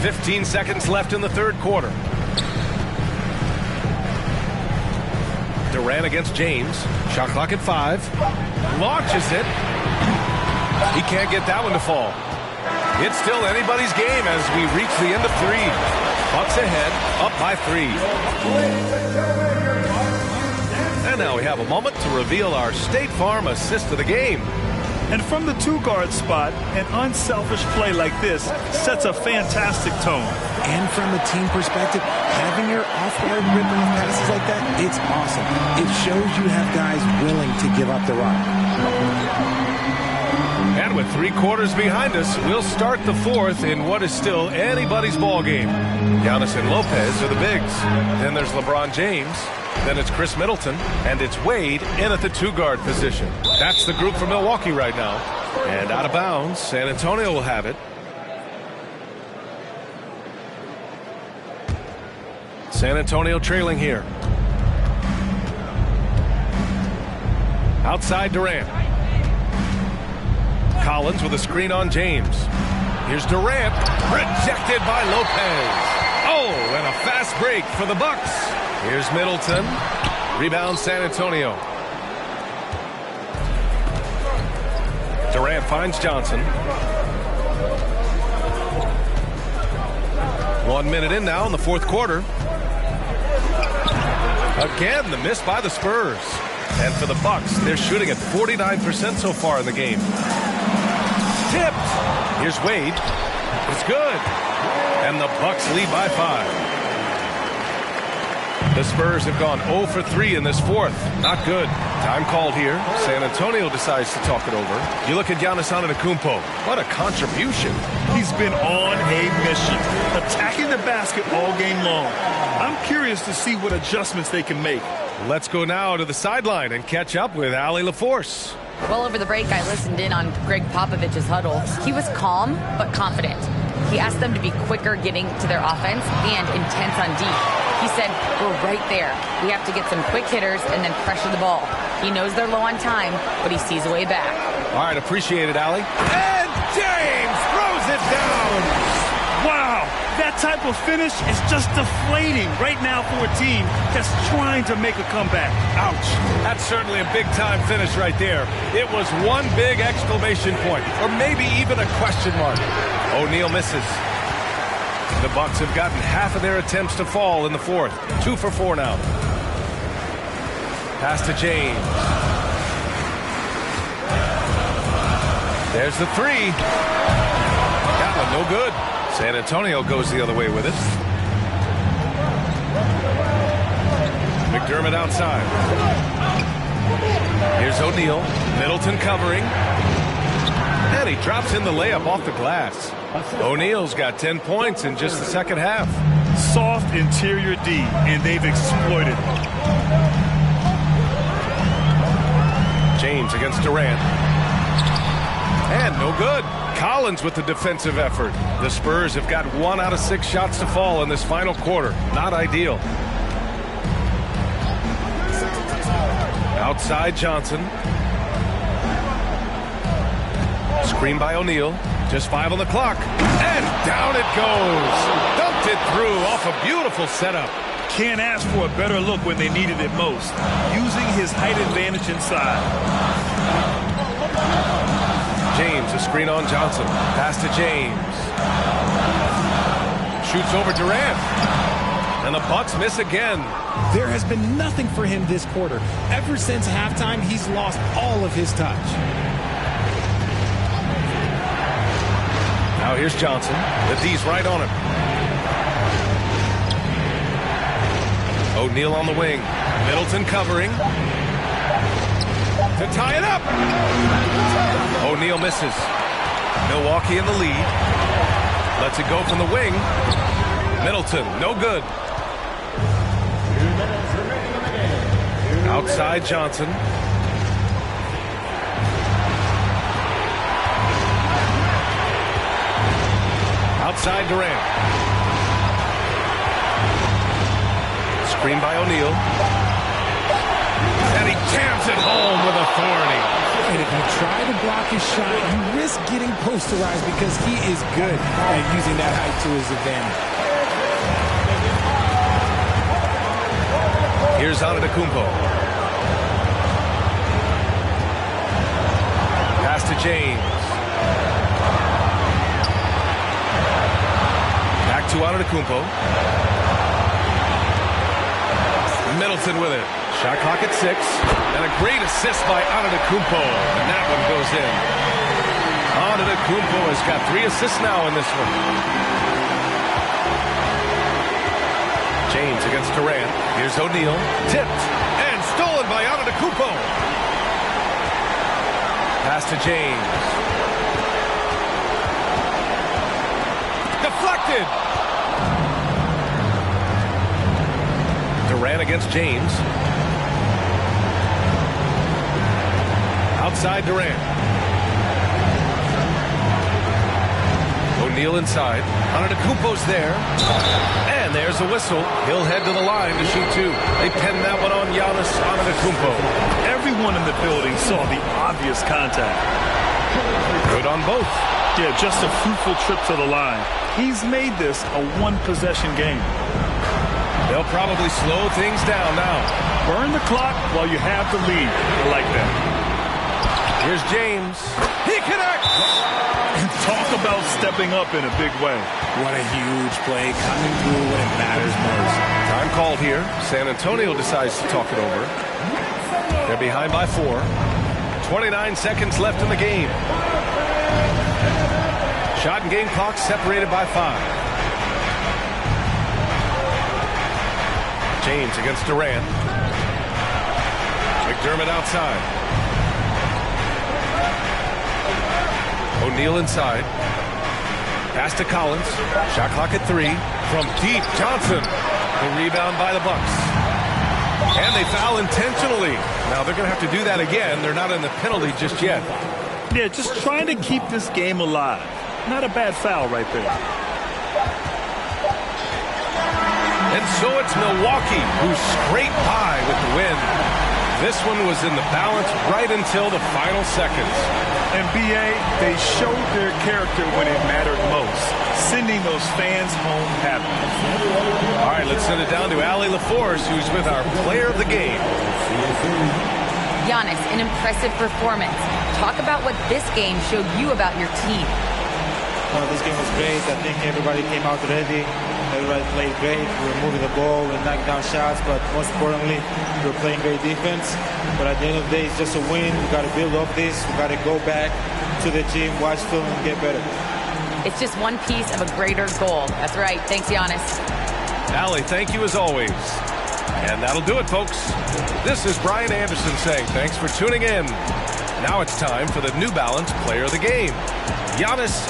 15 seconds left in the third quarter. Durant against James. Shot clock at 5. Launches it. He can't get that one to fall. It's still anybody's game as we reach the end of 3. Bucks ahead, up by 3. And now we have a moment to reveal our State Farm assist of the game. And from the 2-guard spot, an unselfish play like this sets a fantastic tone. And from a team perspective, having your off-guard ripping passes like that, it's awesome. It shows you have guys willing to give up the rock. And with 3 quarters behind us, we'll start the fourth in what is still anybody's ball game. Giannis and Lopez are the bigs. Then there's LeBron James. Then it's Chris Middleton. And it's Wade in at the 2-guard position. That's the group for Milwaukee right now. And out of bounds, San Antonio will have it. San Antonio trailing here. Outside Durant. Collins with a screen on James. Here's Durant. Rejected by Lopez. Oh, and a fast break for the Bucks. Here's Middleton. Rebound San Antonio. Durant finds Johnson. 1 minute in now in the fourth quarter. Again, the miss by the Spurs. And for the Bucks, they're shooting at 49% so far in the game. Tipped. Here's Wade. It's good. And the Bucks lead by 5. The Spurs have gone 0 for 3 in this fourth. Not good. Time called here. San Antonio decides to talk it over. You look at Giannis Antetokounmpo. What a contribution. He's been on a mission, attacking the basket all game long. I'm curious to see what adjustments they can make. Let's go now to the sideline and catch up with Allie LaForce. Well, over the break, I listened in on Greg Popovich's huddle. He was calm but confident. He asked them to be quicker getting to their offense and intense on D. He said, we're right there. We have to get some quick hitters and then pressure the ball. He knows they're low on time, but he sees a way back. All right, appreciate it, Allie. And James throws it down. Wow, that type of finish is just deflating right now for a team that's trying to make a comeback. Ouch. That's certainly a big-time finish right there. It was one big exclamation point, or maybe even a question mark. O'Neal misses. The Bucks have gotten half of their attempts to fall in the fourth. 2 for 4 now. Pass to James. There's the 3. That one no good. San Antonio goes the other way with it. McDermott outside. Here's O'Neal. Middleton covering. And he drops in the layup off the glass. O'Neal's got 10 points in just the second half. Soft interior D, and they've exploited it. James against Durant. And no good. Collins with the defensive effort. The Spurs have got 1 out of 6 shots to fall in this final quarter. Not ideal. Outside Johnson. Screen by O'Neal. Just 5 on the clock. And down it goes. Dumped it through off a beautiful setup. Can't ask for a better look when they needed it most. Using his height advantage inside. James, a screen on Johnson. Pass to James. Shoots over Durant. And the Bucks miss again. There has been nothing for him this quarter. Ever since halftime, he's lost all of his touch. Now here's Johnson. The D's right on him. O'Neal on the wing. Middleton covering. To tie it up. O'Neal misses. Milwaukee in the lead. Lets it go from the wing. Middleton, no good. Outside Johnson. Outside Durant. Screen by O'Neal. And he jams it home with authority. And if you try to block his shot, you risk getting posterized because he is good at using that height to his advantage. Here's Antetokounmpo. Pass to James. Back to Antetokounmpo. Middleton with it. Shot clock at 6. And a great assist by Antetokounmpo. And that one goes in. Antetokounmpo has got 3 assists now in this one. James against Durant. Here's O'Neal. Tipped. And stolen by Antetokounmpo. Pass to James. Deflected. Durant against James. Outside Durant. O'Neal inside. Antetokounmpo's there. And there's a whistle. He'll head to the line to shoot 2. They pinned that one on Giannis Antetokounmpo. Everyone in the building saw the obvious contact. Good on both. Yeah, just a fruitful trip to the line. He's made this a one-possession game. They'll probably slow things down now. Burn the clock while you have the lead. I like that. Here's James. He connects! And talk about stepping up in a big way. What a huge play, coming through when it matters most. Time called here. San Antonio decides to talk it over. They're behind by 4. 29 seconds left in the game. Shot and game clock separated by 5. James against Durant. McDermott outside. O'Neal inside. Pass to Collins. Shot clock at 3. From deep, Johnson. The rebound by the Bucks. And they foul intentionally. Now they're going to have to do that again. They're not in the penalty just yet. Yeah, just trying to keep this game alive. Not a bad foul right there. And so it's Milwaukee who scraped by with the win. This one was in the balance right until the final seconds. And B.A., they showed their character when it mattered most, sending those fans home happy. All right, let's send it down to Allie LaForce, who's with our player of the game. Giannis, an impressive performance. Talk about what this game showed you about your team. This game was great. I think everybody came out ready. Everybody played great. We were moving the ball and knocking down shots, but most importantly, we were playing great defense. But at the end of the day, it's just a win. We got to build off this. We got to go back to the team, watch film, and get better. It's just one piece of a greater goal. That's right. Thanks, Giannis. Allie, thank you as always. And that'll do it, folks. This is Brian Anderson saying thanks for tuning in. Now it's time for the New Balance Player of the Game. Giannis.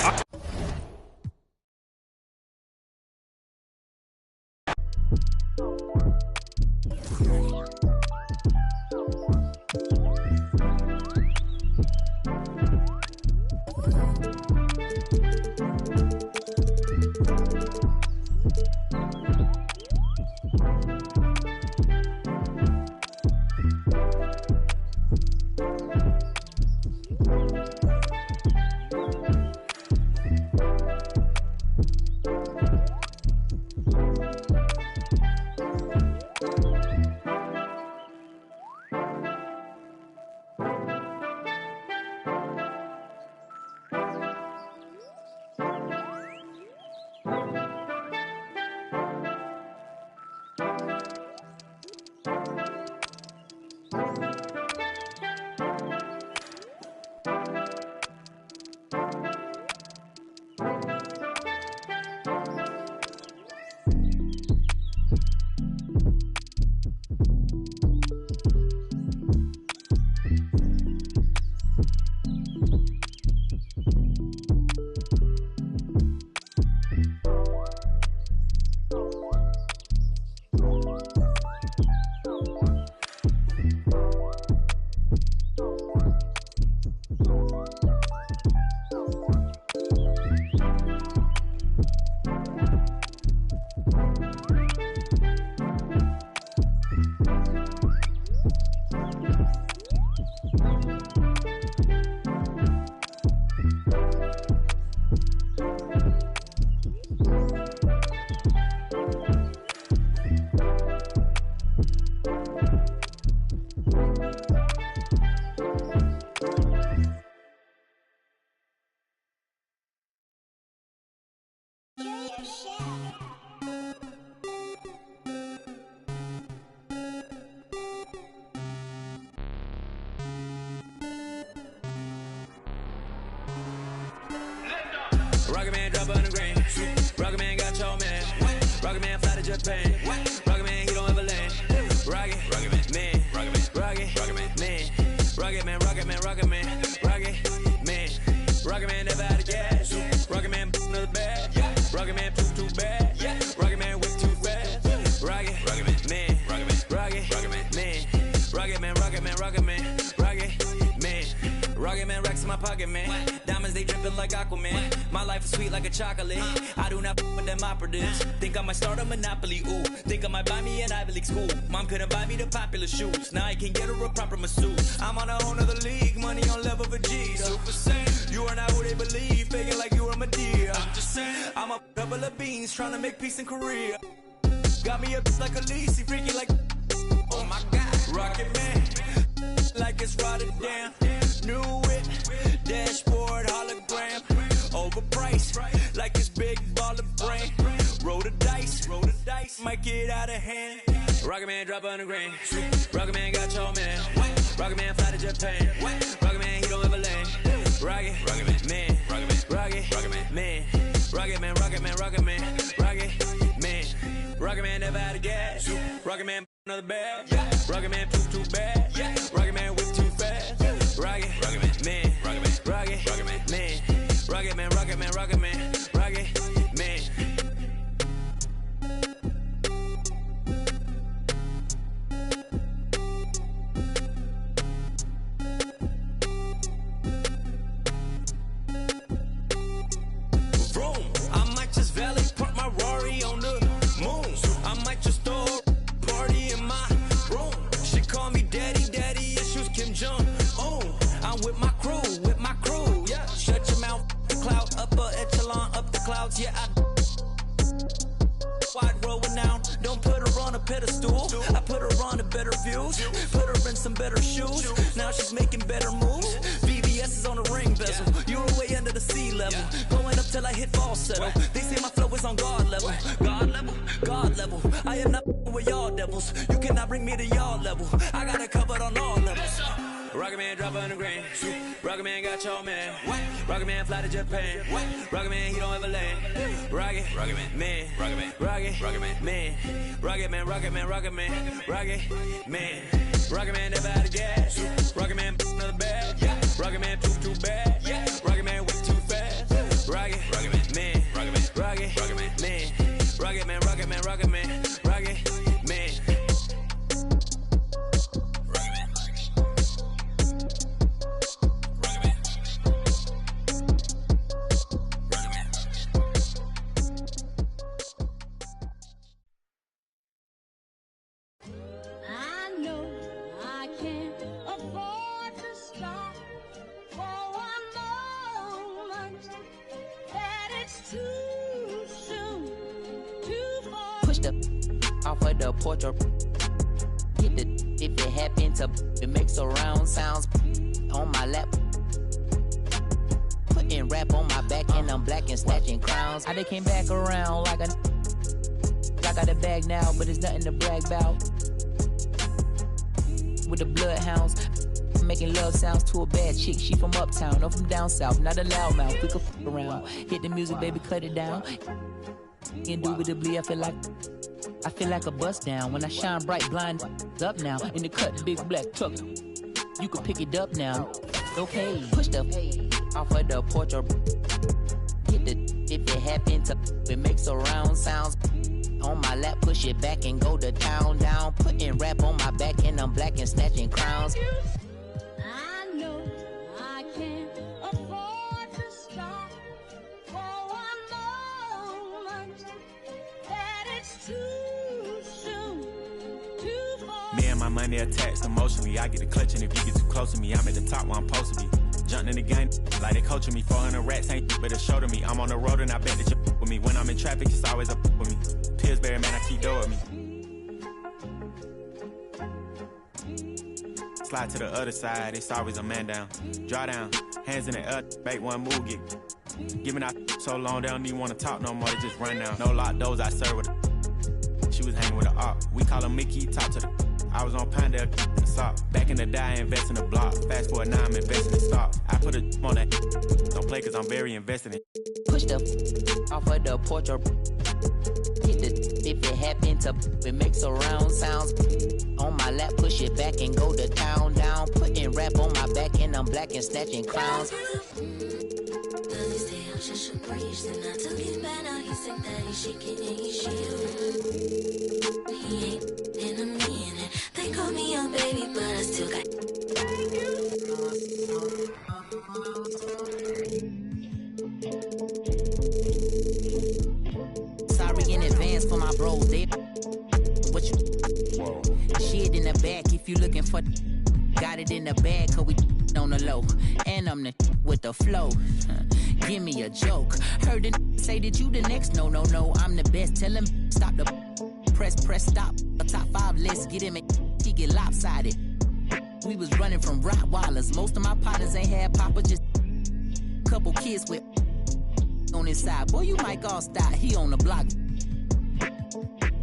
Rocket Man drop on the green. Rocket Man got your man. Rocket Man fly to Japan. Rocket Man, he don't ever land. Rocket Man, Rocket Man, Rocket Man, Rocket Man, Rocket Man, Rocket Man, Rocket Man never out of gas. Rocket Man another bad. Rocket Man too bad. Rocket Man whip too fast. Rocket Man, Rocket Man, Rocket Man, Rocket Man racks in my pocket, man. Diamonds, they dripping like Aquaman. My life is sweet like a chocolate. I do not with them operatives. Think I might start a monopoly, ooh. Think I might buy me an Ivy League school. Mom couldn't buy me the popular shoes. Now I can get her a proper masseuse. I'm on a whole nother league. Money on level Vegeta. Super Saiyan. You are not who they believe. Faking like you are Medea. I'm just saying. I'm a couple of beans trying to make peace in Korea. Got me a bitch like Khaleesi. Freaky like, oh my God. Rocket Man. Like it's Rotterdam. New whip, dashboard, hologram. Overpriced, like it's big baller brain. Roll the dice, might get out of hand. Rocket Man drop on the green. Rocket Man got your man. Rocket Man fly to Japan. Rocket Man, he don't ever land. Rocket Man, Rocket Man, Rocket Man, Rocket Man, Rocket Man, Rocket Man, Rocket Man never out of gas. Rocket Man another bag. Rocket Man too bad. Rocket Man whip too fast. Rocket Man, Rocket Man, Rocket Man, Rocket Man, Rocket Man, Rocket Man. I'm with my crew, yeah. Shut your mouth, the cloud, upper echelon, up the clouds, yeah. Wide world renowned, don't put her on a pedestal. I put her on a better views, put her in some better shoes. Now she's making better moves. VVS is on the ring bezel. You're way under the sea level, going up till I hit fall settle. They say my flow is on God level, God level, God level. I am not with y'all devils. You cannot bring me to y'all level. I got it covered on all levels. Rocket Man drop on the grain. Rocket Man got y'all man. Rocket Man fly to Japan. Rocket Man he don't ever land. Rocket Man, Rocket Man, Rocket Man, Rocket Man, Rocket Man, Rocket Man, Rocket Man, Rocket Man never out of gas. Rocket Man another bag. Rocket Man too bad. Rocket Man way too fast. Rocket Man, Rocket Man, Rocket Man, Rocket Man, Rocket Man, Rocket Man, Rocket Man. Push the off of the porch or hit the if it happen to it makes surround sounds on my lap. Putting rap on my back and I'm black and snatching crowns. I came back around like a I got a bag now, but it's nothing to brag about. With the bloodhounds, making love sounds to a bad chick. She from uptown, no from down south, not a loudmouth. We could f around. Hit the music, baby, cut it down. Indubitably, I feel like a bust down. When I shine bright, blind up now. In the cut, big black truck. You can pick it up now. Okay, push the off of the porch or hit the if it happen to it makes surround sounds. On my lap, push it back and go to town down. Putting rap on my back and I'm black and snatching crowns. I know I can't afford to stop for one moment. That it's too soon, too far. Me and my money attached emotionally. I get the clutch and if you get too close to me, I'm at the top where I'm supposed to be. Jumping in the game like they coaching me. 400 rats ain't better show to me. I'm on the road and I bet that you with me. When I'm in traffic, it's always up with me. Pillsbury, man, I keep doing with me. Slide to the other side, it's always a man down. Draw down, hands in the air, make one move, get. Giving out so long, they don't even want to talk no more, they just run down. No lock doors, I serve with her. She was hanging with a op. We call her Mickey, talk to the. I was on Pinedale, back in the day, I invest in the block. Fast forward now, I'm investing in stock. I put a on that. Don't play cause I'm very invested in. Push the off of the porch or hit the if it happen to it makes surround sounds. On my lap, push it back and go to town down. Putting rap on my back and I'm black and snatching crowns. They call me young baby, but I still got. Sorry in advance for my bros. They what you shit in the back if you looking for. Got it in the bag, cause we on the low. And I'm the with the flow. Give me a joke. Heard it say that you the next. No, I'm the best. Tell him stop the press, stop. A top 5 list, get him and he get lopsided. We was running from Rottweilers. Most of my partners ain't had papa, just couple kids with on his side. Boy, you might all stop. He on the block.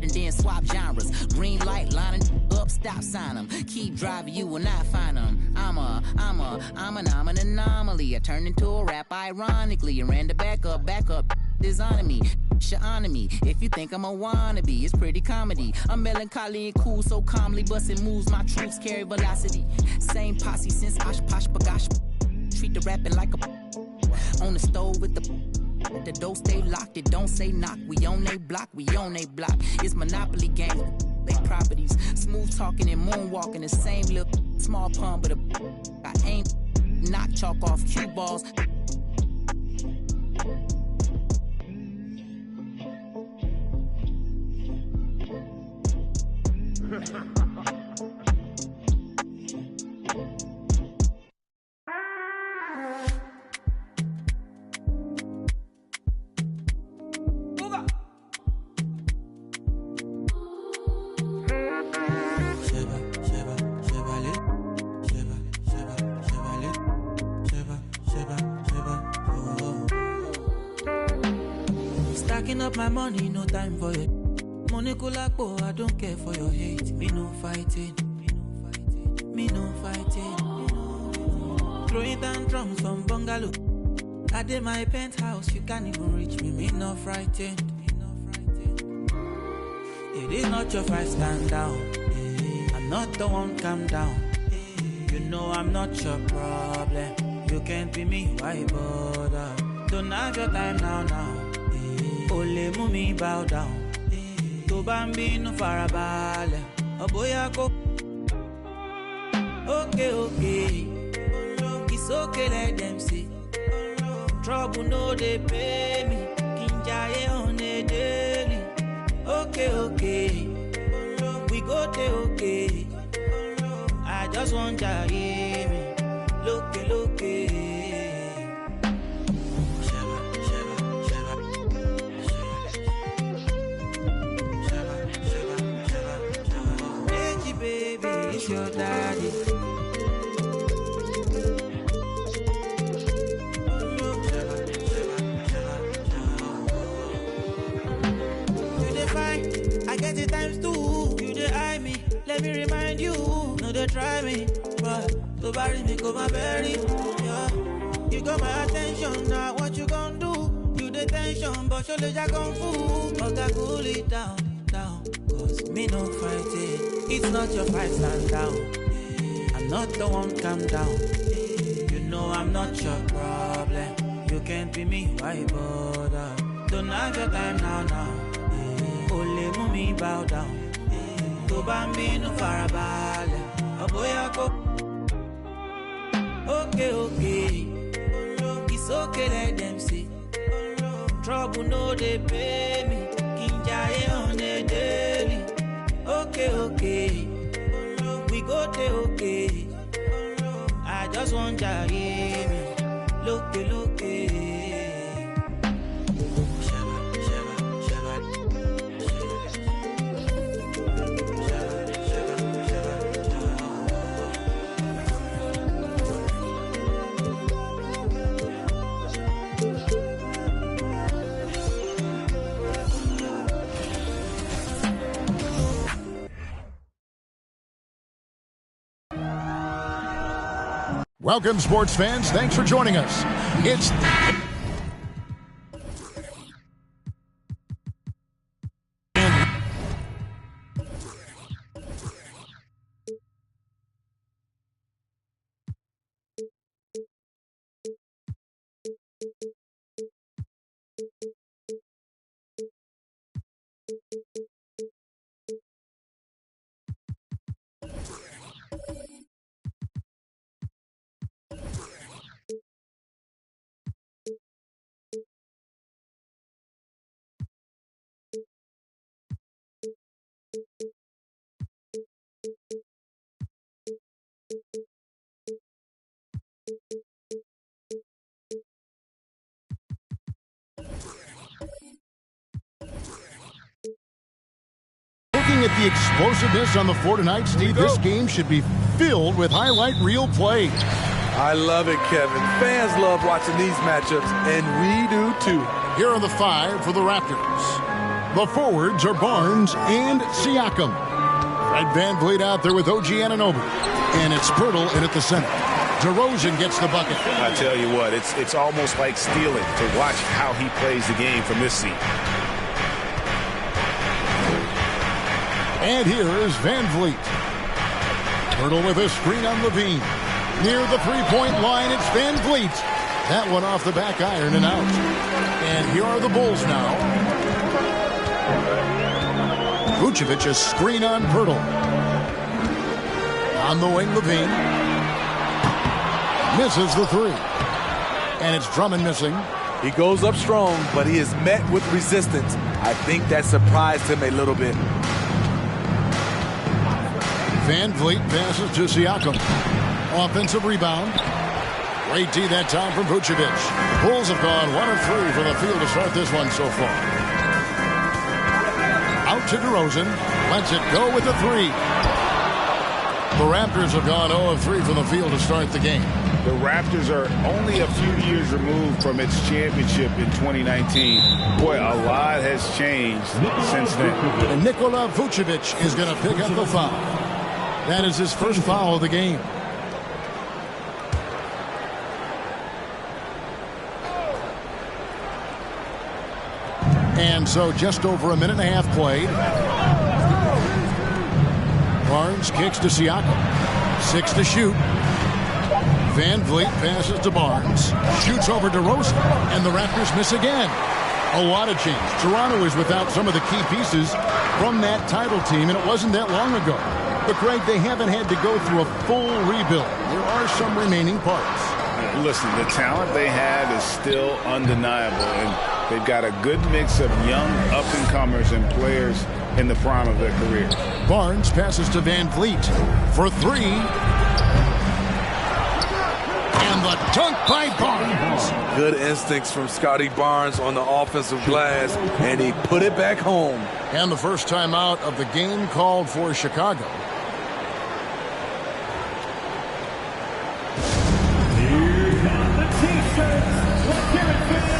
And then swap genres. Green light lining up, stop sign them. Keep driving, you will not find them. I'm an anomaly. I turned into a rap ironically and ran the back up, designing me. Honor me. If you think I'm a wannabe, it's pretty comedy. I'm melancholy and cool, so calmly busting moves. My troops carry velocity. Same posse since Osh Posh Bagash. Treat the rapping like a on the stove with the door stay locked. It don't say knock. We on they block. It's Monopoly game. They properties. Smooth talking and moonwalking. The same little small pun, but I ain't knock chalk off cue balls. Stacking up my money, no time for it. Money kulakbo, I don't care for your hate. Me no fighting. Me no fighting. Throwing down drums from bungalow. I did my penthouse, you can't even reach me. Me no frightened. It is not your fight, stand down. I'm not the one, calm down. You know I'm not your problem. You can't be me, why bother? Don't have your time now. Ole mumi bow down. To bambi no farabale. Oboya go. Okay. It's okay, let them see. Trouble no they pay me. Kinjaye on a daily. Okay. We go there, okay. I just want to hear me. Look. Hey, baby, it's your daddy. You define, I get it times two. You dey eye me, let me remind you. No, they try me, but to bury me, go my berry. Yeah, you got my attention now. What you gonna do? You the tension, but show the jack on food. But I cool it down. Cause me no fighting. It's not your fight, stand down. I'm not the one, calm down. You know I'm not your problem. You can't be me, why bother? Don't have your time now. Ole mumi bow down. To bambi no farabale. Oboya go. Okay. It's okay, let them see. Trouble no they pay me. Kinjaye on a daily. Okay. We go there, okay. I just want to hear me. Look. Welcome, sports fans. Thanks for joining us. It's looking at the explosiveness on the floor tonight, Steve. This game should be filled with highlight reel play. I love it, Kevin. Fans love watching these matchups, and we do too. Here are the five for the Raptors. The forwards are Barnes and Siakam. Fred VanVleet out there with OG Anunoby. And it's Pirtle in at the center. DeRozan gets the bucket. I tell you what, it's almost like stealing to watch how he plays the game from this seat. And here is VanVleet. Pirtle with a screen on Levine. Near the three-point line, it's VanVleet. That one off the back iron and out. And here are the Bulls now. Vucevic, a screen on Pirtle. On the wing, Levine. Misses the three. And it's Drummond missing. He goes up strong, but he is met with resistance. I think that surprised him a little bit. VanVleet passes to Siakam. Offensive rebound. Great D that time from Vucevic. The Bulls have gone 1 of 3 from the field to start this one so far. Out to DeRozan. Lets it go with the three. The Raptors have gone 0 of 3 from the field to start the game. The Raptors are only a few years removed from its championship in 2019. Boy, a lot has changed since then. And Nikola Vucevic is going to pick up the foul. That is his first foul of the game. And so just over a minute and a half played. Barnes kicks to Siakam. 6 to shoot. Van Vliet passes to Barnes. Shoots over to Rosen. And the Raptors miss again. A lot of change. Toronto is without some of the key pieces from that title team, and it wasn't that long ago. But, Greg, they haven't had to go through a full rebuild. There are some remaining parts. Listen, the talent they have is still undeniable, and they've got a good mix of young up-and-comers and players in the prime of their career. Barnes passes to Van Vliet for 3. And the dunk by Barnes. Good instincts from Scotty Barnes on the offensive glass, and he put it back home. And the first timeout of the game called for Chicago. Here come the T-shirts. Let's hear it, fans.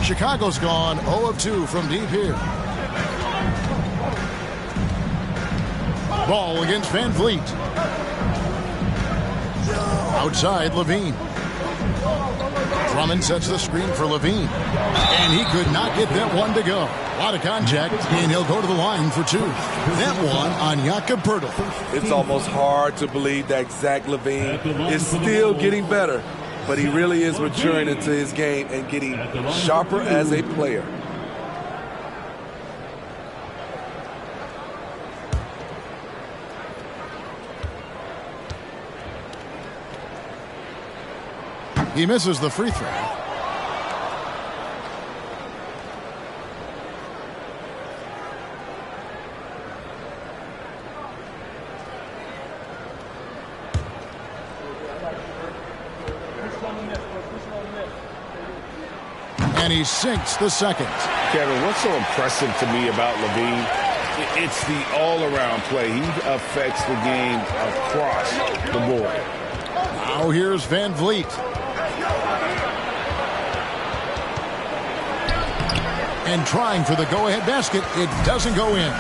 Chicago's gone 0 of 2 from deep here. Ball against Van Vliet. Outside, Levine. Drummond sets the screen for Levine. And he could not get that one to go. A lot of contact, and he'll go to the line for 2. That one on Jakob Poeltl. It's almost hard to believe that Zach LaVine is still getting better, but he really is maturing into his game and getting sharper as a player. He misses the free throw. And he sinks the second. Kevin, what's so impressive to me about Levine? It's the all-around play. He affects the game across the board. Now here's Van Vliet. And trying for the go-ahead basket. It doesn't go in.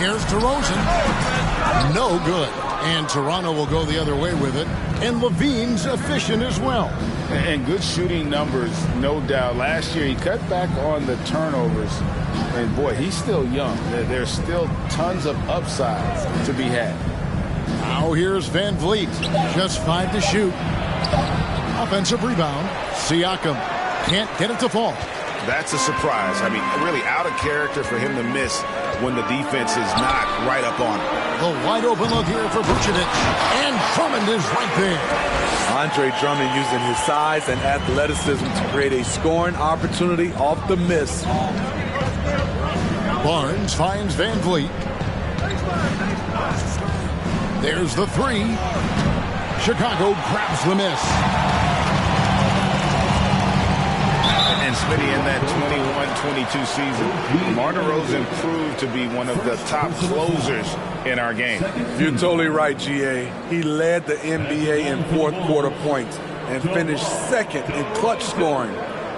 Here's DeRozan. No good. And Toronto will go the other way with it. And Levine's efficient as well. And good shooting numbers, no doubt. Last year, he cut back on the turnovers. And, boy, he's still young. There's still tons of upside to be had. Now here's Van Vliet. Just 5 to shoot. Offensive rebound. Siakam can't get it to fall. That's a surprise. I mean, really out of character for him to miss when the defense is not right up on him. The wide open look here for Vucevic. And Drummond is right there. Andre Drummond using his size and athleticism to create a scoring opportunity off the miss. Barnes finds Van Vliet. There's the 3. Chicago grabs the miss. And Smitty, in that 21-22 season, DeMar DeRozan proved to be one of the top closers in our game. You're totally right, GA. He led the NBA in fourth quarter points and finished second in clutch scoring.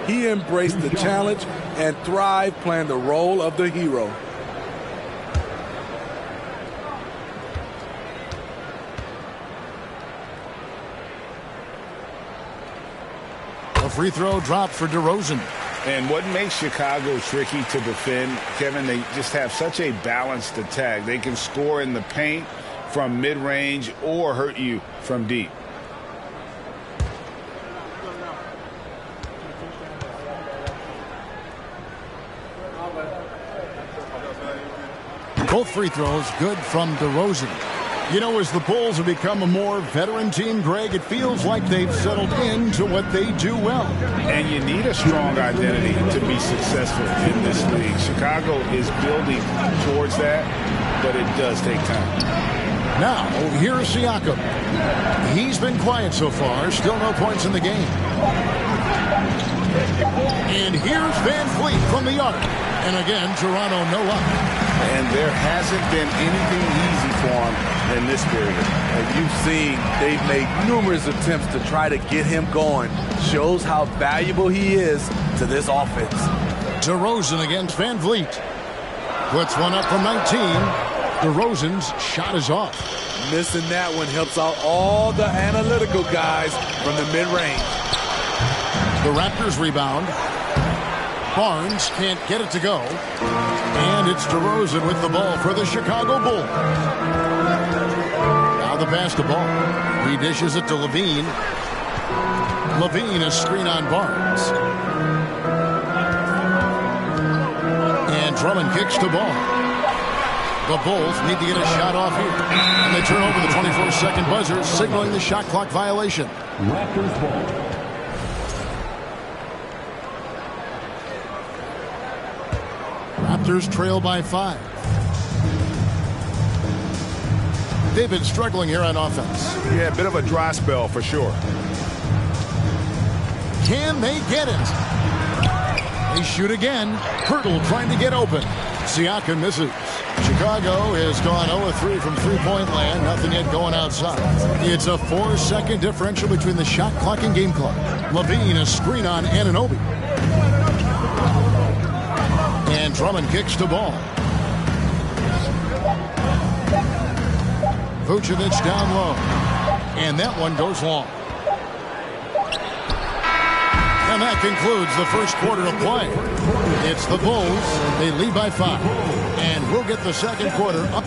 He embraced the challenge and thrived playing the role of the hero. A free throw dropped for DeRozan. And what makes Chicago tricky to defend, Kevin, they just have such a balanced attack. They can score in the paint from mid-range or hurt you from deep. Both free throws good from DeRozan. You know, as the Bulls have become a more veteran team, Greg, it feels like they've settled into what they do well. And you need a strong identity to be successful in this league. Chicago is building towards that, but it does take time. Now, here's Siakam. He's been quiet so far. Still no points in the game. And here's Van Fleet from the arc. And again, Toronto no luck. And there hasn't been anything easy for him in this period. And you've seen they've made numerous attempts to try to get him going. Shows how valuable he is to this offense. DeRozan against Van Vliet. Puts one up from 19. DeRozan's shot is off. Missing that one helps out all the analytical guys from the mid-range. The Raptors rebound. Barnes can't get it to go. And it's DeRozan with the ball for the Chicago Bulls. Now the pass to Ball. He dishes it to Levine. Levine, a screen on Barnes. And Drummond kicks to Ball. The Bulls need to get a shot off here. And they turn over the 24-second buzzer, signaling the shot clock violation. Raptors ball. Raptors trail by 5. They've been struggling here on offense. Yeah, a bit of a dry spell for sure. Can they get it? They shoot again. Pirtle trying to get open. Siakam misses. Chicago has gone 0-3 from three-point land. Nothing yet going outside. It's a 4-second differential between the shot clock and game clock. Levine, a screen on Anunoby. And Drummond kicks to Ball. Vucevic down low. And that one goes long. And that concludes the first quarter of play. It's the Bulls. They lead by 5. And we'll get the second quarter up.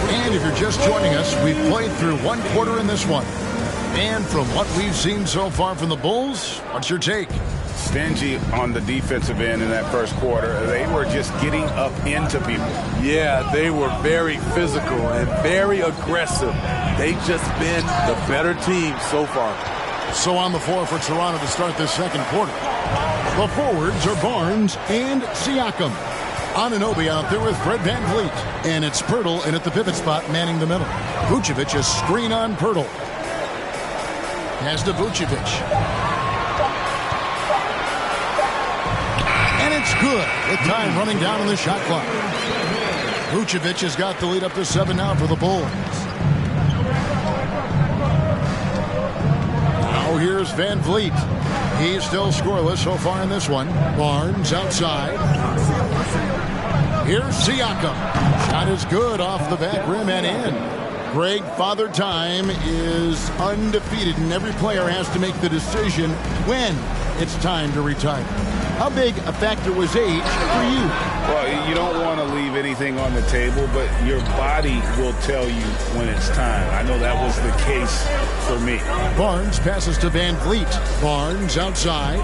And if you're just joining us, we've played through one quarter in this one. And from what we've seen so far from the Bulls, what's your take? Stingy on the defensive end in that first quarter. They were just getting up into people. Yeah, they were very physical and very aggressive. They've just been the better team so far. So on the floor for Toronto to start this second quarter. The forwards are Barnes and Siakam. Anunoby out there with Fred Van Vliet. And it's Pirtle in at the pivot spot manning the middle. Vucevic a screen on Pirtle. Has to Vucevic. And it's good with time running down on the shot clock. Vucevic has got the lead up to 7 now for the Bulls. Now here's Van Vliet. He's still scoreless so far in this one. Barnes outside. Here's Siakam. Shot is good off the back rim and in. Greg, Father Time is undefeated, and every player has to make the decision when it's time to retire. How big a factor was age for you? Well, you don't want to leave anything on the table, but your body will tell you when it's time. I know that was the case for me. Barnes passes to Van Vliet. Barnes outside.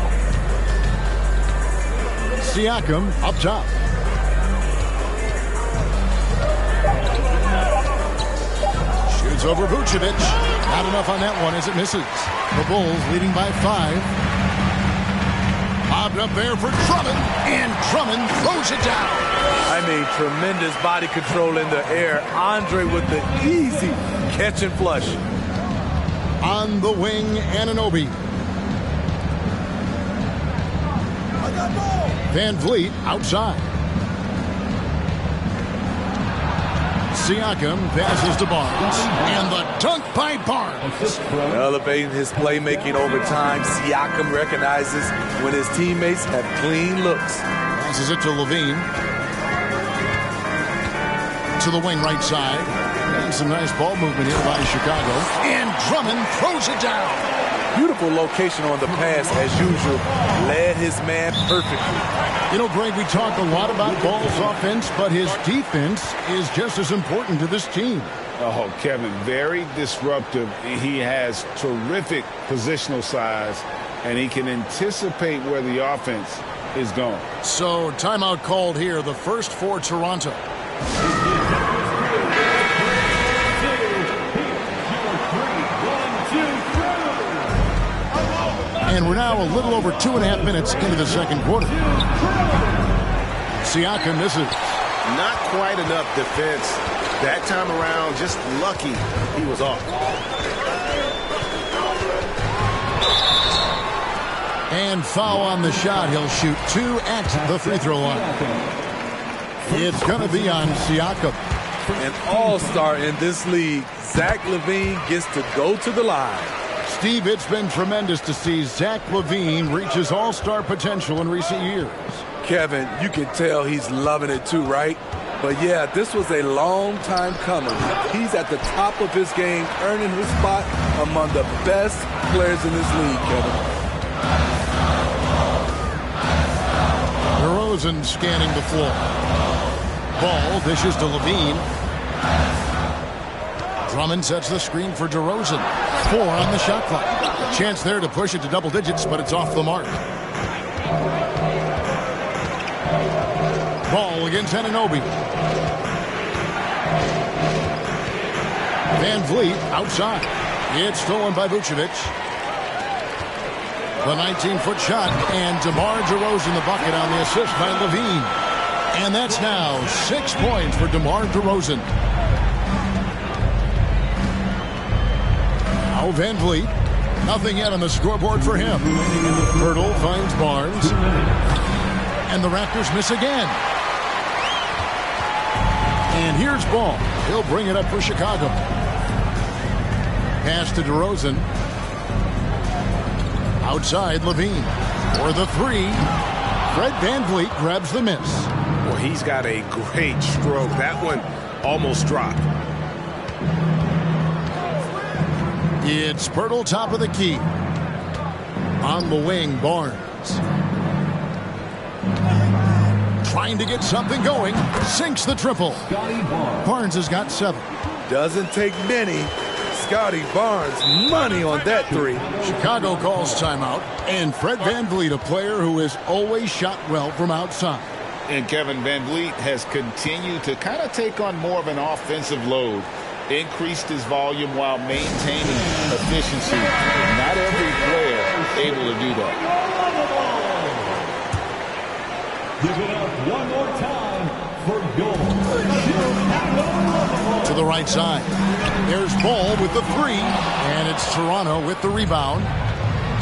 Siakam up top. Shoots over Vucevic. Not enough on that one as it misses. The Bulls leading by 5. Lobbed up there for Drummond, and Drummond throws it down. I mean, tremendous body control in the air. Andre with the easy catch and flush. On the wing, Anunoby. Van Vliet outside. Siakam passes to Barnes, and the dunk by Barnes. Elevating his playmaking over time, Siakam recognizes when his teammates have clean looks. Passes it to Levine. To the wing right side. And some nice ball movement here by Chicago. And Drummond throws it down. Beautiful location on the pass, as usual. Led his man perfectly. You know, Greg, we talk a lot about Ball's offense, but his defense is just as important to this team. Oh, Kevin, very disruptive. He has terrific positional size, and he can anticipate where the offense is going. So, timeout called here, the first for Toronto. And we're now a little over 2.5 minutes into the second quarter. Siakam misses. Not quite enough defense. That time around, just lucky he was off. And foul on the shot. He'll shoot 2 at the free throw line. It's going to be on Siakam. An all-star in this league, Zach LaVine gets to go to the line. Steve, it's been tremendous to see Zach LaVine reach his all-star potential in recent years. Kevin, you can tell he's loving it too, right? But yeah, this was a long time coming. He's at the top of his game, earning his spot among the best players in this league, Kevin. DeRozan scanning the floor. Ball dishes to LaVine. Drummond sets the screen for DeRozan. 4 on the shot clock. Chance there to push it to double digits, but it's off the mark. Ball against Anunoby. Van Vliet outside. It's stolen by Vucevic. The 19-foot shot, and DeMar DeRozan the bucket on the assist by LaVine. And that's now 6 points for DeMar DeRozan. Now Van Vliet. Nothing yet on the scoreboard for him. Hurdle finds Barnes. And the Raptors miss again. And here's Ball. He'll bring it up for Chicago. Pass to DeRozan. Outside LaVine. For the 3. Fred Van Vliet grabs the miss. Well, he's got a great stroke. That one almost dropped. It's Pirtle top of the key. On the wing, Barnes. Trying to get something going. Sinks the triple. Barnes has got 7. Doesn't take many. Scotty Barnes, money on that 3. Chicago calls timeout. And Fred Van Vliet, a player who has always shot well from outside. And Kevin Van Vliet has continued to kind of take on more of an offensive load. Increased his volume while maintaining efficiency. Not every player able to do that. Give it up one more time for goal. To the right side. There's Ball with the 3. And it's Toronto with the rebound.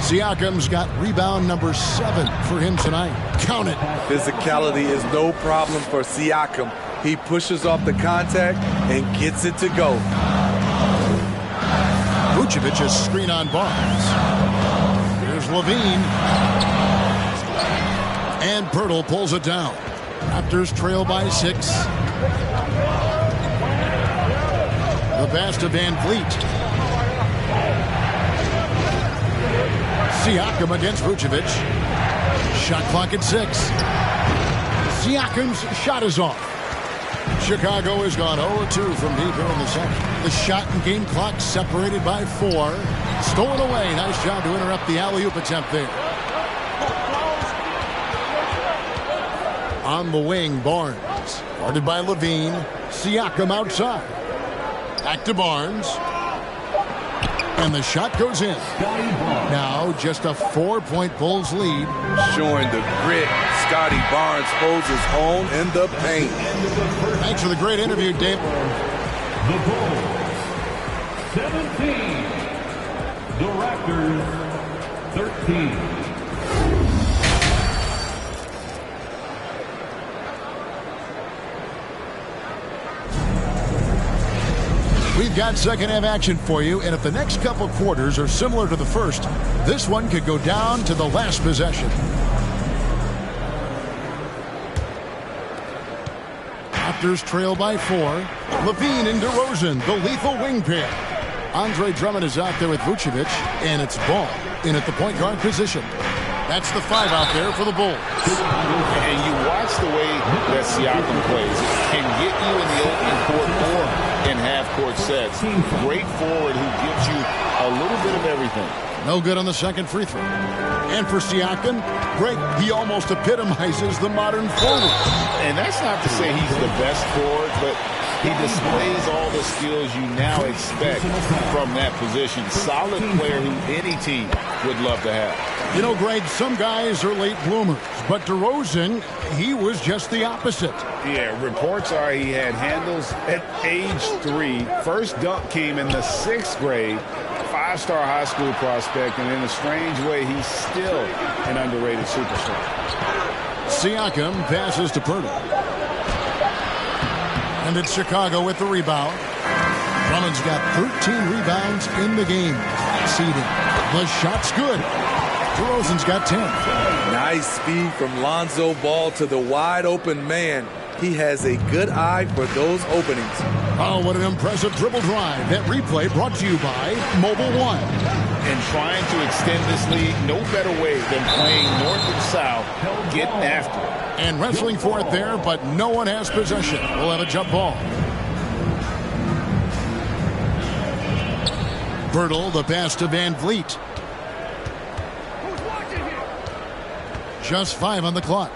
Siakam's got rebound number 7 for him tonight. Count it. Physicality is no problem for Siakam. He pushes off the contact and gets it to go. Vucevic is screen on Barnes. Here's LaVine. And Pirtle pulls it down. Raptors trail by 6. The pass to Van Vliet. Siakam against Vucevic. Shot clock at 6. Siakam's shot is off. Chicago has gone 0-2 from deep here in the second. The shot and game clock separated by 4. Stolen away. Nice job to interrupt the alley-oop attempt there. On the wing, Barnes. Guarded by LaVine. Siakam outside. Back to Barnes. And the shot goes in. Now just a 4-point Bulls lead. Showing the grit. Scotty Barnes holds his own in the paint. Thanks for the great interview, Dave. The Bulls, 17. The Raptors, 13. We've got second half action for you, and if the next couple quarters are similar to the first, this one could go down to the last possession. Raptors trail by 4. Levine and DeRozan, the lethal wing pair. Andre Drummond is out there with Vucevic, and it's Ball in at the point guard position. That's the 5 out there for the Bulls. And you watch the way that Siakam plays. It can get you in the open court or in half-court sets. Great forward who gives you a little bit of everything. No good on the second free throw. And for Siakam, Greg, he almost epitomizes the modern forward. And that's not to say he's the best forward, but he displays all the skills you now expect from that position. Solid player who any team would love to have. You know, Greg, some guys are late bloomers, but DeRozan, he was just the opposite. Yeah, reports are he had handles at age 3. First dunk came in the 6th grade. 5-star high school prospect, and in a strange way, he's still an underrated superstar. Siakam passes to Purtle. And it's Chicago with the rebound. Drummond's got 13 rebounds in the game. Seeding. The shot's good. DeRozan's got 10. Nice speed from Lonzo Ball to the wide open man. He has a good eye for those openings. Oh, what an impressive dribble drive. That replay brought to you by Mobile One. And trying to extend this lead, no better way than playing north and south, getting after it. And wrestling for it there, but no one has possession. We'll have a jump ball. Birtle, the pass to Van Vliet. Just 5 on the clock.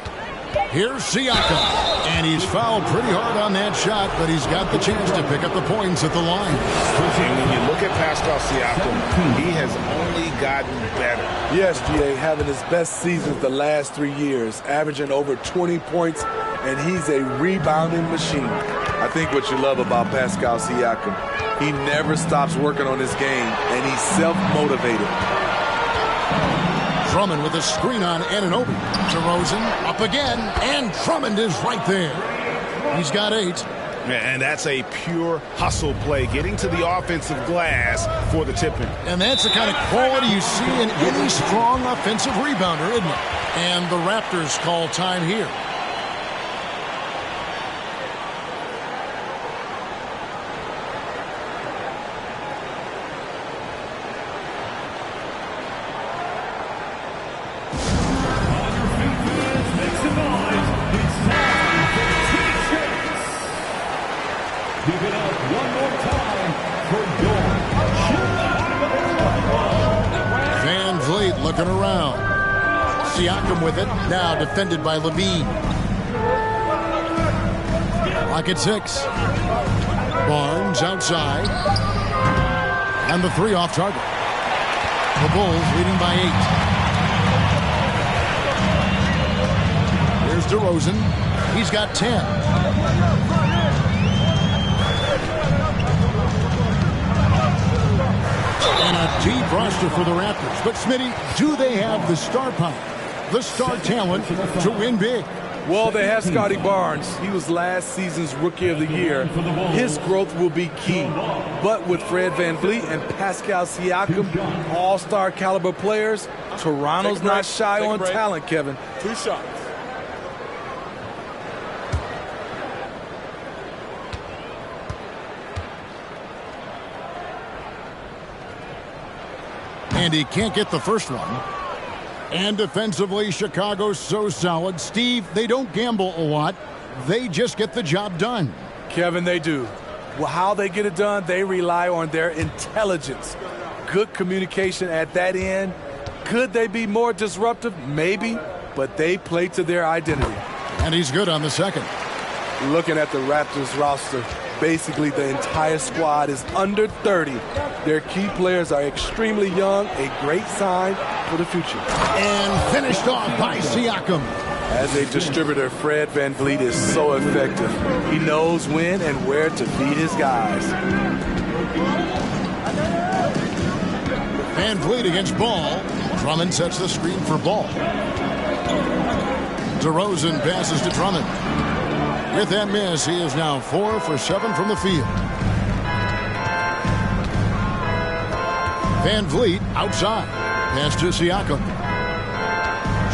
Here's Siakam. And he's fouled pretty hard on that shot, but he's got the chance to pick up the points at the line. And when you look at Pascal Siakam, he has only gotten better. Yes, GA, having his best seasons the last 3 years, averaging over 20 points, and he's a rebounding machine. I think what you love about Pascal Siakam, he never stops working on his game, and he's self-motivated. Drummond with a screen on Anunoby. DeRozan up again, and Drummond is right there. He's got 8. And that's a pure hustle play, getting to the offensive glass for the tip-in. And that's the kind of quality you see in any strong offensive rebounder, isn't it? And the Raptors call time here. Looking around. Siakam with it. Now defended by Levine. Lock at 6. Barnes outside. And the 3 off target. The Bulls leading by 8. Here's DeRozan. He's got 10. And a deep roster for the Raptors. But, Smitty, do they have the star power, the star talent to win big? Well, they have Scotty Barnes. He was last season's Rookie of the Year. His growth will be key. But with Fred VanVleet and Pascal Siakam, all-star caliber players, Toronto's not shy on talent, Kevin. 2 shots. And he can't get the first one. And defensively, Chicago's so solid. Steve, they don't gamble a lot. They just get the job done. Kevin, they do. Well, how they get it done, they rely on their intelligence. Good communication at that end. Could they be more disruptive? Maybe. But they play to their identity. And he's good on the second. Looking at the Raptors roster, Basically, the entire squad is under 30. Their key players are extremely young, a great sign for the future. And finished off by Siakam. As a distributor, Fred VanVleet is so effective. He knows when and where to feed his guys. VanVleet against Ball. Drummond sets the screen for Ball. DeRozan passes to Drummond. With that miss, he is now 4 for 7 from the field. VanVleet outside. Pass to Siakam.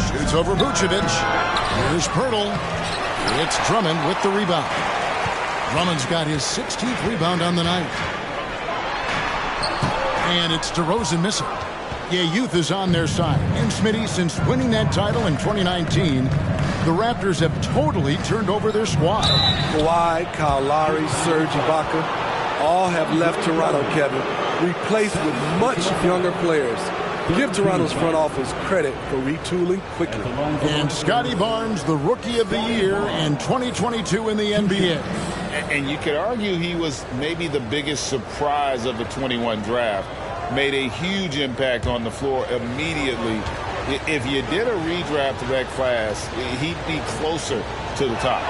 Shoots over Vucevic. Here's Pirtle. It's Drummond with the rebound. Drummond's got his 16th rebound on the night. And it's DeRozan missing. Yeah, youth is on their side. And Smitty, since winning that title in 2019, the Raptors have totally turned over their squad. Kawhi, Kyle Lowry, Serge Ibaka, all have left Toronto, Kevin, replaced with much younger players. Give Toronto's front office credit for retooling quickly. And Scotty Barnes, the Rookie of the Year in 2022 in the NBA. And you could argue he was maybe the biggest surprise of the 21 draft. Made a huge impact on the floor immediately. If you did a redraft of that class, he'd be closer to the top.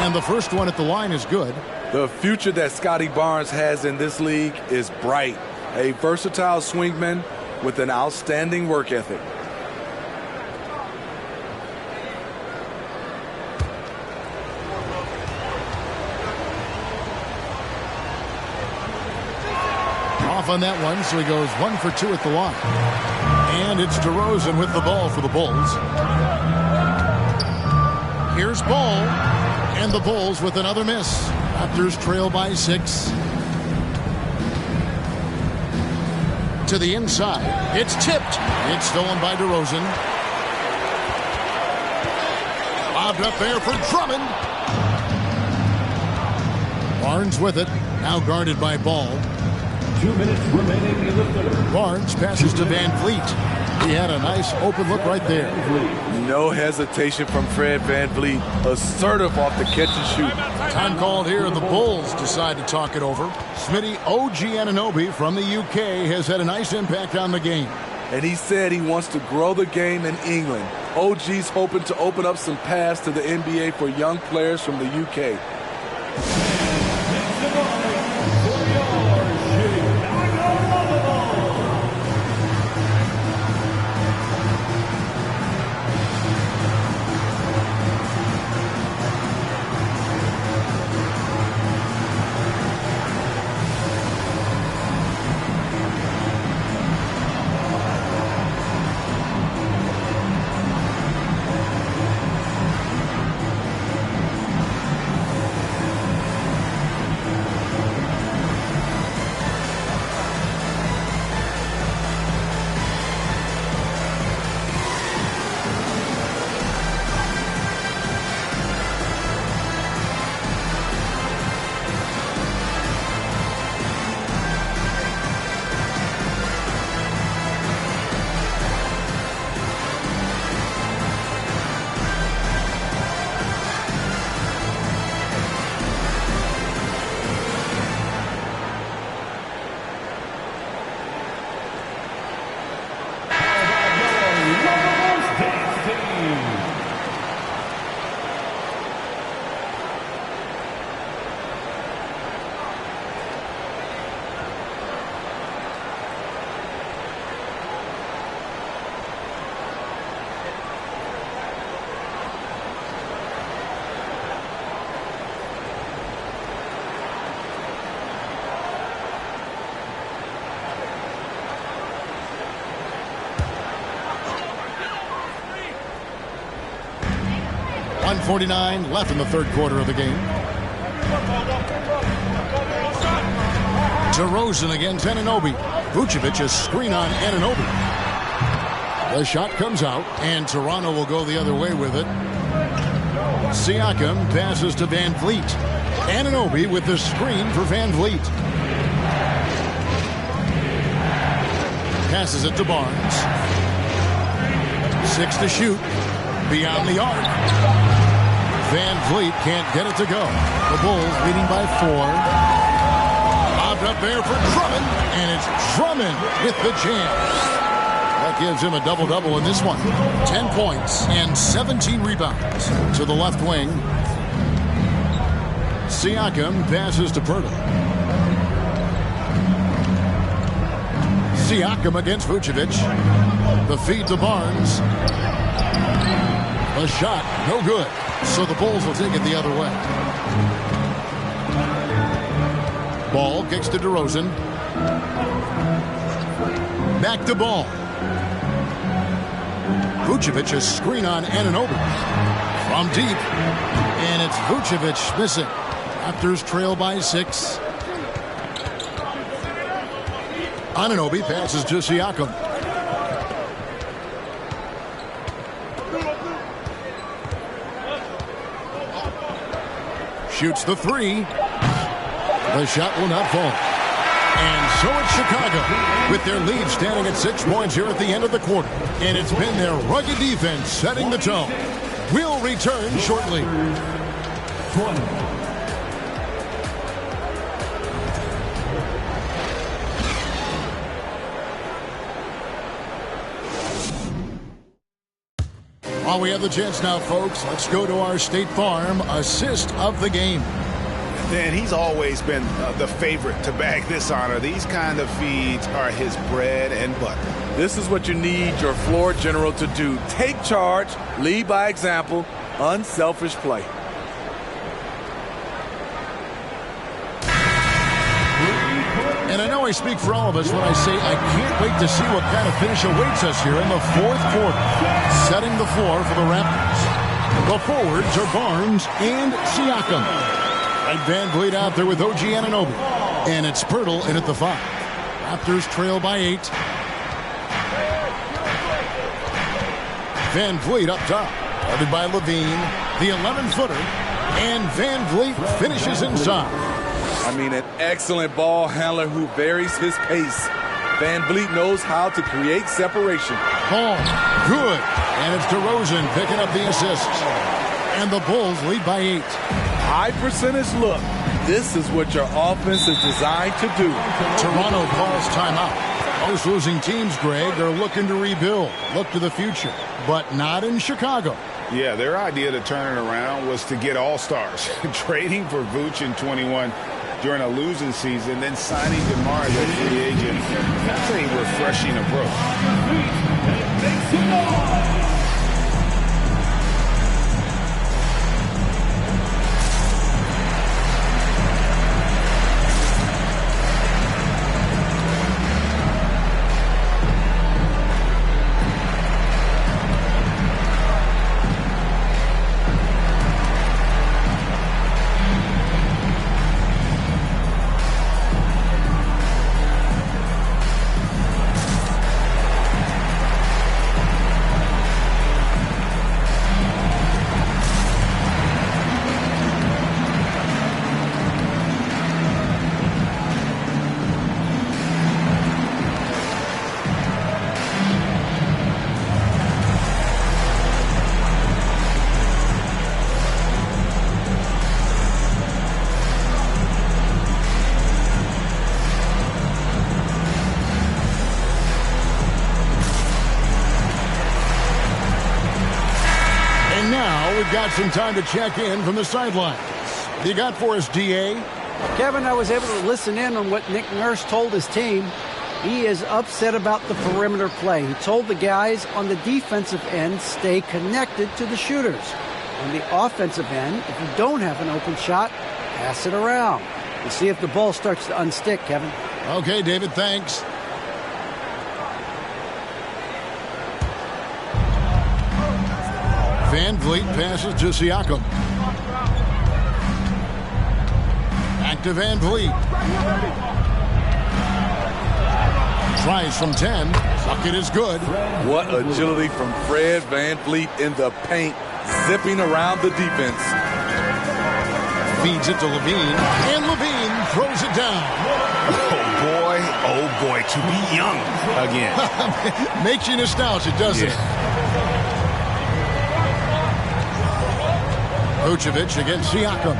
And the first one at the line is good. The future that Scotty Barnes has in this league is bright. A versatile swingman with an outstanding work ethic. Off on that one, so he goes 1 for 2 at the line. And it's DeRozan with the ball for the Bulls. Here's Ball. And the Bulls with another miss. Raptors trail by 6. To the inside. It's tipped. It's stolen by DeRozan. Lobbed up there for Drummond. Barnes with it. Now guarded by Ball. 2 minutes remaining in the third. Barnes passes to VanVleet. He had a nice open look right there. No hesitation from Fred VanVleet. Assertive off the catch and shoot. Time called here. The Bulls decide to talk it over. Smitty, OG Anunoby from the UK has had a nice impact on the game. And he said he wants to grow the game in England. OG's hoping to open up some paths to the NBA for young players from the UK. .149 left in the third quarter of the game. DeRozan against Anunoby. Vucevic a screen on Anunoby. The shot comes out, and Toronto will go the other way with it. Siakam passes to VanVleet. Anunoby with the screen for VanVleet. Passes it to Barnes. 6 to shoot. Beyond the arc. Van Vliet can't get it to go. The Bulls leading by 4. Lobbed up there for Drummond, and it's Drummond with the jam. That gives him a double-double in this one. 10 points and 17 rebounds to the left wing. Siakam passes to Pirtle. Siakam against Vucevic. The feed to Barnes. The shot, no good. So the Bulls will take it the other way. Ball kicks to DeRozan. Back to Ball. Vucevic a screen on Anunoby. From deep. And it's Vucevic missing. Raptors trail by 6. Anunoby passes to Siakam. Shoots the 3. The shot will not fall. And so it's Chicago with their lead standing at 6 points here at the end of the quarter. And it's been their rugged defense setting the tone. We'll return shortly. While we have the chance now, folks, let's go to our State Farm assist of the game. Dan, he's always been the favorite to bag this honor. These kind of feeds are his bread and butter. This is what you need your floor general to do. Take charge, lead by example, unselfish play. And I know I speak for all of us when I say I can't wait to see what kind of finish awaits us here in the 4th quarter. Setting the floor for the Raptors. The forwards are Barnes and Siakam. And Van Vliet out there with OG Anunoby. And it's Pirtle in at the 5. Raptors trail by 8. Van Vliet up top. Guarded by Levine. The 11-footer. And Van Vliet finishes inside. I mean, an excellent ball handler who varies his pace. Van Vliet knows how to create separation. Ball, good. And it's DeRozan picking up the assist. And the Bulls lead by 8. High percentage look. This is what your offense is designed to do. Toronto calls timeout. Most losing teams, Greg, are looking to rebuild, look to the future, but not in Chicago. Yeah, their idea to turn it around was to get all-stars. Trading for Vooch in 21 during a losing season, then signing DeMar as a free agent. That's a refreshing approach. Got some time to check in from the sidelines. What you got for us, DA? Kevin, I was able to listen in on what Nick Nurse told his team. He is upset about the perimeter play. He told the guys on the defensive end, stay connected to the shooters. On the offensive end, if you don't have an open shot, pass it around. We'll see if the ball starts to unstick, Kevin. Okay, David, thanks. Van Vliet passes to Siakam. Back to Van Vliet. Tries from 10. Bucket is good. What agility from Fred Van Vliet in the paint, zipping around the defense. Feeds it to Levine, and Levine throws it down. Oh boy, to be young again. Makes you nostalgic, doesn't it? Vucevic against Siakam.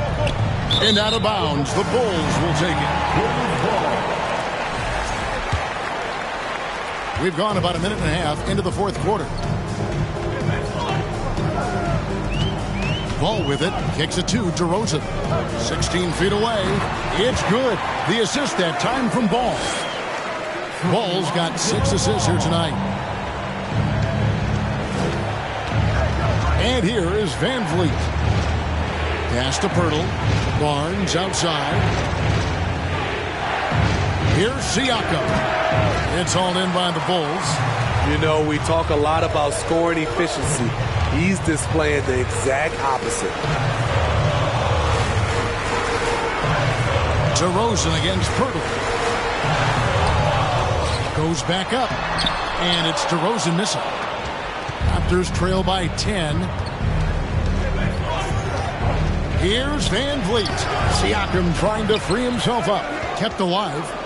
And out of bounds. The Bulls will take it. We've gone about a minute and a half into the fourth quarter. Ball with it. Kicks it to DeRozan. 16 feet away. It's good. The assist that time from Ball. Ball's got 6 assists here tonight. And here is Van Vliet. Pass to Pirtle. Barnes outside. Here's Siakam. It's hauled in by the Bulls. You know, we talk a lot about scoring efficiency. He's displaying the exact opposite. DeRozan against Pirtle. Goes back up. And it's DeRozan missing. Raptors trail by 10. Here's Van Vliet. Siakam trying to free himself up. Kept alive.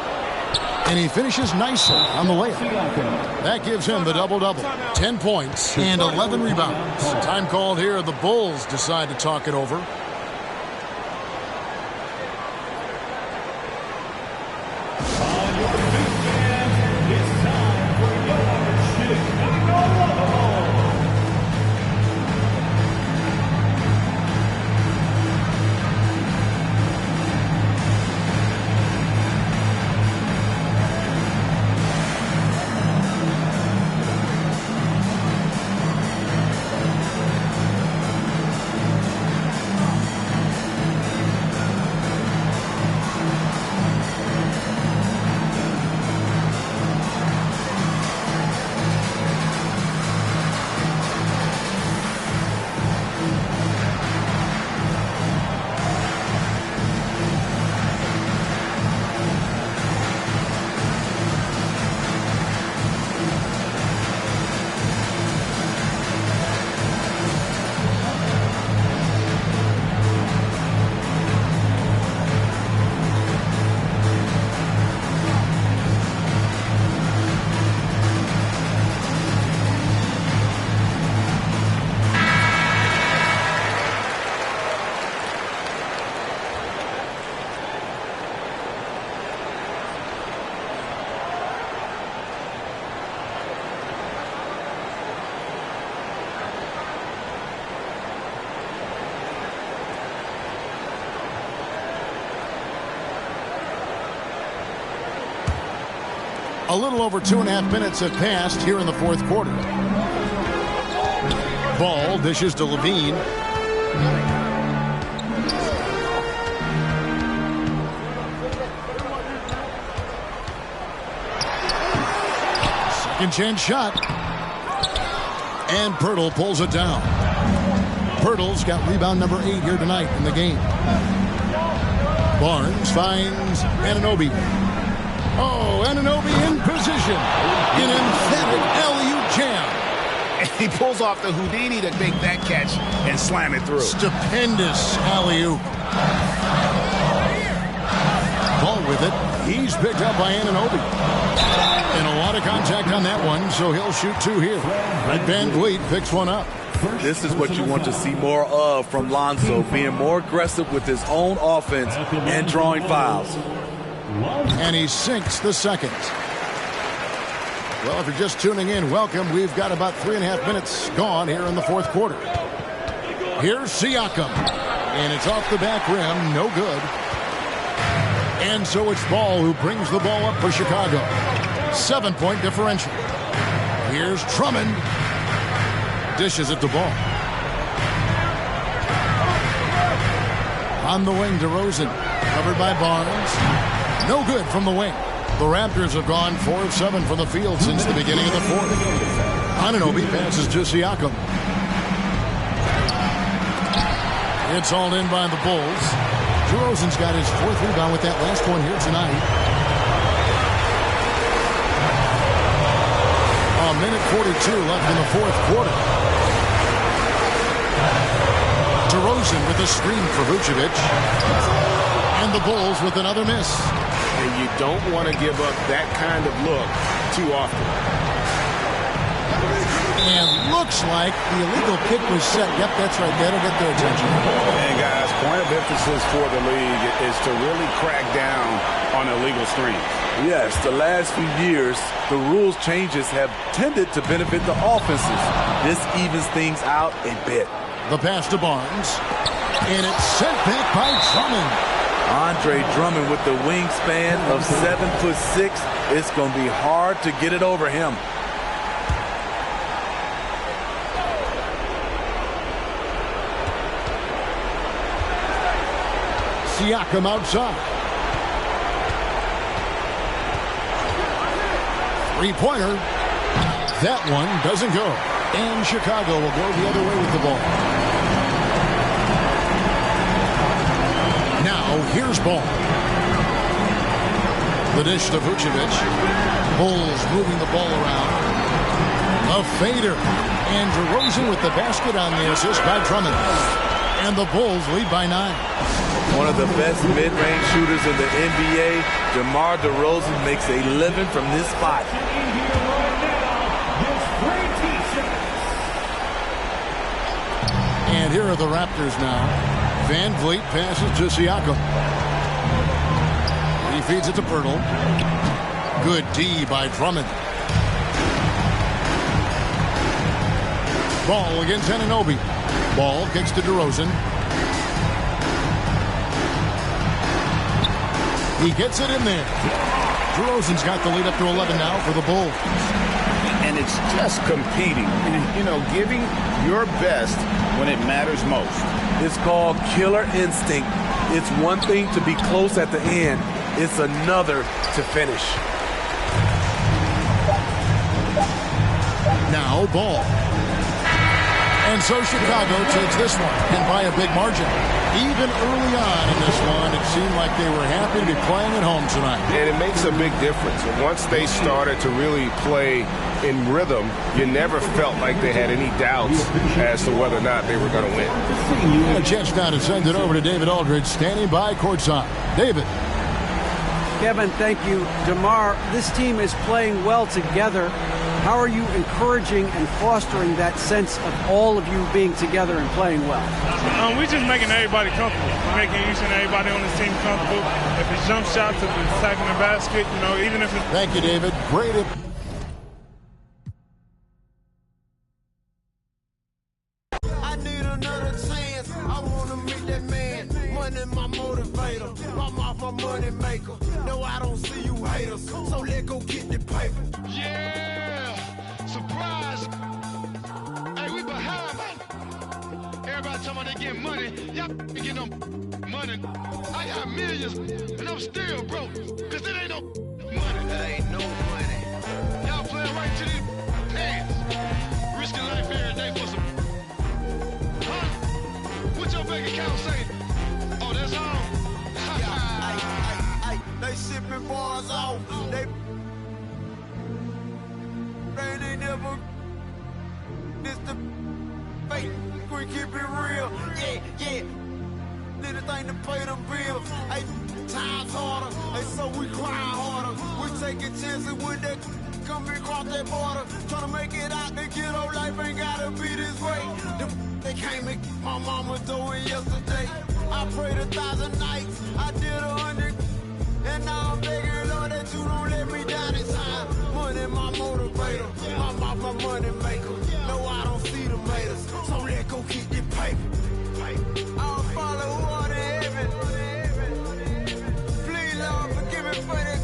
And he finishes nicely on the layup. That gives him the double-double. 10 points and 11 rebounds. Time called here. The Bulls decide to talk it over. A little over 2.5 minutes have passed here in the fourth quarter. Ball dishes to Levine. Second chance shot. And Pirtle pulls it down. Pirtle's got rebound number 8 here tonight in the game. Barnes finds Anunoby. Oh, Anunoby in position. An emphatic alley-oop jam. And he pulls off the Houdini to make that catch and slam it through. Stupendous alley-oop. Ball with it. He's picked up by Anunoby. And a lot of contact on that one, so he'll shoot 2 here. Red Van Vliet picks one up. This is what you want to see more of from Lonzo, being more aggressive with his own offense and drawing fouls. And he sinks the second. Well, if you're just tuning in, welcome. We've got about 3.5 minutes gone here in the fourth quarter. Here's Siakam. And it's off the back rim. No good. And so it's Ball who brings the ball up for Chicago. 7-point differential. Here's Drummond. Dishes it to Ball. On the wing, DeRozan. Covered by Barnes. No good from the wing. The Raptors have gone 4 of 7 from the field since the beginning of the fourth. Anunoby passes to Siakam. It's hauled in by the Bulls. DeRozan's got his 4th rebound with that last one here tonight. A minute 42 left in the fourth quarter. DeRozan with a screen for Vucevic. And the Bulls with another miss. And you don't want to give up that kind of look too often. And looks like the illegal kick was set. Yep, that's right. That'll get their attention. And guys, point of emphasis for the league is to really crack down on illegal screens. Yes, the last few years, the rules changes have tended to benefit the offenses. This evens things out a bit. The pass to Barnes. And it's sent back by Drummond. Andre Drummond with the wingspan of 7'6". It's going to be hard to get it over him. Siakam outside. Three-pointer. That one doesn't go. And Chicago will go the other way with the ball. Now, here's ball. The dish to Vucevic. Bulls moving the ball around. A fader. And DeRozan with the basket on the assist by Drummond. And the Bulls lead by 9. One of the best mid-range shooters in the NBA, DeMar DeRozan makes a living from this spot. And here are the Raptors now. Van Vliet passes to Siakam. He feeds it to Pirtle. Good D by Drummond. Ball against Anunoby. Ball kicks to DeRozan. He gets it in there. DeRozan's got the lead up to 11 now for the Bulls. And it's just competing. You know, giving your best when it matters most. It's called killer instinct. It's one thing to be close at the end. It's another to finish. Now ball. And so Chicago takes this one, and by a big margin. Even early on in this one, it seemed like they were happy to be playing at home tonight. And it makes a big difference. Once they started to really play in rhythm, you never felt like they had any doubts as to whether or not they were going to win. A chance now to send it over to David Aldridge, standing by courtside. David. Kevin, thank you. DeMar, this team is playing well together. How are you encouraging and fostering that sense of all of you being together and playing well? We're just making everybody comfortable. We're making each and everybody on this team comfortable. If it's jump shots, if it's attacking the basket, you know, even if it's... Thank you, David. Great. I need another chance. I want to meet that man. Money my motivator. My mouth my money maker. No, I don't see you haters. So let go get the paper. Yeah! Surprise! Hey, we behind, man. Everybody talking about they getting money. Y'all getting no money. I got millions, and I'm still broke. Cause there ain't no money. There ain't no money. Y'all playing right to these hands. Risking life every day for some... Huh? What your bank account say? Oh, that's all? They shipping bars off. They ain't never. This the fake. We keep it real. Yeah. Anything to pay them bills. Hey, times harder. Hey, so we cry harder. We taking chances when they come across that border. Trying to make it out. They get old life ain't gotta be this way. They came and my mama doing yesterday. I prayed 1,000 nights. I did 100. And now I'm begging, Lord, that you don't let me down this time. Money, my motivator. My mouth, my money maker. No, I don't see the haters. So let go keep the paper. I'll follow who are the heaven. Please, Lord, forgive me for that.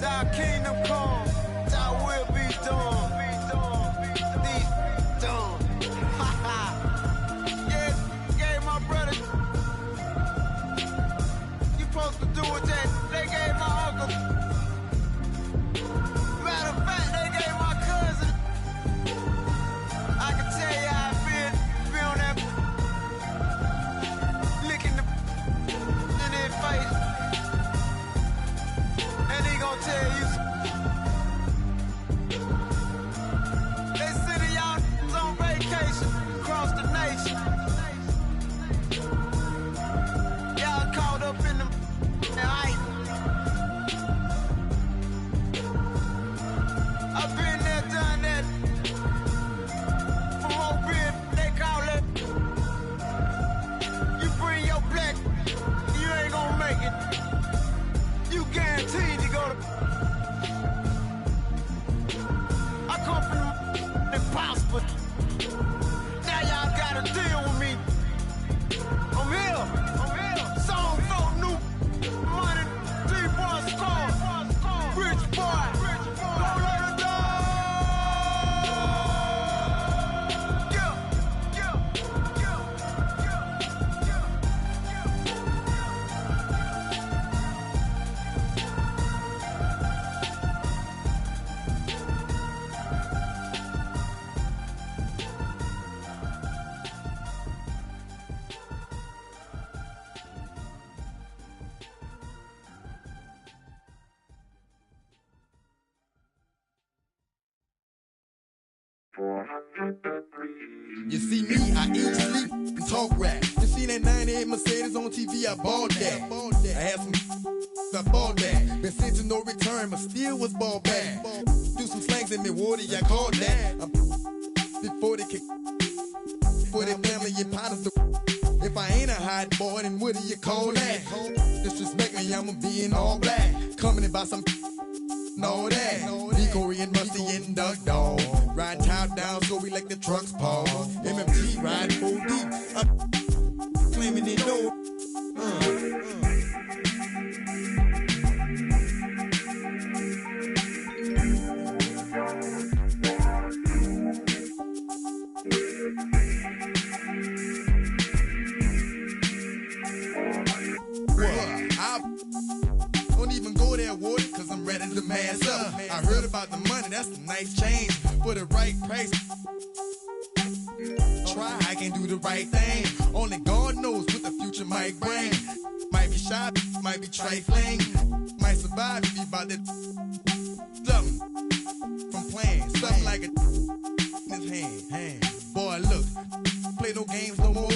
Thy kingdom come. Thy will be done. Done. Yeah, gave my brother. Supposed to do with that. They gave my uncle. Matter of fact, they gave my cousin. I can tell you how I feel on that licking the in their face. And he gonna tell you You see me, I eat, sleep, and talk rap. You seen that 98 Mercedes on TV, I bought that. I had some, I bought that. Been sent to no return, but still was ball back. Do some slangs in me, water, I called that. I'm before they kick, for their family, your partners. If I ain't a hot boy, then what do you call that? Disrespect me, I'ma be in all black. Coming in by some know that. Me, Corey, and Musty and Doug Dog. Ride top down, so we like the trucks Paul. MMT ride full deep. I'm claiming they know. Don't even go there, Woody, cause I'm ready to mass up. I heard about the money, that's a nice change for the right price. Try, I can do the right thing. Only God knows what the future might bring. Might be shy, might be trifling. Might survive if you about that something from playing. Something like a in his hand. Boy, look, play no games no more.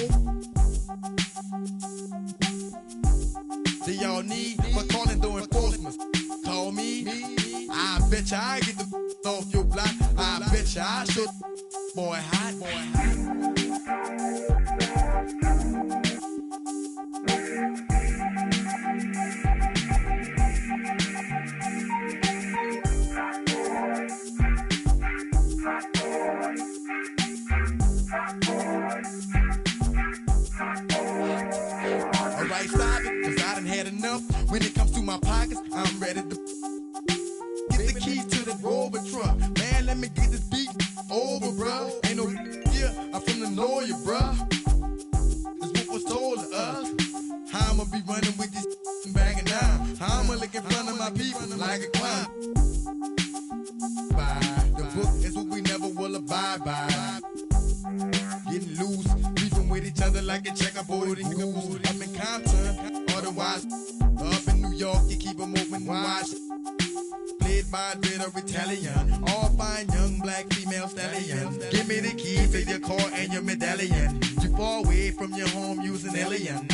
Do y'all need but calling doing enforcement? Call me. I bet ya I get the off your block. I bet ya I should. Boy hot. Alright, stop it, cause I done had enough. When it comes to my pockets, I'm ready to get the keys to the Rover truck. Man, let me get this beat over, bruh. Ain't no yeah, I'm from the north, bruh. That's what was told to us. How I'ma be running with this bagging down. How I'ma look in front of my people like a clown. The book is what we never will abide by. Getting loose, beefing with each other like a checkerboard and goose. Up in Compton, otherwise up in New York, you keep them open wide. Played by a bit of Italian, all fine young black female stallions. Give me the key to your car and your medallion. You far away from your home using alien.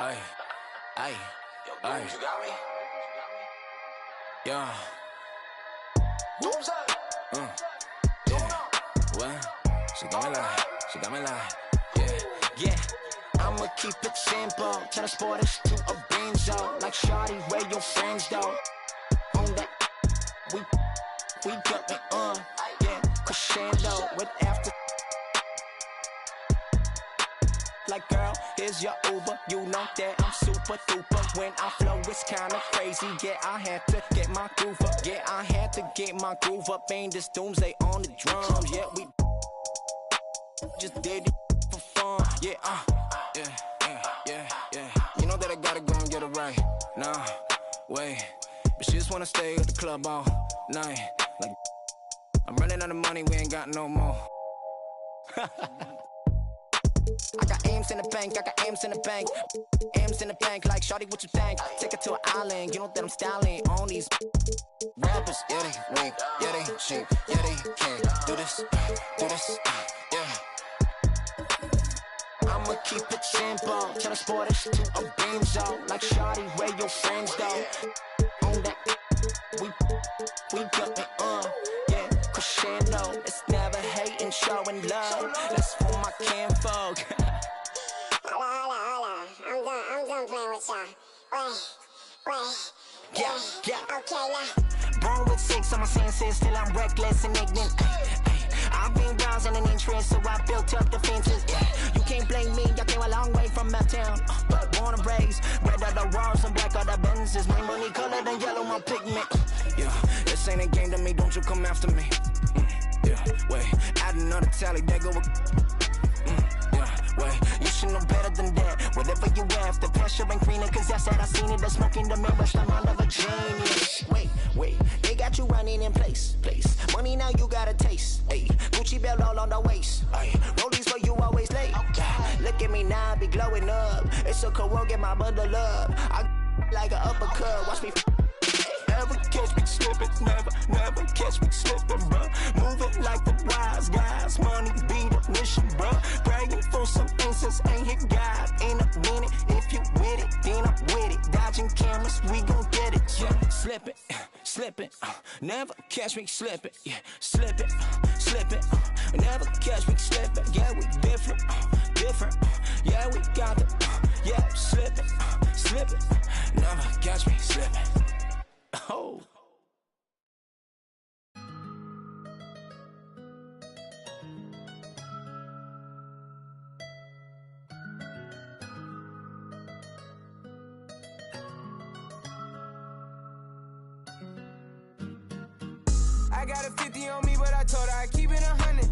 Ay, ay, ay. Yeah. Yeah. What? She got me like, yeah. I'ma keep it simple. Tell the sporters to a benzo. Like shawty, where your friends though? On that, we got me on. Yeah, crescendo with after. Like girl, here's your Uber. You know that I'm super duper. When I flow, it's kinda crazy. Yeah, I had to get my groove up. Yeah, I had to get my groove up. Ain't this doomsday on the drums? Yeah, we just did it for fun. Yeah, yeah. You know that I gotta go and get it right. Nah, wait. just wanna stay at the club all night. Like, I'm running out of money, we ain't got no more. I got aims in the bank, I got aims in the bank. Aims in the bank, like shawty, what you think? Take it to an island, you know that I'm styling on these rappers. Yeah, they weak, yeah, they cheap, yeah, they can't do this, yeah. I'ma keep it simple, transport it to a beam zone. Like shawty, where your friends though? On that, we got it yeah, crescendo. It's never hating, showing love. That's for my kinfolk. Hold on. I'm done playing with y'all. Wait. Yeah. Okay, now. Born with 6 on my senses, still I'm reckless and ignorant. I've been browsing an interest, so I built up defenses. You can't blame me, I came a long way from uptown. But born and raised, red are the walls and black are the Benzes. My money colored and yellow, my pigment. Yeah, this ain't a game to me, don't you come after me. Yeah, wait, add another tally, there go wait, you should know better than that. Whatever you have, the pressure ain't greener, cause that's that I seen it. The smoke in the mirror, the mind of a genius. Wait, they got you running in place. Money now you got a taste. Ay, Gucci belt all on the waist. Ay, rollies for you always late. Look at me now, I be glowing up. It's a cold get my bundle up. I like an uppercut, watch me. Never catch me slipping, never catch me slipping, bruh. Moving like the wise guys, money be the mission, bruh. Praying for some answers, ain't hit God in a minute. If you with it, then I'm with it. Dodging cameras, we gon' get it. Yeah, slipping, never catch me slipping. Yeah, slipping, never catch me slipping. Yeah, we different, yeah, we got it. Yeah, slipping, never catch me slipping. Oh. I got a 50 on me, but I told her I'd keep it 100.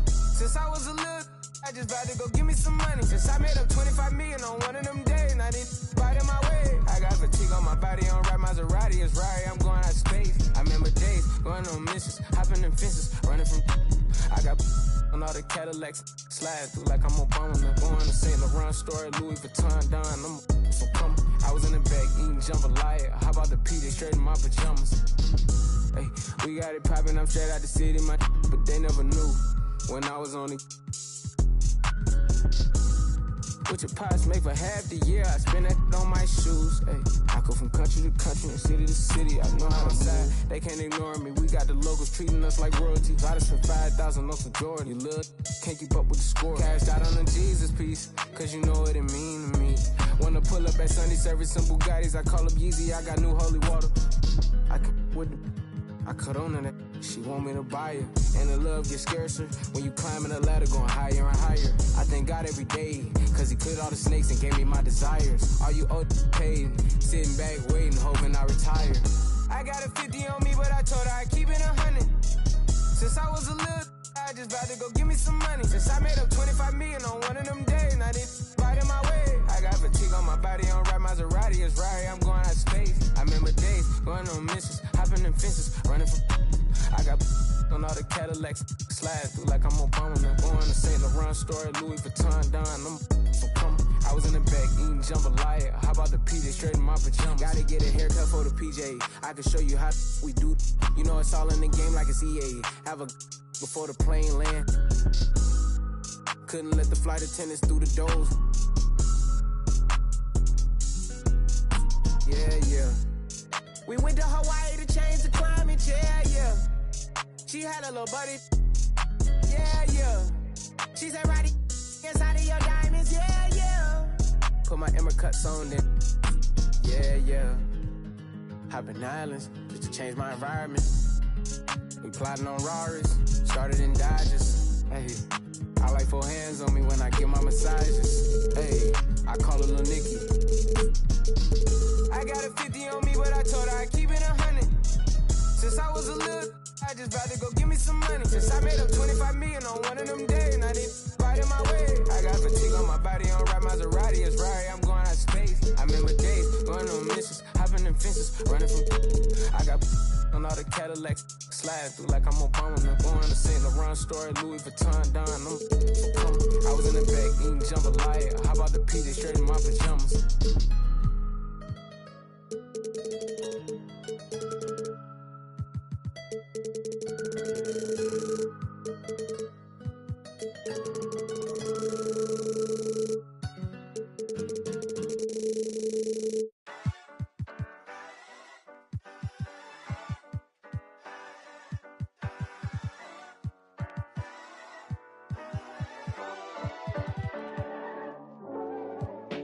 Since I was a little, I just vowed to go give me some money. Since I made up 25 million on one of them days, and I didn't bite in my way. I got fatigue on my body, on right Maserati, it's right, I'm going out of space. I remember days, going on missions, hopping in fences, running from I got on all the Cadillacs, slide through like I'm Obama. Now going to St. Laurent store, Louis Vuitton, Don, I'm so come. I was in the back eating jambalaya. How about the PJ straight in my pajamas? Hey, we got it poppin', I'm straight out the city, my but they never knew when I was on it. What your pots make for half the year, I spend that on my shoes. Hey, I go from country to country and city to city, I know how to side. They can't ignore me, we got the locals treating us like royalties. I just spent 5,000 on some Jordan. You little can't keep up with the score. Cashed out on the Jesus piece, cause you know what it mean to me. Wanna pull up at Sunday service in Bugattis, I call up Yeezy, I got new holy water. I can with the I cut on that, she want me to buy her. And the love gets scarcer when you climbing the ladder going higher and higher. I thank God every day, cause he cleared all the snakes and gave me my desires. All you old paid, sitting back waiting, hoping I retire. I got a 50 on me, but I told her I'd keep it 100. Since I was a little, I just vowed to go give me some money. Since I made up 25 million on one of them days, and I didn't bite in my way. I got fatigue on my body, on right Maserati, it's right, I'm going out of space. I remember days, going on missions, hopping in fences, running from I got on all the Cadillacs, slide through like I'm Obama. Now going to St. Laurent store, Louis Vuitton, Don, I'm so come. I was in the back eating jambalaya. How about the PJ straight in my pajamas? Gotta get a haircut for the PJ. I can show you how we do. You know it's all in the game like it's EA. Have a before the plane land. Couldn't let the flight attendants through the doors. Yeah. We went to Hawaii to change the climate, yeah. She had a little buddy, yeah. She said, Roddy, inside of your diamonds, yeah. Put my Emmer cuts on then, yeah. Hopping islands just to change my environment. We plotting on Raris, started in Dodges, hey. I like 4 hands on me when I get my massages, hey. I call her Lil Nicky. I got a 50 on me, but I told her I'd keep it 100. Since I was a little, I just vowed to go give me some money. Since I made up 25 million on one of them days, and I didn't bite in my way. I got fatigue on my body, on right Maserati, it's right, I'm going out of space. I remember days, going on missions, hopping in fences. gangsters running from. I got on all the Cadillacs, slide through like I'm Obama. Man, going to St. Laurent story, Louis Vuitton, Don. I was in the back eating jambalaya. How about the P? They straight in my pajamas.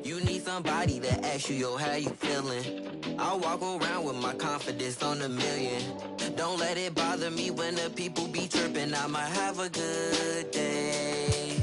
You need somebody to ask you, yo, how you feeling? I walk around with my confidence on a million. Don't let it bother me when the people be tripping. I'ma have a good day.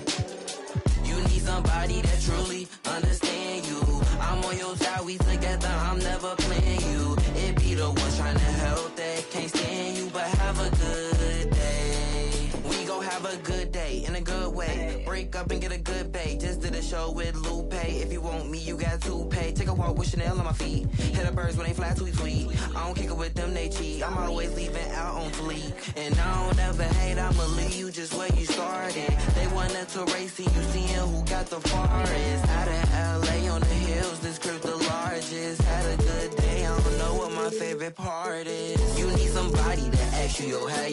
You need somebody that truly understand you. I'm on your side, we together, I'm never playing you. It be the ones trying to help that can't stand you, but have a good day. We gon' have a good day in a good way. Break up and get a good pay. Just did a show with Lupe. If you want me, you got to pay. Take a walk with Chanel on my feet. Hit the birds when they fly tweet tweet. I don't kick it with them, they cheat. I'm always leaving out on fleek. And I don't ever hate, I'ma leave you just where you started. They wanted to race, see you seeing who got the farthest. Out of LA on the hills, this crib the largest. Had a good day, I don't know what my favorite part is. You need somebody to ask you, yo, how